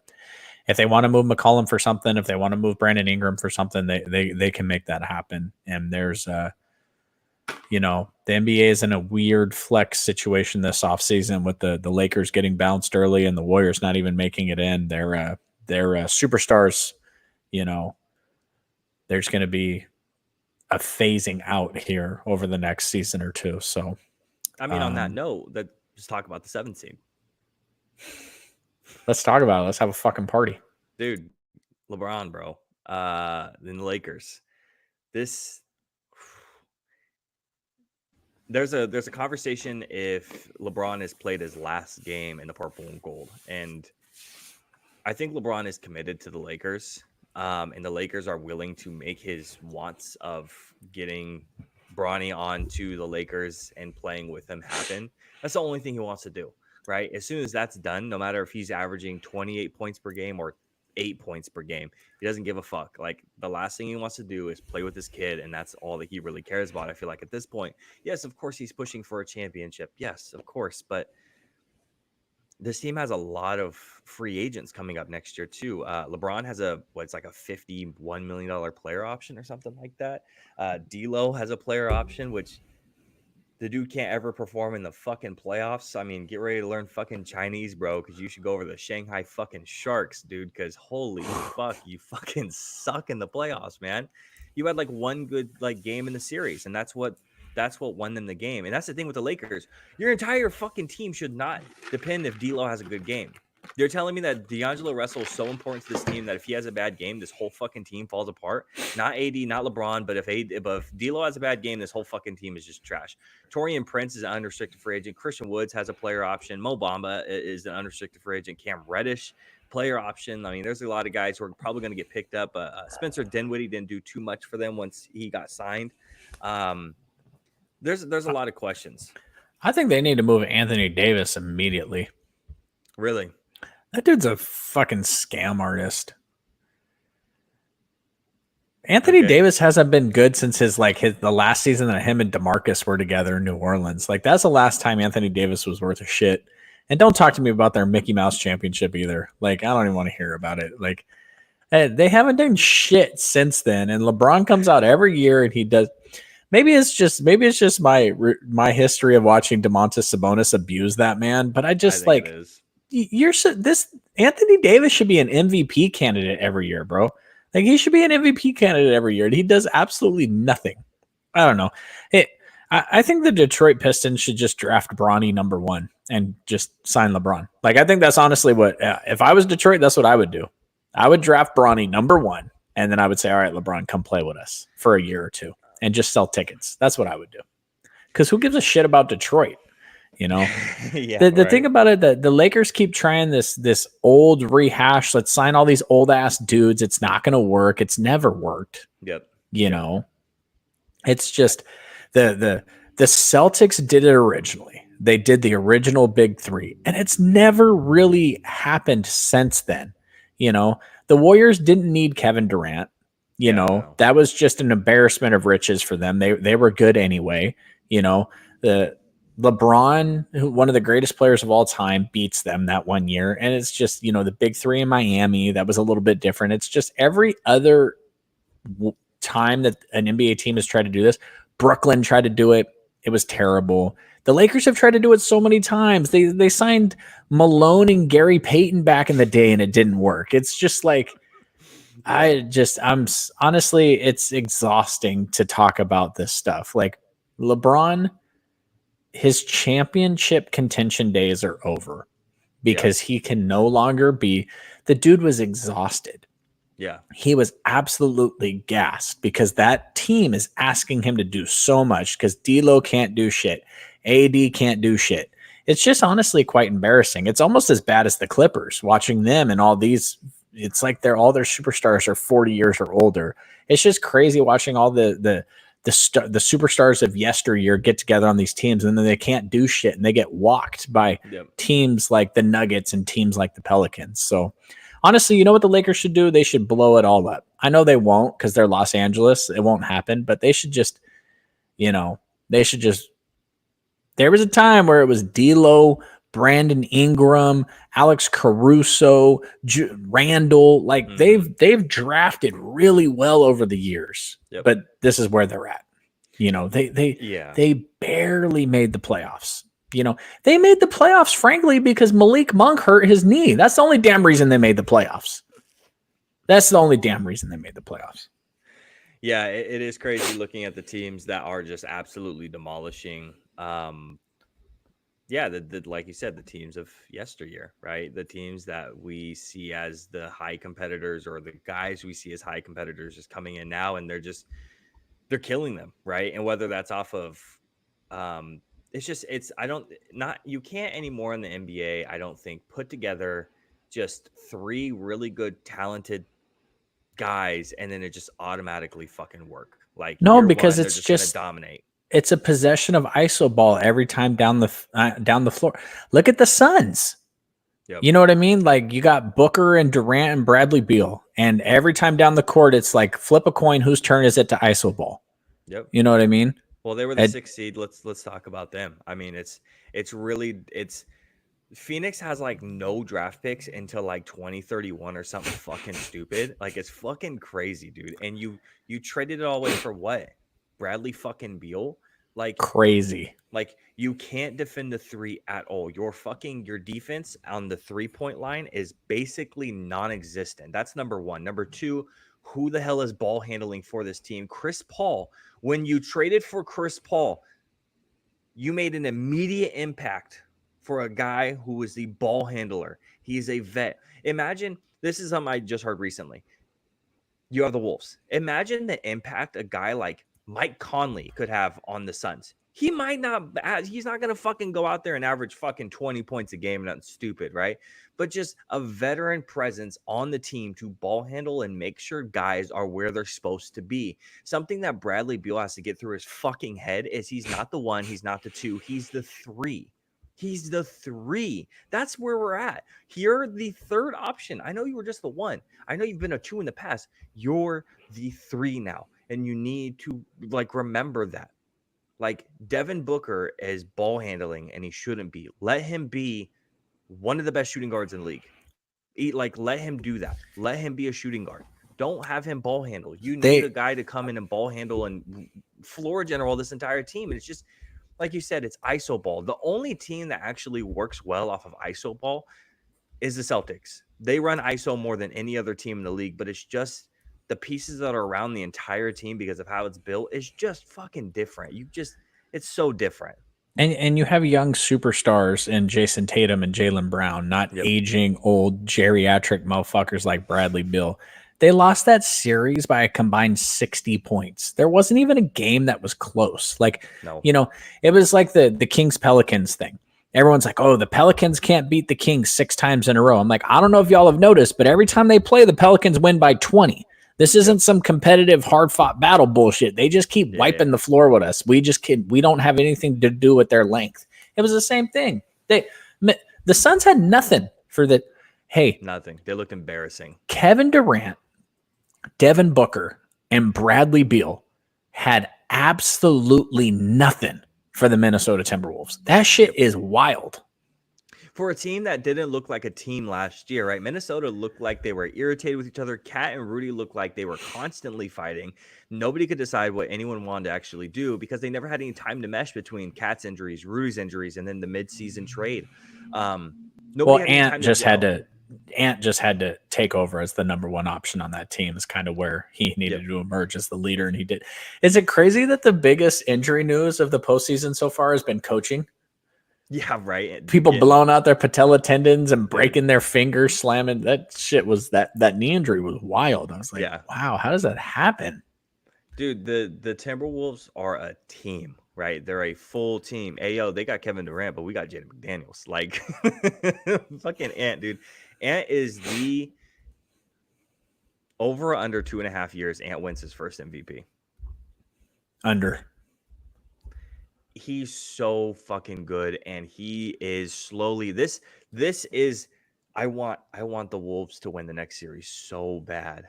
if they want to move McCollum for something, if they want to move Brandon Ingram for something, they can make that happen. And there's the NBA is in a weird flex situation this offseason with the Lakers getting bounced early and the Warriors not even making it in. They're superstars. There's going to be a phasing out here over the next season or two. So, I mean, on that note, let's talk about the 7th seed. Let's talk about it. Let's have a fucking party, dude. LeBron, bro. Then the Lakers. There's a conversation if LeBron has played his last game in the purple and gold, and I think LeBron is committed to the Lakers. and the Lakers are willing to make his wants of getting Bronny onto the Lakers and playing with him happen, that's the only thing he wants to do, right? As soon as that's done, no matter if he's averaging 28 points per game or 8 points per game, he doesn't give a fuck. Like, the last thing he wants to do is play with this kid, and that's all that he really cares about. I feel like at this point, yes, of course he's pushing for a championship. Yes, of course, but this team has a lot of free agents coming up next year too. LeBron has it's like a $51 million player option or something like that. D'Lo has a player option, which the dude can't ever perform in the fucking playoffs. I mean, get ready to learn fucking Chinese, bro, because you should go over the Shanghai fucking Sharks, dude. Because holy fuck, you fucking suck in the playoffs, man. You had like one good like game in the series, and that's what won them the game. And that's the thing with the Lakers. Your entire fucking team should not depend if D'Lo has a good game. You're telling me that D'Angelo Russell is so important to this team that if he has a bad game, this whole fucking team falls apart. Not AD, not LeBron, but if D'Lo has a bad game, this whole fucking team is just trash. Torian Prince is an unrestricted free agent. Christian Woods has a player option. Mo Bamba is an unrestricted free agent. Cam Reddish, player option. I mean, there's a lot of guys who are probably going to get picked up. Spencer Dinwiddie didn't do too much for them once he got signed. There's a lot of questions. I think they need to move Anthony Davis immediately. Really? That dude's a fucking scam artist. Anthony Davis hasn't been good since the last season that him and DeMarcus were together in New Orleans. Like, that's the last time Anthony Davis was worth a shit. And don't talk to me about their Mickey Mouse championship either. Like, I don't even want to hear about it. Like, they haven't done shit since then. And LeBron comes out every year and he does. Maybe it's just my history of watching Domantas Sabonis abuse that man. But I just like this Anthony Davis should be an MVP candidate every year, bro. Like, he should be an MVP candidate every year. And he does absolutely nothing. I don't know. I think the Detroit Pistons should just draft Bronny number 1 and just sign LeBron. Like, I think that's honestly what, if I was Detroit, that's what I would do. I would draft Bronny number 1, and then I would say, all right, LeBron, come play with us for a year or two and just sell tickets. That's what I would do. Because who gives a shit about Detroit? You know, the thing about it, the Lakers keep trying this old rehash. Let's sign all these old ass dudes. It's not going to work. It's never worked. Yep. You know, it's just the Celtics did it originally. They did the original big 3, and it's never really happened since then. You know, the Warriors didn't need Kevin Durant. You know, that was just an embarrassment of riches for them. They were good anyway. You know, the LeBron, one of the greatest players of all time, beats them that one year. And it's just, you know, the big 3 in Miami, that was a little bit different. It's just every other time that an NBA team has tried to do this, Brooklyn tried to do it. It was terrible. The Lakers have tried to do it so many times. They signed Malone and Gary Payton back in the day and it didn't work. It's just like, I'm honestly, it's exhausting to talk about this stuff. Like, LeBron, his championship contention days are over because he can no longer be. The dude was exhausted. Yeah. He was absolutely gassed because that team is asking him to do so much because D'Lo can't do shit. AD can't do shit. It's just honestly quite embarrassing. It's almost as bad as the Clippers, watching them and all these. It's like all their superstars are 40 years or older. It's just crazy watching all the superstars of yesteryear get together on these teams, and then they can't do shit, and they get walked by teams like the Nuggets and teams like the Pelicans. So honestly, you know what the Lakers should do? They should blow it all up. I know they won't because they're Los Angeles. It won't happen, but they should just, there was a time where it was D'Lo, Brandon Ingram, Alex Caruso, Randall. Like, they've drafted really well over the years, but this is where they're at. You know, they barely made the playoffs. You know, they made the playoffs, frankly, because Malik Monk hurt his knee. That's the only damn reason they made the playoffs. Yeah, it is crazy looking at the teams that are just absolutely demolishing. Like you said, the teams of yesteryear, right? The teams that we see as the high competitors, or the guys we see as high competitors, just coming in now, and they're killing them, right? And whether that's off of, you can't anymore in the NBA, I don't think, put together just 3 really good, talented guys, and then it just automatically fucking work. Like No, year because one, they're it's just gonna just dominate. it's a possession of iso ball every time down the floor. Look at the Suns. Yep. You know what I mean? Like you got Booker and Durant and Bradley Beal, and every time down the court, it's like flip a coin. Whose turn is it to iso ball? Yep. You know what I mean? Well, they were the 6th seed. Let's talk about them. I mean, it's really Phoenix has like no draft picks until like 2031 or something fucking stupid. Like it's fucking crazy, dude. And you traded it all away for what? Bradley fucking Beal? Crazy. Like you can't defend the 3 at all. Your defense on the 3-point line is basically non-existent. That's number 1. Number 2, who the hell is ball handling for this team? Chris Paul. When you traded for Chris Paul, you made an immediate impact for a guy who was the ball handler. He is a vet. Imagine, this is something I just heard recently. You have the Wolves. Imagine the impact a guy like Mike Conley could have on the Suns. He's not going to fucking go out there and average fucking 20 points a game. Nothing stupid, right? But just a veteran presence on the team to ball handle and make sure guys are where they're supposed to be. Something that Bradley Beal has to get through his fucking head is he's not the 1, he's not the 2, he's the 3. He's the 3. That's where we're at. You're the 3rd option. I know you were just the 1. I know you've been a 2 in the past. You're the 3 now. And you need to like remember that. Like Devin Booker is ball handling and he shouldn't be. Let him be one of the best shooting guards in the league. Let him do that. Let him be a shooting guard. Don't have him ball handle. You need a guy to come in and ball handle and floor general this entire team. And it's just, like you said, it's iso ball. The only team that actually works well off of iso ball is the Celtics. They run iso more than any other team in the league, but it's just the pieces that are around the entire team because of how it's built is just fucking different. It's so different. And you have young superstars in Jason Tatum and Jaylen Brown, not aging old geriatric motherfuckers like Bradley Beal. They lost that series by a combined 60 points. There wasn't even a game that was close. It was like the Kings Pelicans thing. Everyone's like, oh, the Pelicans can't beat the Kings 6 times in a row. I'm like, I don't know if y'all have noticed, but every time they play, the Pelicans win by 20. This isn't some competitive, hard-fought battle bullshit. They just keep wiping the floor with us. We don't have anything to do with their length. It was the same thing. The Suns had nothing for the. Hey, nothing. They looked embarrassing. Kevin Durant, Devin Booker, and Bradley Beal had absolutely nothing for the Minnesota Timberwolves. That shit is wild. For a team that didn't look like a team last year, right? Minnesota looked like they were irritated with each other. Kat and Rudy looked like they were constantly fighting. Nobody could decide what anyone wanted to actually do because they never had any time to mesh between Kat's injuries, Rudy's injuries, and then the midseason trade. Ant just had to take over as the number 1 option on that team is kind of where he needed to emerge as the leader, and he did. Is it crazy that the biggest injury news of the postseason so far has been coaching? Yeah, right. People blowing out their patella tendons and breaking their fingers, slamming. That shit was that knee injury was wild. I was like, wow, how does that happen? Dude, the Timberwolves are a team, right? They're a full team. Hey, yo, they got Kevin Durant, but we got Jaden McDaniels. Like, fucking Ant, dude. Ant is the over or under 2.5 years. Ant wins his first MVP. Under. He's so fucking good, and he is slowly. This is. I want the Wolves to win the next series so bad,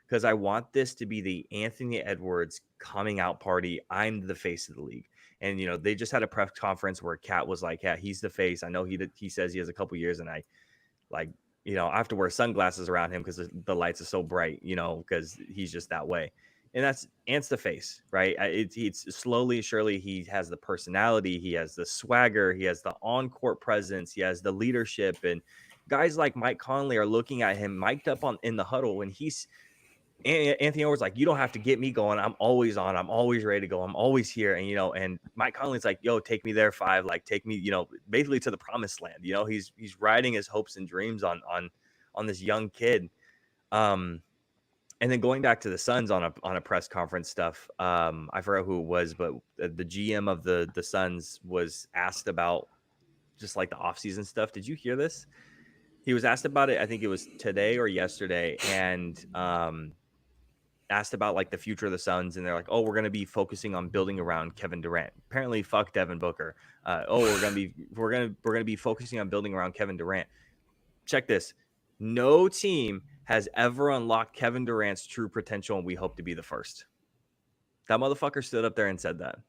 because I want this to be the Anthony Edwards coming out party. I'm the face of the league, and they just had a press conference where Kat was like, "Yeah, he's the face." I know he says he has a couple years, and I I have to wear sunglasses around him because the lights are so bright, because he's just that way. And that's Ant's the face, right? It's slowly, surely he has the personality, he has the swagger, he has the on-court presence, he has the leadership, and guys like Mike Conley are looking at him mic'd up in the huddle, and Anthony Edwards like, you don't have to get me going. I'm always on. I'm always ready to go. I'm always here. And and Mike Conley's like, yo, take me there, 5. Like, take me, basically to the promised land. He's riding his hopes and dreams on this young kid. And then going back to the Suns on a press conference stuff, I forgot who it was, but the GM of the Suns was asked about just like the offseason stuff. Did you hear this? He was asked about it. I think it was today or yesterday, and asked about like the future of the Suns, and they're like, "Oh, we're going to be focusing on building around Kevin Durant." Apparently, fuck Devin Booker. We're gonna be focusing on building around Kevin Durant. Check this. No team has ever unlocked Kevin Durant's true potential, and we hope to be the first. That motherfucker stood up there and said that.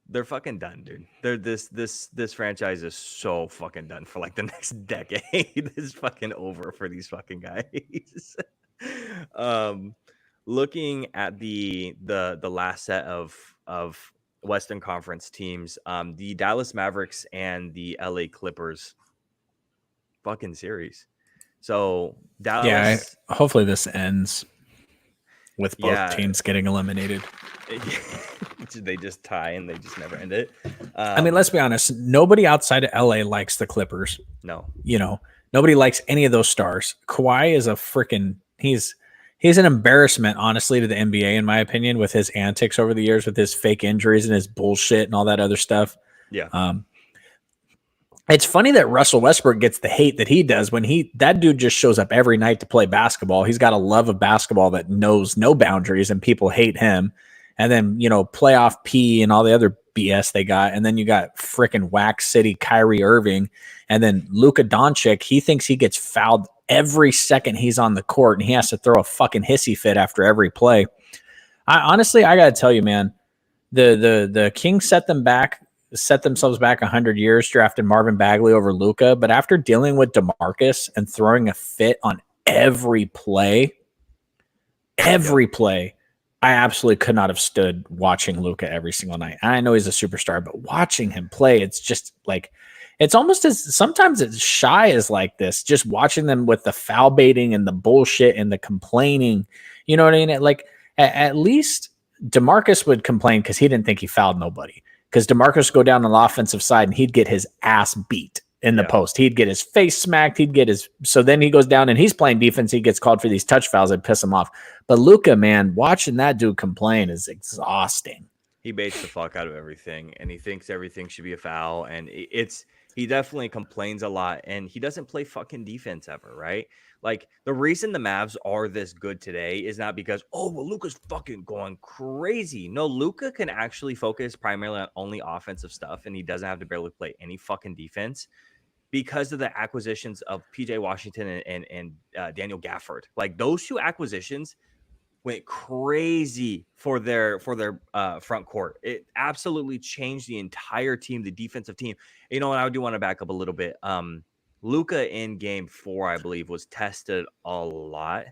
They're fucking done, dude. They're this franchise is so fucking done for like the next decade. It's fucking over for these fucking guys. um Looking at the last set of Western Conference teams, the Dallas Mavericks and the LA Clippers fucking series. So Dallas, hopefully this ends with both yeah, teams getting eliminated. they just tie and they just never end it. I mean, let's be honest. Nobody outside of LA likes the Clippers. No. You know, nobody likes any of those stars. Kawhi is a freaking he's an embarrassment, honestly, to the NBA, in my opinion, with his antics over the years, with his fake injuries and his bullshit and all that other stuff. Yeah. It's funny that Russell Westbrook gets the hate that he does when that dude just shows up every night to play basketball. He's got a love of basketball that knows no boundaries, and people hate him. And then, playoff P and all the other BS they got. And then you got freaking Wax City Kyrie Irving. And then Luka Doncic, he thinks he gets fouled every second he's on the court, and he has to throw a fucking hissy fit after every play. I got to tell you, man, the Kings set themselves back 100 years, drafted Marvin Bagley over Luka. But after dealing with DeMarcus and throwing a fit on every play, I absolutely could not have stood watching Luka every single night. I know he's a superstar, but watching him play, it's just like, it's almost as sometimes it's shy as like this, just watching them with the foul baiting and the bullshit and the complaining. You know what I mean? Like at least DeMarcus would complain because he didn't think he fouled nobody. Because DeMarcus would go down on the offensive side and he'd get his ass beat in the post. He'd get his face smacked. So then he goes down and he's playing defense. He gets called for these touch fouls that piss him off. But Luka, man, watching that dude complain is exhausting. He baits the fuck out of everything, and he thinks everything should be a foul. And he definitely complains a lot, and he doesn't play fucking defense ever, right? Like, the reason the Mavs are this good today is not because, Luka's fucking going crazy. No, Luka can actually focus primarily on only offensive stuff, and he doesn't have to barely play any fucking defense because of the acquisitions of PJ Washington and Daniel Gafford. Like, those two acquisitions went crazy for their front court. It absolutely changed the entire team, the defensive team. And I do want to back up a little bit. Luka in game 4, I believe, was tested a lot,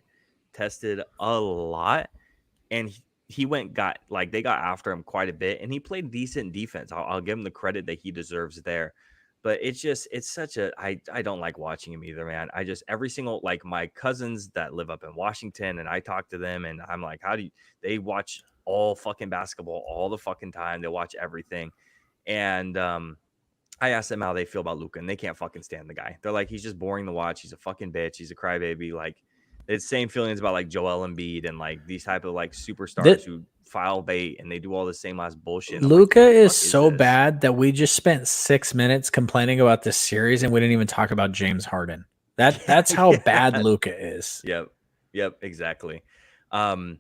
and he they got after him quite a bit, and he played decent defense. I'll give him the credit that he deserves there. But it's such a, I don't like watching him either, man. Every single, like, my cousins that live up in Washington, and I talk to them, and I'm like, they watch all fucking basketball all the fucking time. They watch everything. And I asked them how they feel about Luka, and they can't fucking stand the guy. They're like, he's just boring to watch. He's a fucking bitch. He's a crybaby. Like, it's same feelings about like Joel Embiid and like these type of like superstars who foul bait and they do all the same ass bullshit. Luka is so bad that we just spent 6 minutes complaining about this series and we didn't even talk about James Harden. That's how bad Luka is. Yep, exactly. I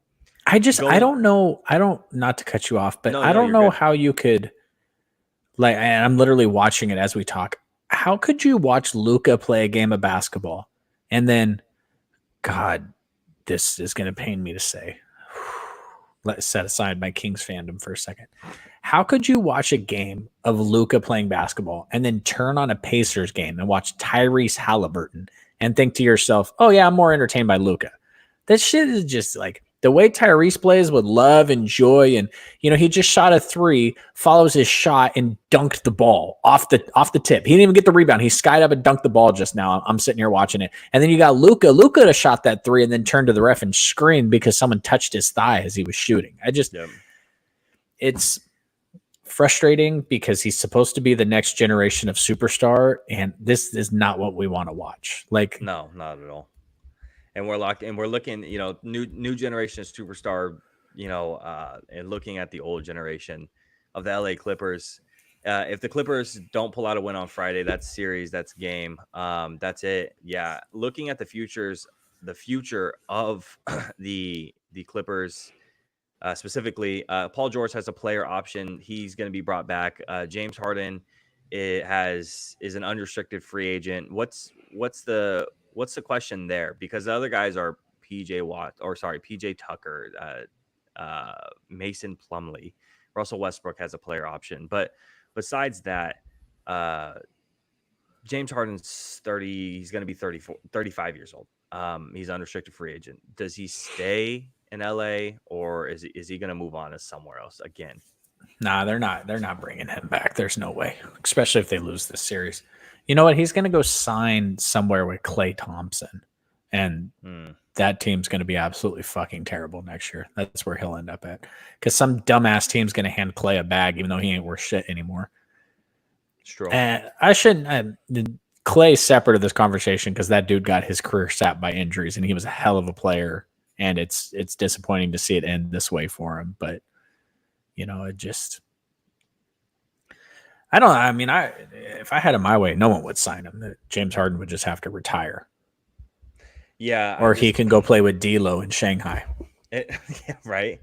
don't know. Not to cut you off, but I don't know how you could, like, and I'm literally watching it as we talk. How could you watch Luka play a game of basketball and then, God, this is going to pain me to say. Let's set aside my Kings fandom for a second. How could you watch a game of Luka playing basketball and then turn on a Pacers game and watch Tyrese Halliburton and think to yourself, oh yeah, I'm more entertained by Luka? That shit is just like the way Tyrese plays with love and joy. And, he just shot a 3, follows his shot and dunked the ball off the tip. He didn't even get the rebound. He skied up and dunked the ball just now. I'm sitting here watching it. And then you got Luka. Luka have shot that 3 and then turned to the ref and screamed because someone touched his thigh as he was shooting. It's frustrating because he's supposed to be the next generation of superstar. And this is not what we want to watch. Like, no, not at all. And we're looking, new generation of superstar, and looking at the old generation of the LA Clippers. If the Clippers don't pull out a win on Friday, that's series, that's game. That's it. Yeah. Looking at the future of the Clippers, specifically, Paul George has a player option. He's going to be brought back. James Harden is an unrestricted free agent. What's the question there? Because the other guys are PJ Tucker, Mason Plumlee, Russell Westbrook has a player option. But besides that, uh, James Harden's 30. He's going to be 35 years old. He's unrestricted free agent. Does he stay in LA, or is he going to move on to somewhere else again? Nah, they're not. They're not bringing him back. There's no way, especially if they lose this series. You know what? He's going to go sign somewhere with Klay Thompson, and that team's going to be absolutely fucking terrible next year. That's where he'll end up at, because some dumbass team's going to hand Klay a bag, even though he ain't worth shit anymore. It's true. I shouldn't. Clay's separate of this conversation because that dude got his career sapped by injuries, and he was a hell of a player. And it's disappointing to see it end this way for him, but. You know, it just, I don't, I mean, if I had it my way, no one would sign him. James Harden would just have to retire. Yeah. Or he can go play with D'Lo in Shanghai. Yeah, right.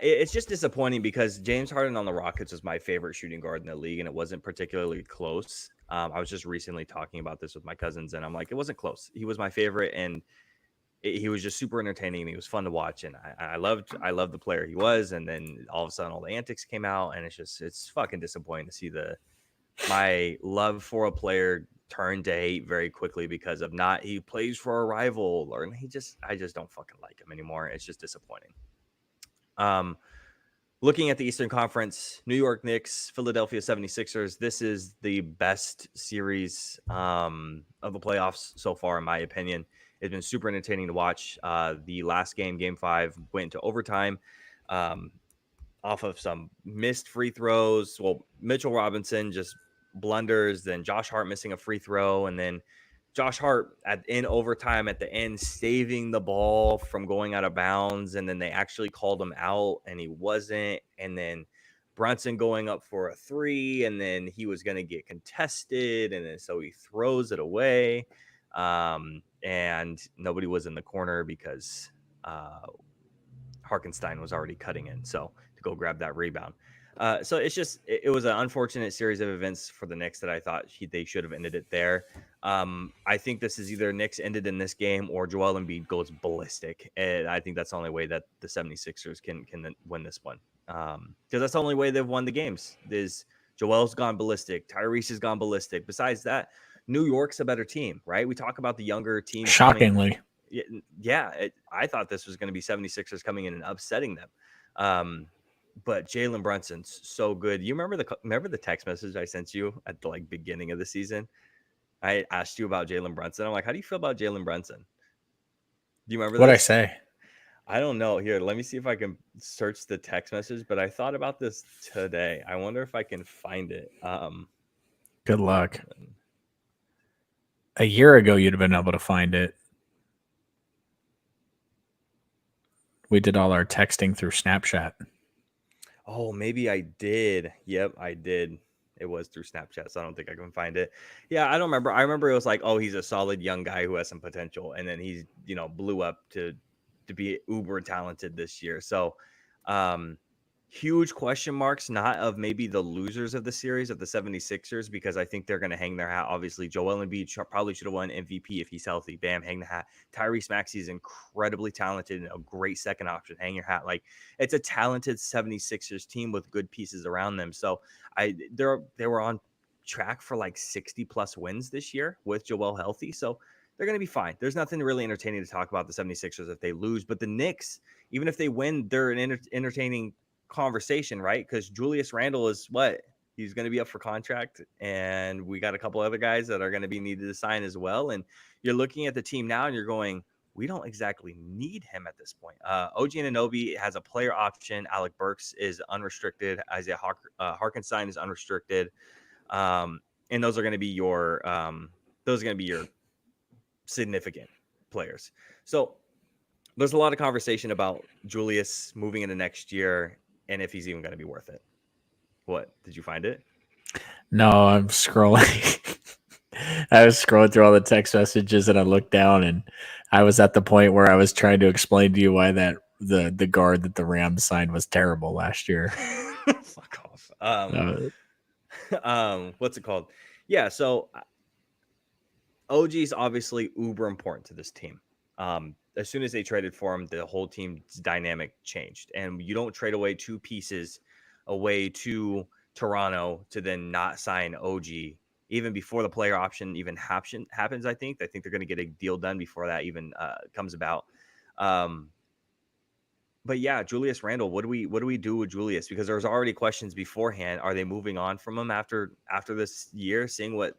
It's just disappointing because James Harden on the Rockets was my favorite shooting guard in the league, and it wasn't particularly close. I was just recently talking about this with my cousins, and I'm like, it wasn't close. He was my favorite, and he was just super entertaining. He was fun to watch, and I loved the player he was. And then all of a sudden, all the antics came out, and it's fucking disappointing to see my love for a player turn to hate very quickly because of he plays for a rival, or I just don't fucking like him anymore. It's just disappointing. Looking at the Eastern Conference, New York Knicks, Philadelphia 76ers. This is the best series of the playoffs so far, in my opinion. It's been super entertaining to watch. The last game, Game 5, went into overtime off of some missed free throws. Well, Mitchell Robinson just blunders, then Josh Hart missing a free throw, and then Josh Hart in overtime at the end saving the ball from going out of bounds, and then they actually called him out, and he wasn't. And then Brunson going up for a 3, and then he was going to get contested, and then so he throws it away. And nobody was in the corner because Hartenstein was already cutting in, so to go grab that rebound. So it was an unfortunate series of events for the Knicks that I thought they should have ended it there. I think this is either Knicks ended in this game or Joel Embiid goes ballistic, and I think that's the only way that the 76ers can win this one, because that's the only way they've won the games. Is Joel's gone ballistic, Tyrese has gone ballistic. Besides that, New York's a better team, right? We talk about the younger teams. Shockingly. I thought this was going to be 76ers coming in and upsetting them. But Jalen Brunson's so good. You remember the text message I sent you at the beginning of the season? I asked you about Jalen Brunson. I'm like, how do you feel about Jalen Brunson? Do you remember What'd I say? I don't know. Here, let me see if I can search the text message, but I thought about this today. I wonder if I can find it. Good luck. A year ago, you'd have been able to find it. We did all our texting through Snapchat. Oh, maybe I did. Yep, I did. It was through Snapchat, so I don't think I can find it. Yeah, I don't remember. I remember it was like, oh, he's a solid young guy who has some potential, and then he's blew up to be uber talented this year. So, huge question marks, not of maybe the losers of the series of the 76ers, because I think they're going to hang their hat. Obviously, Joel Embiid probably should have won MVP if he's healthy. Bam, hang the hat. Tyrese Maxey is incredibly talented and a great second option. Hang your hat. It's a talented 76ers team with good pieces around them. So they were on track for 60 plus wins this year with Joel healthy. So they're going to be fine. There's nothing really entertaining to talk about the 76ers if they lose, but the Knicks, even if they win, they're an entertaining conversation, right? Because Julius Randle is he's going to be up for contract, and we got a couple other guys that are going to be needed to sign as well. And you're looking at the team now and you're going, we don't exactly need him at this point. OG Anunoby has a player option. Alec Burks is unrestricted. Isaiah Hartenstein is unrestricted. And those are going to be your significant players. So there's a lot of conversation about Julius moving into next year and if he's even going to be worth it. What? Did you find it? No, I'm scrolling. I was scrolling through all the text messages and I looked down and I was at the point where I was trying to explain to you why that the guard that the Rams signed was terrible last year. Fuck off. What's it called? Yeah, so OG is obviously uber important to this team. As soon as they traded for him, the whole team's dynamic changed. And you don't trade away two pieces away to Toronto to then not sign OG even before the player option even happens. I think they're going to get a deal done before that even comes about. But yeah, Julius Randle, what do we do with Julius? Because there's already questions beforehand. Are they moving on from him after this year, seeing what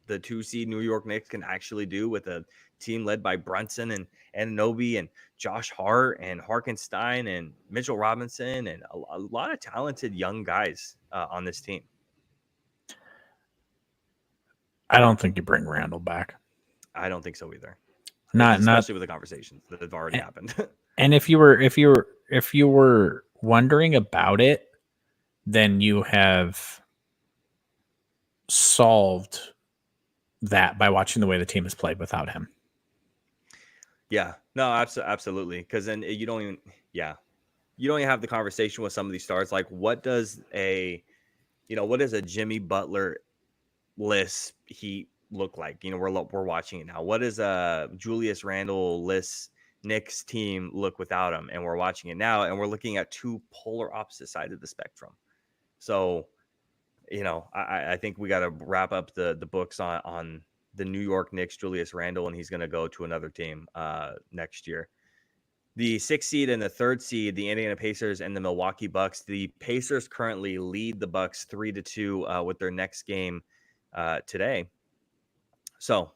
the 2 seed New York Knicks can actually do with a team led by Brunson and Anunoby and Josh Hart and Harkenstein and Mitchell Robinson and a lot of talented young guys on this team? I don't think you bring Randall back. I don't think so either. Especially with the conversations that have already happened. And if you were wondering about it, then you have solved that by watching the way the team has played without him. Yeah, no, absolutely. Because then you don't even have the conversation with some of these stars. Like, what does a Jimmy Butler-less Heat look like? We're watching it now. What does a Julius Randle-less Knicks team look without him? And we're watching it now, and we're looking at two polar opposite sides of the spectrum. So, I think we got to wrap up the books on the New York Knicks, Julius Randle, and he's going to go to another team next year. The 6th seed and the 3rd seed, the Indiana Pacers and the Milwaukee Bucks. The Pacers currently lead the Bucks 3-2 with their next game today. So,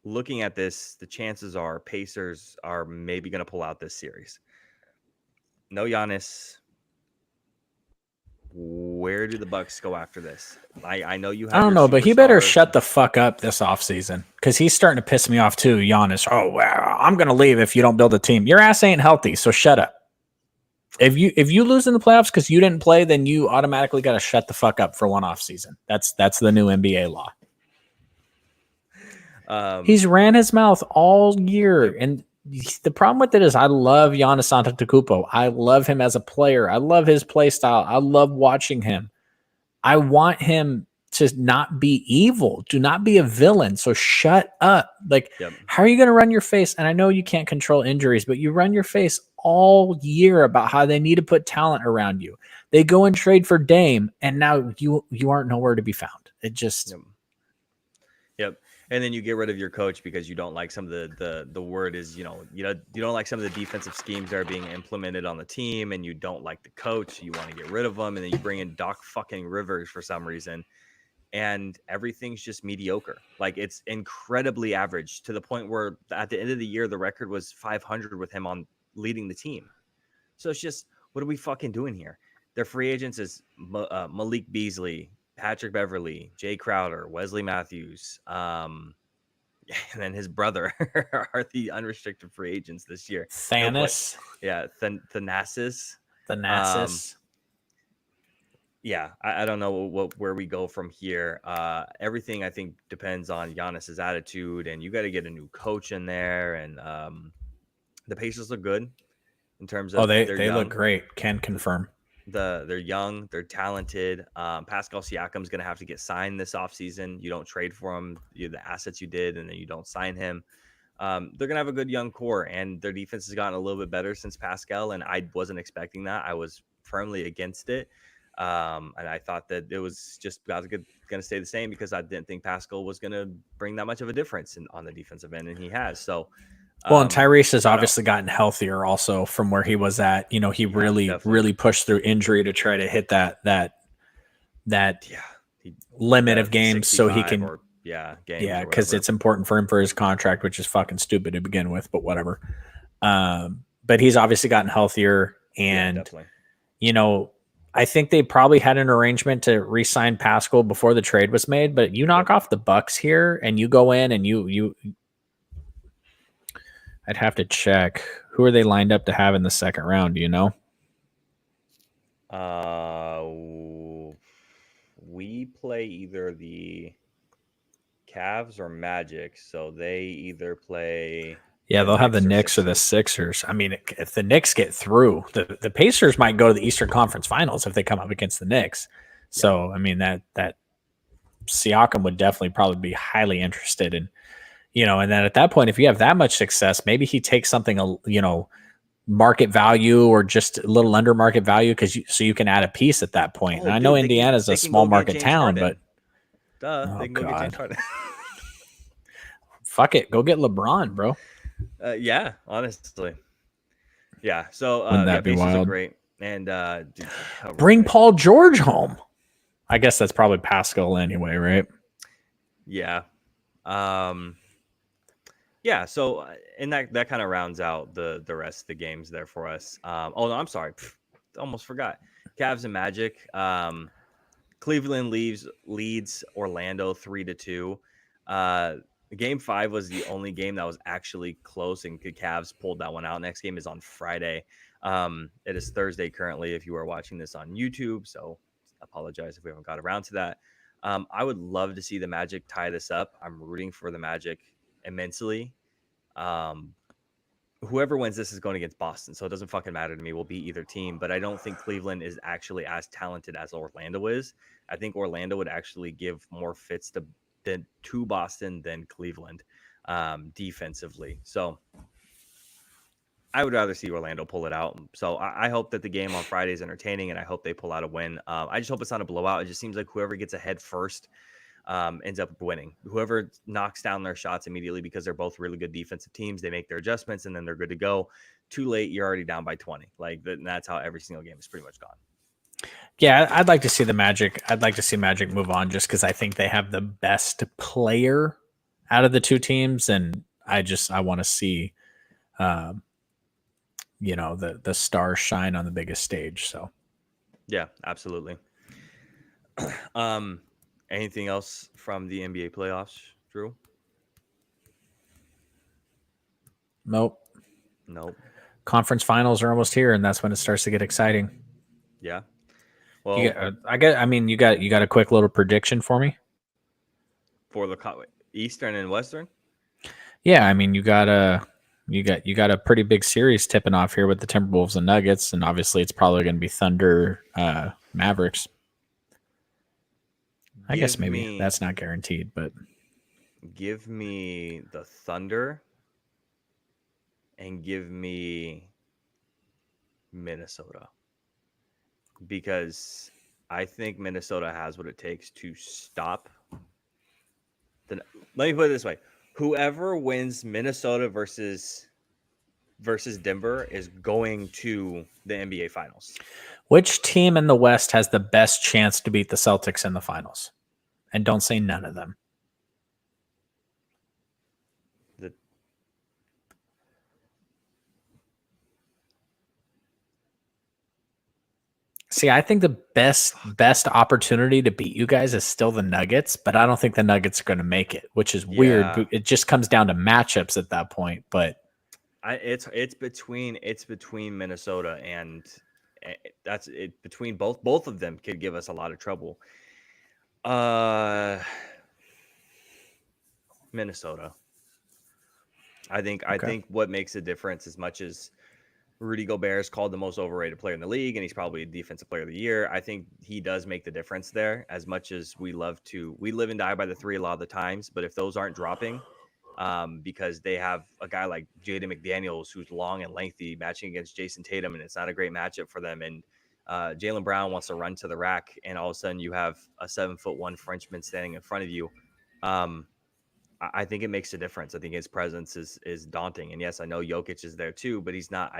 looking at this, the chances are Pacers are maybe going to pull out this series. No Giannis. Where do the Bucks go after this? I know you have. I don't know, but he better shut the fuck up this offseason because he's starting to piss me off too. Giannis, I'm going to leave if you don't build a team. Your ass ain't healthy, so shut up. If you lose in the playoffs because you didn't play, then you automatically got to shut the fuck up for one offseason. That's the new NBA law. He's ran his mouth all year, and the problem with it is I love Giannis Antetokounmpo. I love him as a player. I love his play style. I love watching him. I want him to not be evil, to not be a villain. So shut up. How are you going to run your face? And I know you can't control injuries, but you run your face all year about how they need to put talent around you. They go and trade for Dame, and now you aren't nowhere to be found. It just... Yep. And then you get rid of your coach because you don't like some of the word is, you don't like some of the defensive schemes that are being implemented on the team, and you don't like the coach. You want to get rid of them. And then you bring in Doc fucking Rivers for some reason. And everything's just mediocre. Like, it's incredibly average to the point where at the end of the year, the record was 500 with him on leading the team. So it's just, what are we fucking doing here? Their free agents is Malik Beasley, Patrick Beverly, Jay Crowder, Wesley Matthews, and then his brother are the unrestricted free agents this year. Thanasis. Thanasis. Yeah, I don't know where we go from here. Everything, I think, depends on Giannis's attitude, and you got to get a new coach in there. And the Pacers look good in terms of they look great. Can confirm. They're young, they're talented. Pascal Siakam's going to have to get signed this offseason. You don't trade for him, the assets you did, and then you don't sign him. They're going to have a good young core, and their defense has gotten a little bit better since Pascal, and I wasn't expecting that. I was firmly against it, and I thought that it was just going to stay the same because I didn't think Pascal was going to bring that much of a difference on the defensive end, and he has. So. And Tyrese has obviously gotten healthier also from where he was at. He really pushed through injury to try to hit that limit of games so he can because it's important for him for his contract, which is fucking stupid to begin with, but whatever. But he's obviously gotten healthier, and I think they probably had an arrangement to re-sign Pascal before the trade was made. But you knock off the Bucks here, and you go in and you I'd have to check. Who are they lined up to have in the second round? Do you know? we play either the Cavs or Magic, so they either play Yeah, the they'll have the Knicks or Knicks or the Sixers. Sixers. I mean, if the Knicks get through, the Pacers might go to the Eastern Conference Finals if they come up against the Knicks. Yeah. So, I mean, that Siakam would definitely probably be highly interested in, and then at that point, if you have that much success, maybe he takes something, market value or just a little under market value so you can add a piece at that point. Oh, And I know dude, Indiana's a they can small go get market James town, but Harden. oh They can go get James god, Harden. fuck it, go get LeBron, bro. Yeah, honestly. Yeah. So Wouldn't yeah, that be Pacers are wild? great. And dude, Bring right. Paul George home. I guess that's probably Pascal anyway, right? Yeah. Yeah, so and that kind of rounds out the rest of the games there for us. Oh no, I'm sorry. Almost forgot. Cavs and Magic. Cleveland leads Orlando 3-2. Game 5 was the only game that was actually close, and the Cavs pulled that one out. Next game is on Friday. It is Thursday currently if you are watching this on YouTube, so apologize if we haven't got around to that. I would love to see the Magic tie this up. I'm rooting for the Magic immensely. Whoever wins this is going against Boston, so it doesn't fucking matter to me. We'll beat either team, but I don't think Cleveland is actually as talented as Orlando is. I think Orlando would actually give more fits to Boston than Cleveland defensively. So I would rather see Orlando pull it out. So I hope that the game on Friday is entertaining, and I hope they pull out a win. I just hope it's not a blowout. It just seems like whoever gets ahead first ends up winning. Whoever knocks down their shots immediately, because they're both really good defensive teams, they make their adjustments and then they're good to go. Too late, you're already down by 20. Like that's how every single game is pretty much gone. Yeah, I'd like to see the Magic. I'd like to see Magic move on just because I think they have the best player out of the two teams, and I want to see, the stars shine on the biggest stage. So yeah, absolutely. Anything else from the NBA playoffs, Drew? Nope. Conference finals are almost here, and that's when it starts to get exciting. Yeah. Well, you got a quick little prediction for me for the Eastern and Western. Yeah, I mean, you got a pretty big series tipping off here with the Timberwolves and Nuggets, and obviously it's probably going to be Thunder, Mavericks. I guess maybe that's not guaranteed, but give me the Thunder and give me Minnesota, because I think Minnesota has what it takes to stop. Let me put it this way. Whoever wins Minnesota versus Denver is going to the NBA Finals. Which team in the West has the best chance to beat the Celtics in the finals? And don't say none of them. See, I think the best opportunity to beat you guys is still the Nuggets, but I don't think the Nuggets are going to make it, which is weird. It just comes down to matchups at that point. But it's between Minnesota and that's it. Between both of them could give us a lot of trouble. Minnesota. I think what makes a difference, as much as Rudy Gobert is called the most overrated player in the league, and he's probably a defensive player of the year, I think he does make the difference there. As much as we live and die by the three a lot of the times, but if those aren't dropping, because they have a guy like Jaden McDaniels who's long and lengthy matching against Jason Tatum, and it's not a great matchup for them. And Jaylen Brown wants to run to the rack, and all of a sudden you have a 7'1" Frenchman standing in front of you. I think it makes a difference. I think his presence is daunting. And yes, I know Jokic is there too, but he's not.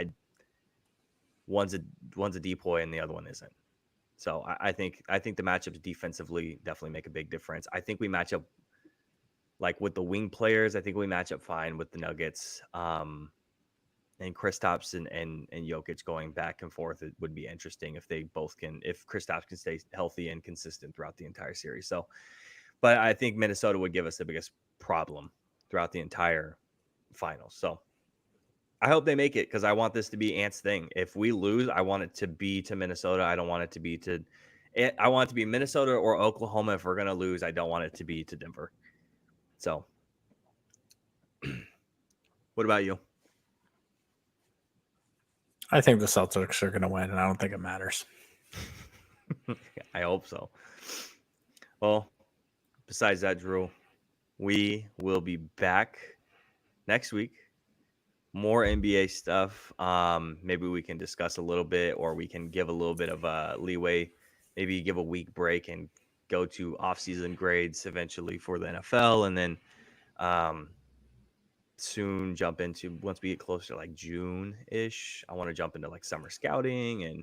One's a decoy and the other one isn't. So I think the matchups defensively definitely make a big difference. I think we match up like with the wing players. I think we match up fine with the Nuggets. And Kristaps and Jokic going back and forth, it would be interesting if Kristaps can stay healthy and consistent throughout the entire series. So, but I think Minnesota would give us the biggest problem throughout the entire finals. So I hope they make it, because I want this to be Ant's thing. If we lose, I want it to be to Minnesota. I don't want it to be to I want it to be Minnesota or Oklahoma. If we're gonna lose, I don't want it to be to Denver. So, what about you? I think the Celtics are going to win, and I don't think it matters. I hope so. Well, besides that, Drew, we will be back next week. More NBA stuff. Maybe we can discuss a little bit, or we can give a little bit of a leeway. Maybe give a week break and go to off-season grades eventually for the NFL, and then soon jump into, once we get closer to like June-ish, I want to jump into like summer scouting and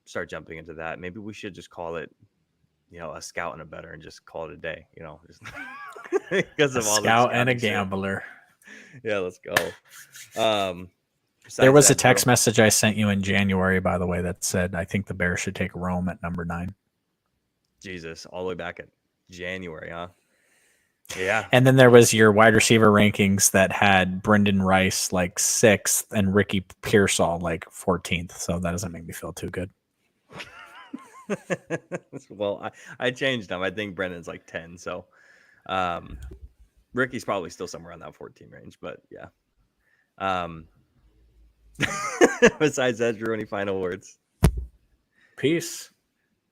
start jumping into that. Maybe we should just call it, a scout and a better, and just call it a day, just because of all the scout and a shit. gambler. Yeah, let's go. There was a text message I sent you in January, by the way, that said, I think the Bears should take Rome at number 9. Jesus, all the way back at January, huh? Yeah. And then there was your wide receiver rankings that had Brendan Rice like 6th and Ricky Pearsall like 14th. So that doesn't make me feel too good. Well, I changed them. I think Brendan's like 10. So Ricky's probably still somewhere around that 14 range. But yeah. Besides that, Drew, any final words? Peace.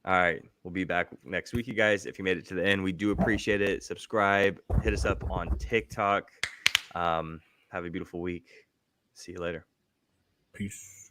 All right. We'll be back next week, you guys. If you made it to the end, we do appreciate it. Subscribe. Hit us up on TikTok. Have a beautiful week. See you later. Peace.